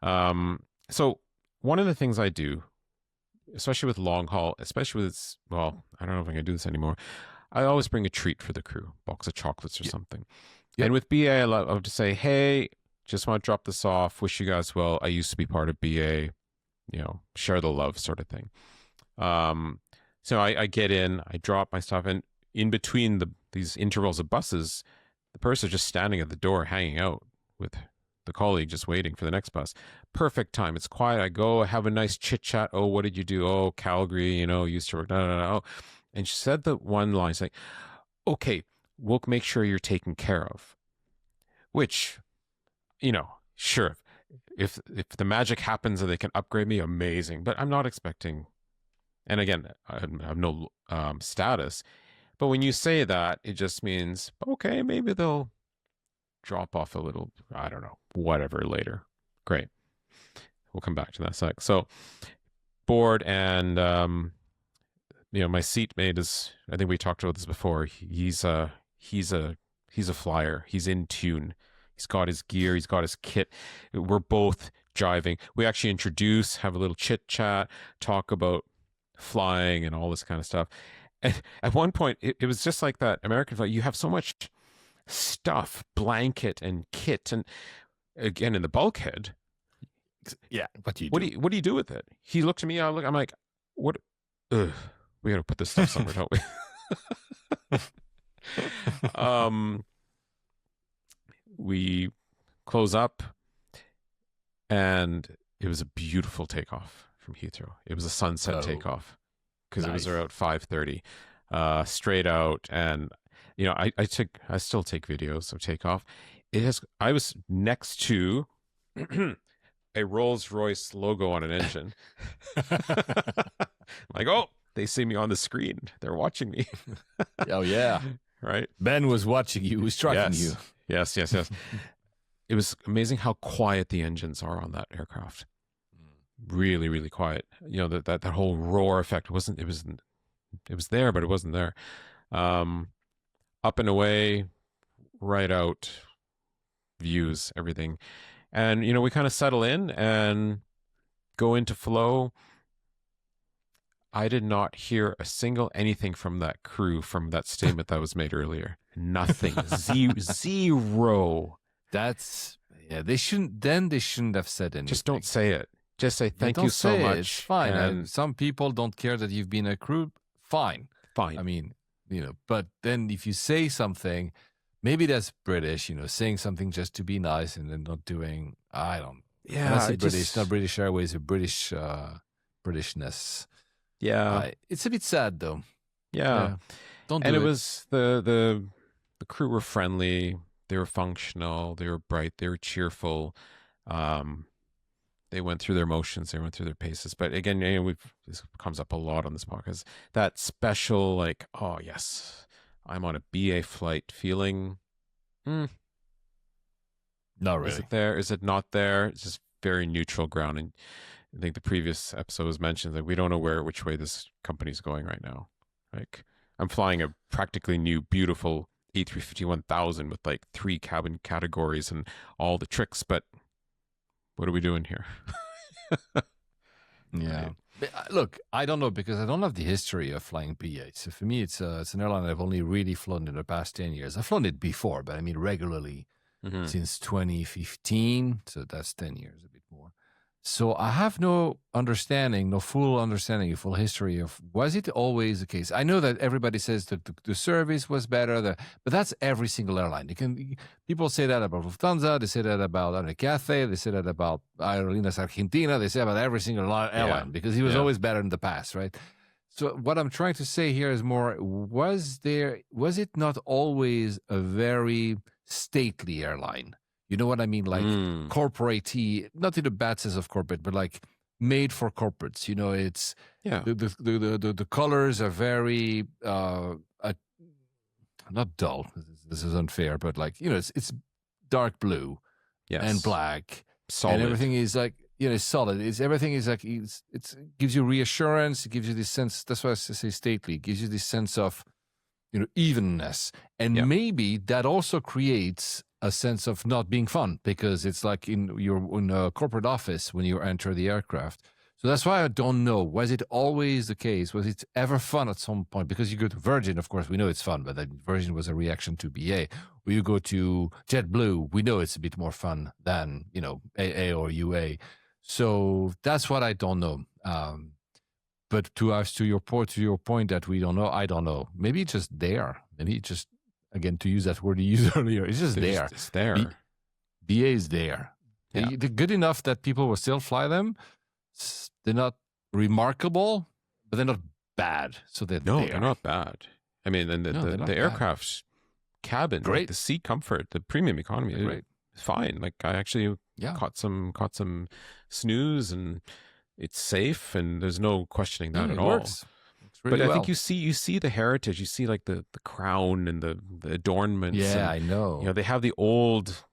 S2: So one of the things I do, especially with long haul, especially with, well, I don't know if I can do this anymore, I always bring a treat for the crew, box of chocolates or something. Yep. And with BA, I love to say, hey, just want to drop this off. Wish you guys well. I used to be part of BA, share the love sort of thing. So I get in, I drop my stuff, and in between these intervals of buses, the person's just standing at the door, hanging out with the colleague, just waiting for the next bus. Perfect time. It's quiet. I go, I have a nice chit chat. Oh, what did you do? Oh, Calgary, used to work. No. And she said the one line, saying, okay, we'll make sure you're taken care of. Which, sure, if the magic happens and they can upgrade me, amazing. But I'm not expecting, and again, I have no status. But when you say that, it just means, okay, maybe they'll drop off a little, I don't know, whatever later. Great. We'll come back to that sec. So board, and my seatmate is, I think we talked about this before. He's a flyer. He's in tune. He's got his gear. He's got his kit. We're both jiving. We actually have a little chit chat, talk about flying and all this kind of stuff. And at one point, it was just like that American flight. You have so much stuff, blanket and kit, and again in the bulkhead.
S1: Yeah, what do you
S2: do with it? He looked at me. I'm like, what? We got to put this stuff somewhere, don't we? We close up, and it was a beautiful takeoff from Heathrow. It was a sunset takeoff, because it was around 5:30, straight out. And I still take videos of takeoff. I was next to a Rolls-Royce logo on an engine. Like, oh, they see me on the screen. They're watching me.
S1: Oh yeah,
S2: right.
S1: Ben was watching you. Was tracking you.
S2: Yes. It was amazing how quiet the engines are on that aircraft. Really, really quiet. That whole roar effect it was there, but it wasn't there. Up and away, right out, views, everything. And, we kind of settle in and go into flow. I did not hear a single anything from that crew from that statement that was made earlier. Nothing. Zero.
S1: They shouldn't have said anything.
S2: Just don't say it. Just say thank you so much.
S1: It's fine. And some people don't care that you've been a crew. Fine.
S2: I
S1: mean, but then if you say something, maybe that's British, saying something just to be nice and then not doing, I don't.
S2: Yeah.
S1: British, not British Airways, a Britishness.
S2: Yeah.
S1: It's a bit sad though.
S2: Yeah.
S1: Don't do it.
S2: And it was the crew were friendly. They were functional. They were bright. They were cheerful. They went through their motions. They went through their paces. But again, this comes up a lot on this podcast. That special, like, oh yes, I'm on a BA flight feeling.
S1: Not
S2: Is
S1: really.
S2: it there? Is it not there? It's just very neutral ground. And I think the previous episode was mentioned that we don't know which way this company's going right now. Like, I'm flying a practically new, beautiful A350-1000 with like 3 cabin categories and all the tricks, but what are we doing here?
S1: Yeah.
S2: Right.
S1: But, look, I don't know because I don't have the history of flying BA. So for me, it's an airline I've only really flown in the past 10 years. I've flown it before, but I mean regularly
S2: Mhm.
S1: since 2015. So that's 10 years, a bit more. So I have no understanding, no full understanding, full history of was it always the case? I know that everybody says that the service was better, but that's every single airline. People say that about Lufthansa, they say that about Cathay, they say that about Aerolíneas Argentina, they say about every single airline because he was always better in the past, right? So what I'm trying to say here is more: was it not always a very stately airline? You know what I mean? Like corporate, not in the bad sense of corporate, but like made for corporates. You know, it's the colors are very not dull. This is unfair, but like it's dark blue and black,
S2: solid.
S1: And everything is like solid. Everything is like it gives you reassurance. It gives you this sense. That's why I say stately. It gives you this sense of evenness, and maybe that also creates a sense of not being fun because it's like in a corporate office when you enter the aircraft. So that's why I don't know. Was it always the case? Was it ever fun at some point? Because you go to Virgin, of course, we know it's fun, but that Virgin was a reaction to BA. When you go to JetBlue, we know it's a bit more fun than AA or UA. So that's what I don't know. But to your point that we don't know, I don't know. Maybe it's just there. Maybe it's just, again, to use that word you used earlier, it's just there.
S2: It's there.
S1: BA is there.
S2: Yeah.
S1: They're good enough that people will still fly them. They're not remarkable, but they're not bad. So they're there.
S2: They're not bad. I mean, and the aircraft's cabin,
S1: great.
S2: Like the seat comfort, the premium economy, is fine. Like I actually caught some snooze, and it's safe, and there's no questioning that at all.
S1: Works really
S2: but I think you see the heritage. You see like the crown and the adornments.
S1: Yeah,
S2: and,
S1: I know.
S2: They have the old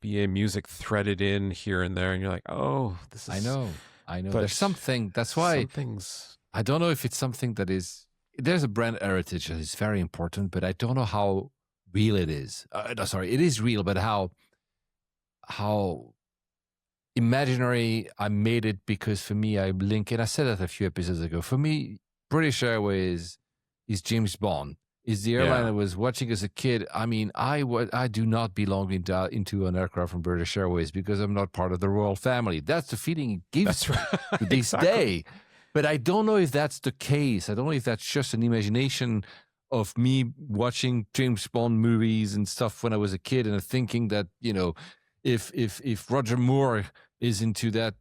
S2: BA music threaded in here and there, and you're like, oh, this is.
S1: I know.
S2: But
S1: there's something. That's why
S2: things.
S1: I don't know if it's something that is. There's a brand heritage that is very important, but I don't know how real it is. It is real, but how imaginary I made it, because for me, I link, and I said that a few episodes ago. For me, British Airways is James Bond. Is the airline I was watching as a kid. I mean, I do not belong into an aircraft from British Airways because I'm not part of the royal family. That's the feeling it gives to this day. But I don't know if that's the case. I don't know if that's just an imagination of me watching James Bond movies and stuff when I was a kid, and thinking that if Roger Moore is into that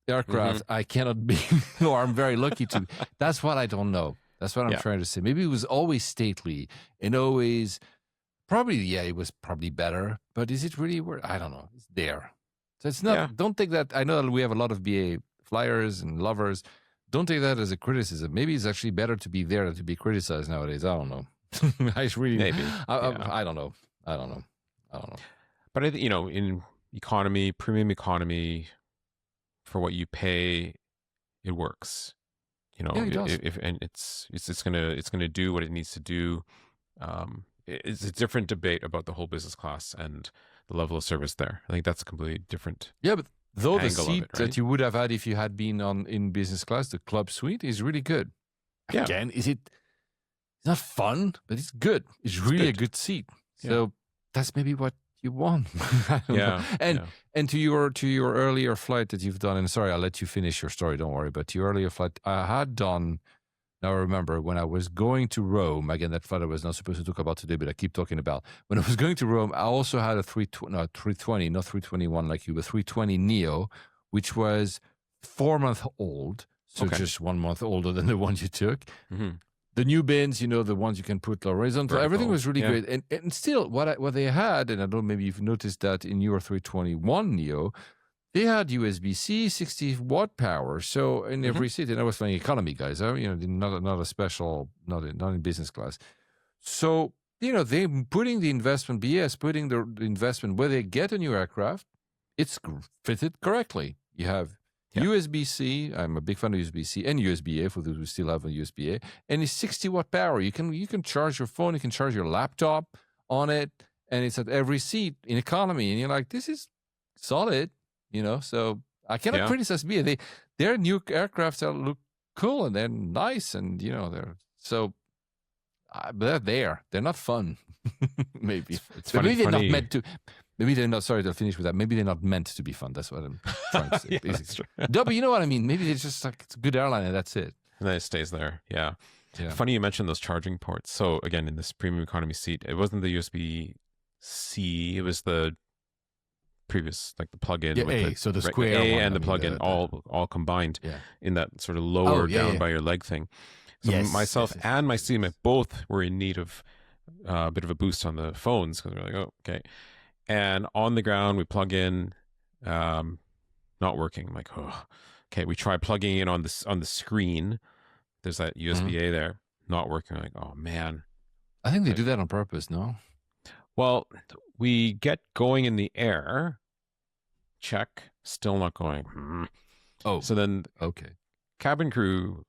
S1: aircraft, I cannot be, or I'm very lucky to. That's what I don't know. That's what I'm trying to say. Maybe it was always stately and always probably, it was probably better, but is it really worth? I don't know. It's there. So it's not, don't take that. I know that we have a lot of BA flyers and lovers. Don't take that as a criticism. Maybe it's actually better to be there than to be criticized nowadays. I don't know.
S2: Maybe.
S1: I don't know.
S2: But I think, in economy, premium economy, for what you pay, it works.
S1: It does.
S2: It's gonna do what it needs to do. It's a different debate about the whole business class and the level of service there. I think that's a completely different.
S1: Yeah, but though the
S2: angle of
S1: seat
S2: it, right?
S1: that you would have had if you had been in business class, the club suite, is really good.
S2: Yeah.
S1: Again, it's not fun, but it's good. It's really a good seat. So that's maybe what you want. I don't know. And to your earlier flight that you've done, and sorry, I'll let you finish your story, don't worry, but your earlier flight, I had done, now I remember when I was going to Rome, again, that flight I was not supposed to talk about today, but I keep talking about. When I was going to Rome, I also had a 320, not 321 like you, but 320 Neo, which was 4 months old, so just 1 month older than the one you took. Mm-hmm. The new bins, the ones you can put horizontal, everything was really great. And still, what they had, and I don't know, maybe you've noticed that in your 321 Neo, they had USB-C 60 watt power. So in every seat, and I was flying economy, guys, not a special, not in business class. So they're putting the investment, BS, putting the investment where they get a new aircraft, it's fitted correctly. You have USB-C. I'm a big fan of USB-C and USB-A for those who still have a USB-A. And it's 60-watt power. You can charge your phone. You can charge your laptop on it. And it's at every seat in economy. And you're like, this is solid, So I cannot criticize BA. Their new aircrafts look cool and they're nice. And, they're so... but they're there. They're not fun. Maybe.
S2: It's funny,
S1: maybe they're not meant to... Maybe they're not, sorry to finish with that. Maybe they're not meant to be fun. That's what I'm trying to say.
S2: That's true.
S1: No, but you know what I mean. Maybe it's just like, it's a good airline and that's it.
S2: And then it stays there. Yeah. Funny you mentioned those charging ports. So again, in this premium economy seat, it wasn't the USB-C. It was the previous, like the plug-in.
S1: Yeah,
S2: with
S1: so the square
S2: A
S1: one,
S2: and the plug-in all combined in that sort of lower down by your leg thing. So myself and my teammate both were in need of a bit of a boost on the phones because we're like, oh, okay. And on the ground, we plug in, not working. I'm like, oh, okay. We try plugging in on the screen. There's that USB-A there, not working. I'm like, oh man.
S1: I think they do that on purpose, no?
S2: Well, we get going in the air. Check, still not going.
S1: Oh,
S2: so then cabin crew,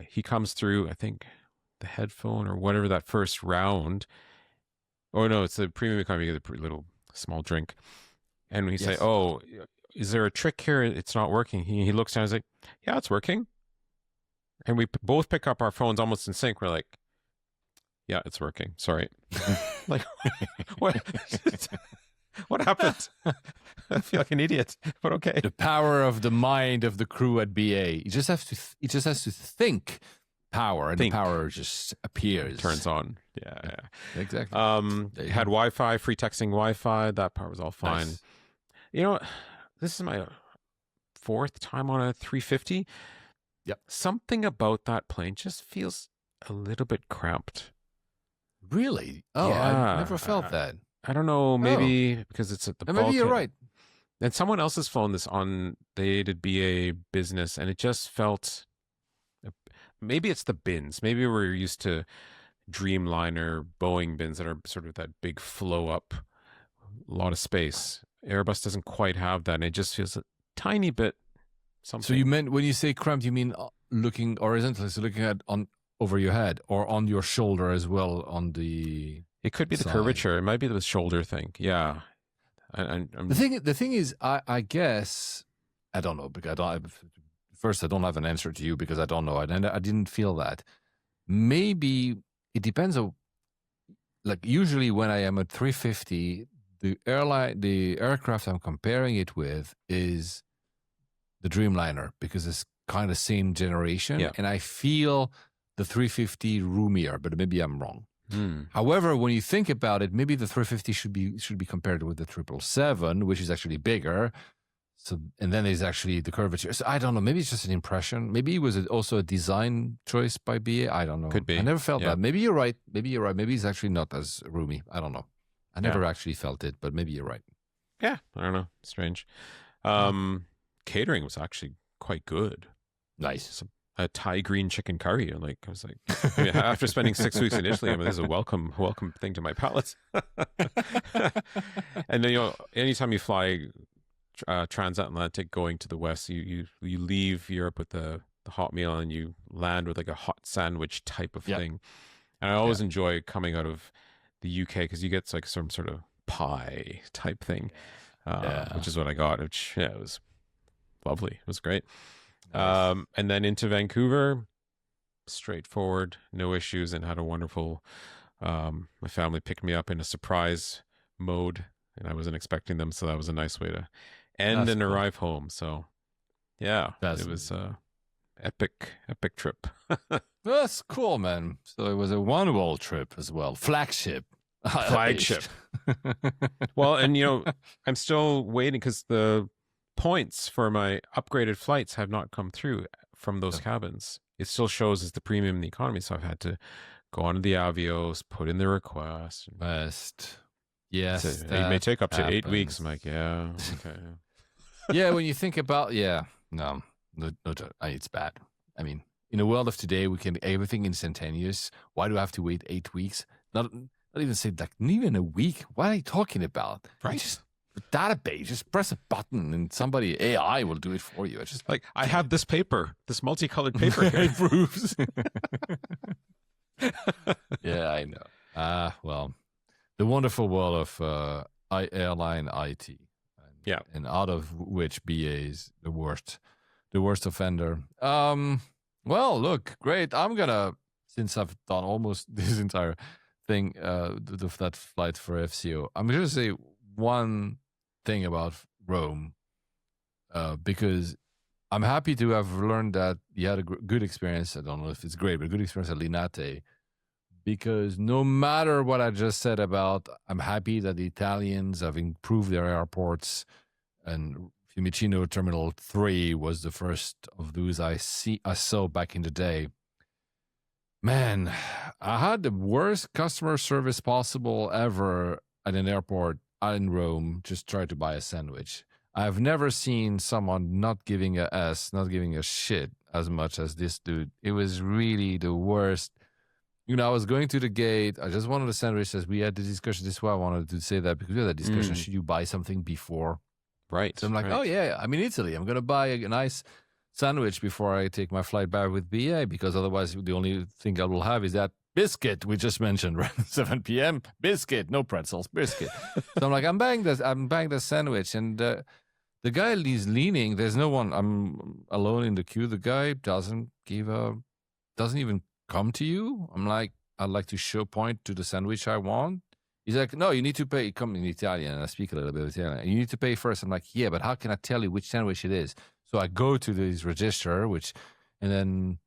S2: he comes through. I think the headphone or whatever that first round. Oh no, it's a premium economy. You get a little small drink, and we say, "Oh, is there a trick here? It's not working." He looks down and he's like, "Yeah, it's working." And we both pick up our phones almost in sync. We're like, "Yeah, it's working. Sorry." Like, what? What happened? I feel like an idiot, but okay.
S1: The power of the mind of the crew at BA. He just has to think power, and the power just appears.
S2: Turns on. Yeah.
S1: Exactly.
S2: Had Wi-Fi, free texting Wi-Fi. That part was all fine. Nice. This is my 4th time on a 350.
S1: Yep.
S2: Something about that plane just feels a little bit cramped.
S1: Really? Oh, I never felt that.
S2: I don't know, maybe because it's at the bulkhead.
S1: Maybe you're right.
S2: And someone else's phone they did BA business, and it just felt, maybe it's the bins. Maybe we're used to Dreamliner, Boeing bins that are sort of that big flow up, a lot of space. Airbus doesn't quite have that, and it just feels a tiny bit something.
S1: So you meant, when you say cramped, you mean looking horizontally, so looking at over your head or on your shoulder as well on the...
S2: It could be the curvature. It might be the shoulder thing. Yeah.
S1: The thing is, I guess, I don't know, because I don't have an answer to you because I don't know. I didn't feel that. Maybe it depends on, like, usually when I am at 350, the aircraft I'm comparing it with is the Dreamliner because it's kind of same generation.
S2: Yeah.
S1: And I feel the 350 roomier, but maybe I'm wrong. However, when you think about it, maybe the 350 should be compared with the 777, which is actually bigger. So, and then there's actually the curvature. So I don't know. Maybe it's just an impression. Maybe it was also a design choice by BA. I don't know.
S2: Could be.
S1: I never felt that. Maybe you're right. Maybe it's actually not as roomy. I don't know. I never actually felt it, but maybe you're right.
S2: Yeah, I don't know. Strange. Catering was actually quite good.
S1: Nice.
S2: A Thai green chicken curry. I was like, after spending 6 weeks in Italy, this is a welcome thing to my palate. And then, anytime you fly transatlantic going to the west, you leave Europe with the hot meal and you land with like a hot sandwich type of thing. And I always enjoy coming out of the UK because you get like some sort of pie type thing, which is what I got, which it was lovely. It was great. Nice. And then into Vancouver, straightforward, no issues, and had a wonderful, my family picked me up in a surprise mode and I wasn't expecting them. So that was a nice way to end and arrive home. So yeah, it was a epic trip.
S1: That's cool, man. So it was a one-world trip as well. Flagship.
S2: Well, and I'm still waiting because the points for my upgraded flights have not come through from those cabins. It still shows as the premium and the economy, so I've had to go onto the Avios, put in the request.
S1: Yes,
S2: it may take up to 8 weeks. I'm like, yeah, okay.
S1: Yeah, when you think about, no, it's bad. I mean, in the world of today, we can everything instantaneous. Why do I have to wait 8 weeks? Not I'd even say like even a week. What are you talking about?
S2: Right.
S1: Just database, just press a button and somebody AI will do it for you. It's just
S2: like I have this paper, this multicolored paper here.
S1: it proves. Yeah, I know. Well, the wonderful world of airline IT.
S2: Yeah.
S1: And out of which BA is the worst offender. Well, look, great. I'm gonna, since I've done almost this entire thing, that flight for FCO, I'm gonna say one thing about Rome, because I'm happy to have learned that you had a good experience. I don't know if it's great, but a good experience at Linate. Because no matter what I just said about, I'm happy that the Italians have improved their airports, and Fiumicino Terminal 3 was the first of those I saw back in the day. Man, I had the worst customer service possible ever at an airport in Rome. Just try to buy a sandwich. I've never seen someone not giving a shit as much as this dude. It was really the worst. I was going to the gate. I just wanted a sandwich. As we had the discussion, this is why I wanted to say that, because we had that discussion. Should you buy something before?
S2: Right.
S1: So I'm like, oh yeah, I'm in Italy. I'm going to buy a nice sandwich before I take my flight back with BA, because otherwise the only thing I will have is that biscuit we just mentioned, right? 7 p.m. biscuit, no pretzels, biscuit. So I'm like, I'm buying the sandwich, and the guy is leaning. There's no one. I'm alone in the queue. The guy doesn't even come to you. I'm like, I'd like to point to the sandwich I want. He's like, no, you need to pay. Come in Italian, and I speak a little bit of Italian. You need to pay first. I'm like, yeah, but how can I tell you which sandwich it is? So I go to this register, and then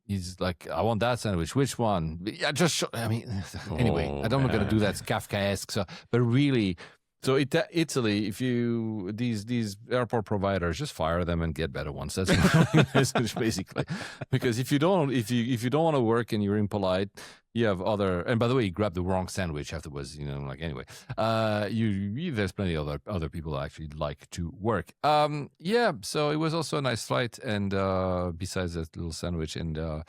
S1: he's like, I want that sandwich. Which one? Yeah, anyway, I don't want to do that. It's Kafkaesque. So, but really, so Italy, if you these airport providers, just fire them and get better ones. That's my message, basically. Because if you don't want to work and you're impolite, you have other. And by the way, you grab the wrong sandwich afterwards. Anyway. There's plenty of other people that actually like to work. Yeah. So it was also a nice flight, and besides that little sandwich, and there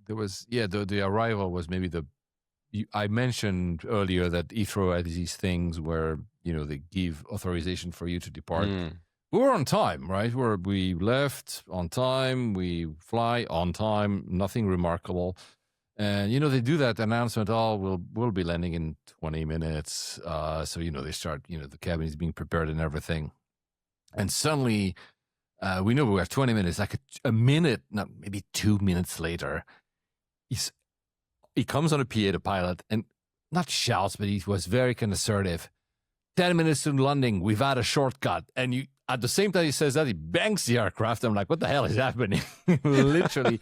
S1: was the arrival was maybe I mentioned earlier that Heathrow had these things where, they give authorization for you to depart. We were on time, right? We left on time, we fly on time, nothing remarkable. And, they do that announcement, we'll be landing in 20 minutes. So, they start, the cabin is being prepared and everything. And suddenly, we know we have 20 minutes, like a minute, not maybe 2 minutes later, he comes on a PA, the pilot, and not shouts, but he was very kind of assertive. 10 minutes to landing, we've had a shortcut. And at the same time he says that, he banks the aircraft. I'm like, what the hell is happening? Literally.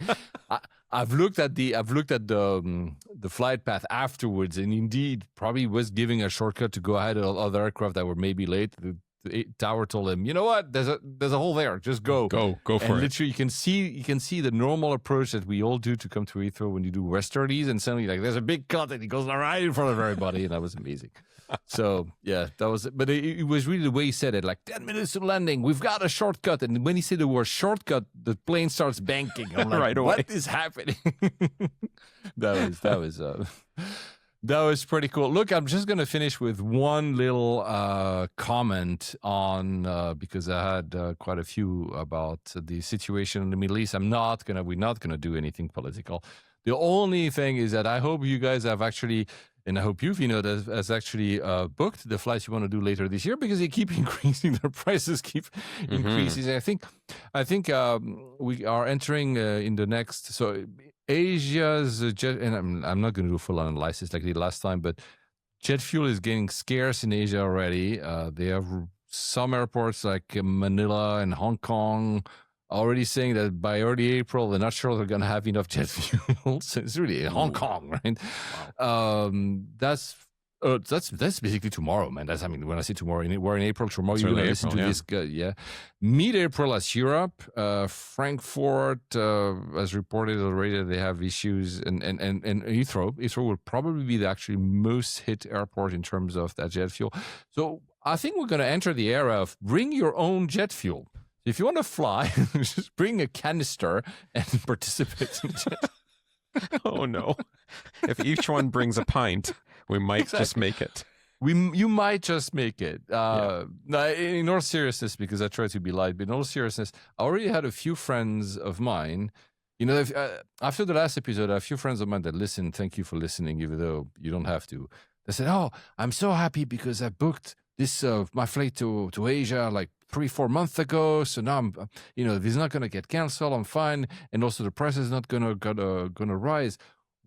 S1: I've looked at the flight path afterwards, and indeed probably was giving a shortcut to go ahead of other aircraft that were maybe late. The tower told him, you know what? There's a hole there. Just go for
S2: it.
S1: And literally, you can see the normal approach that we all do to come to Heathrow when you do West 30s, and suddenly there's a big cut, and he goes right in front of everybody, and that was amazing. So yeah, that was. But it was really the way he said it, like 10 minutes to landing. We've got a shortcut, and when he said the word shortcut, the plane starts banking. I'm like,
S2: right away.
S1: What is happening? That was pretty cool. Look, I'm just going to finish with one little comment on, because I had quite a few about the situation in the Middle East. We're not going to do anything political. The only thing is that I hope you guys have actually, and I hope you, Vinod, has actually booked the flights you want to do later this year, because they keep increasing, their prices keep increasing. I think we are entering in the next, so Asia's jet, and I'm not going to do full analysis like the last time, but jet fuel is getting scarce in Asia already. They have some airports like Manila and Hong Kong already saying that by early April, they're not sure they're going to have enough jet fuel. So it's really Hong Kong, right? Wow. That's basically tomorrow, man. When I say tomorrow, we're in April. Tomorrow, you're going to listen to this. Mid-April, as Europe, Frankfurt has reported already that they have issues, and Heathrow will probably be the actually most hit airport in terms of that jet fuel. So I think we're going to enter the era of bring your own jet fuel. If you want to fly, just bring a canister and participate in jet.
S2: Oh no! If each one brings a pint, we might just make it.
S1: You might just make it. No, in all seriousness, because I try to be light, but in all seriousness, I already had a few friends of mine. After the last episode, a few friends of mine that listen. Thank you for listening, even though you don't have to. They said, "Oh, I'm so happy because I booked this my flight to Asia like 3-4 months ago. So now I'm, this is not going to get canceled. I'm fine, and also the price is not gonna rise."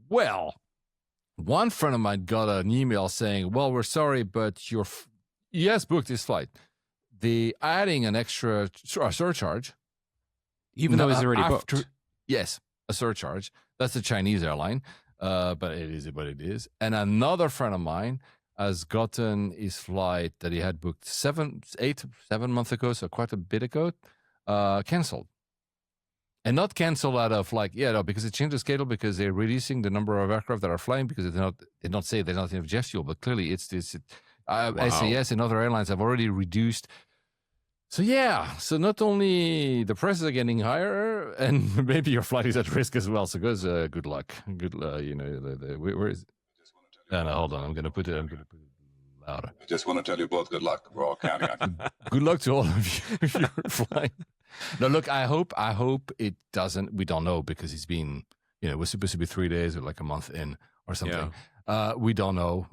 S1: Well, one friend of mine got an email saying, "Well, we're sorry, but you has booked this flight. They adding an extra surcharge,
S2: Even though it's already booked."
S1: Yes, a surcharge. That's a Chinese airline, but it is what it is. And another friend of mine has gotten his flight that he had booked 7 months ago, so quite a bit ago, canceled. And not canceled out of because it changed the schedule because they're reducing the number of aircraft that are flying because they not say they're not enough jet fuel, but clearly it's this. SAS and other airlines have already reduced. So so not only the prices are getting higher, and maybe your flight is at risk as well. So guys, good luck. Where is it? No, hold on. I'm gonna put it louder.
S3: I just want to tell you both good luck. We're all counting on you.
S1: Good luck to all of you if you're flying. No, look, I hope it doesn't. We don't know because it's been, we're supposed to be 3 days or like a month in or something. Yeah. We don't know.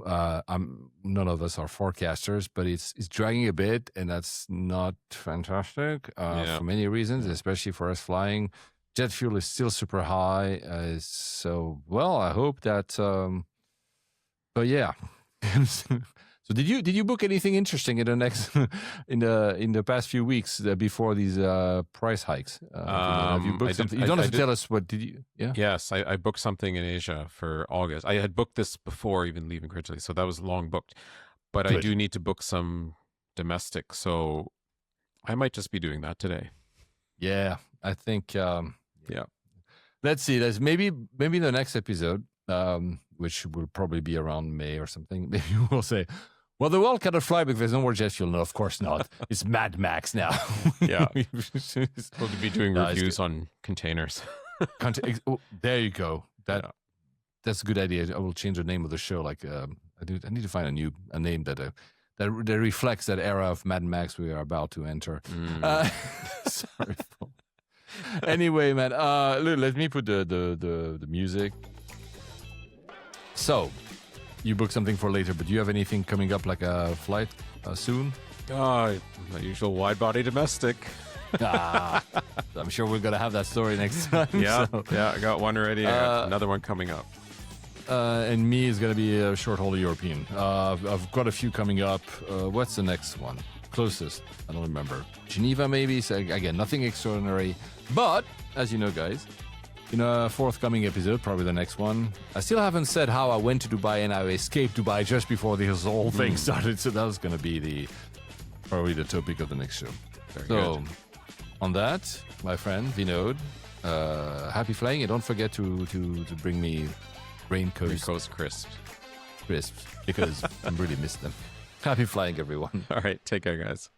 S1: None of us are forecasters, but it's dragging a bit, and that's not fantastic for many reasons, especially for us flying. Jet fuel is still super high. I hope that. But yeah. So did you book anything interesting in the next in the past few weeks before these price hikes? Have you booked something? You don't have to tell us what did you? Yeah.
S2: Yes, I booked something in Asia for August. I had booked this before even leaving originally, so that was long booked. But good. I do need to book some domestic, so I might just be doing that today.
S1: Yeah, I think. Let's see. There's maybe the next episode, which will probably be around May or something. Maybe we'll say, well, the world cannot fly because there's no more jet fuel. No, of course not. It's Mad Max now.
S2: Yeah. We'll be doing reviews on containers.
S1: There you go. That's a good idea. I will change the name of the show. I need to find a name that reflects that era of Mad Max we are about to enter. Sorry. Anyway, man, let me put the music. So, you booked something for later, but do you have anything coming up, like a flight soon?
S2: My usual wide-body domestic.
S1: I'm sure we're going to have that story next time.
S2: Yeah, I got one already. I got another one coming up.
S1: And me is going to be a short-haul European. I've got a few coming up. What's the next one? Closest? I don't remember. Geneva, maybe? So, again, nothing extraordinary. But, as you know, guys, in a forthcoming episode, probably the next one, I still haven't said how I went to Dubai and I escaped Dubai just before this whole thing started. So that was going to be probably the topic of the next show.
S2: Very good.
S1: On that, my friend Vinod, happy flying, and don't forget to bring me
S2: Raincoast crisps,
S1: because I really miss them. Happy flying, everyone.
S2: All right, take care, guys.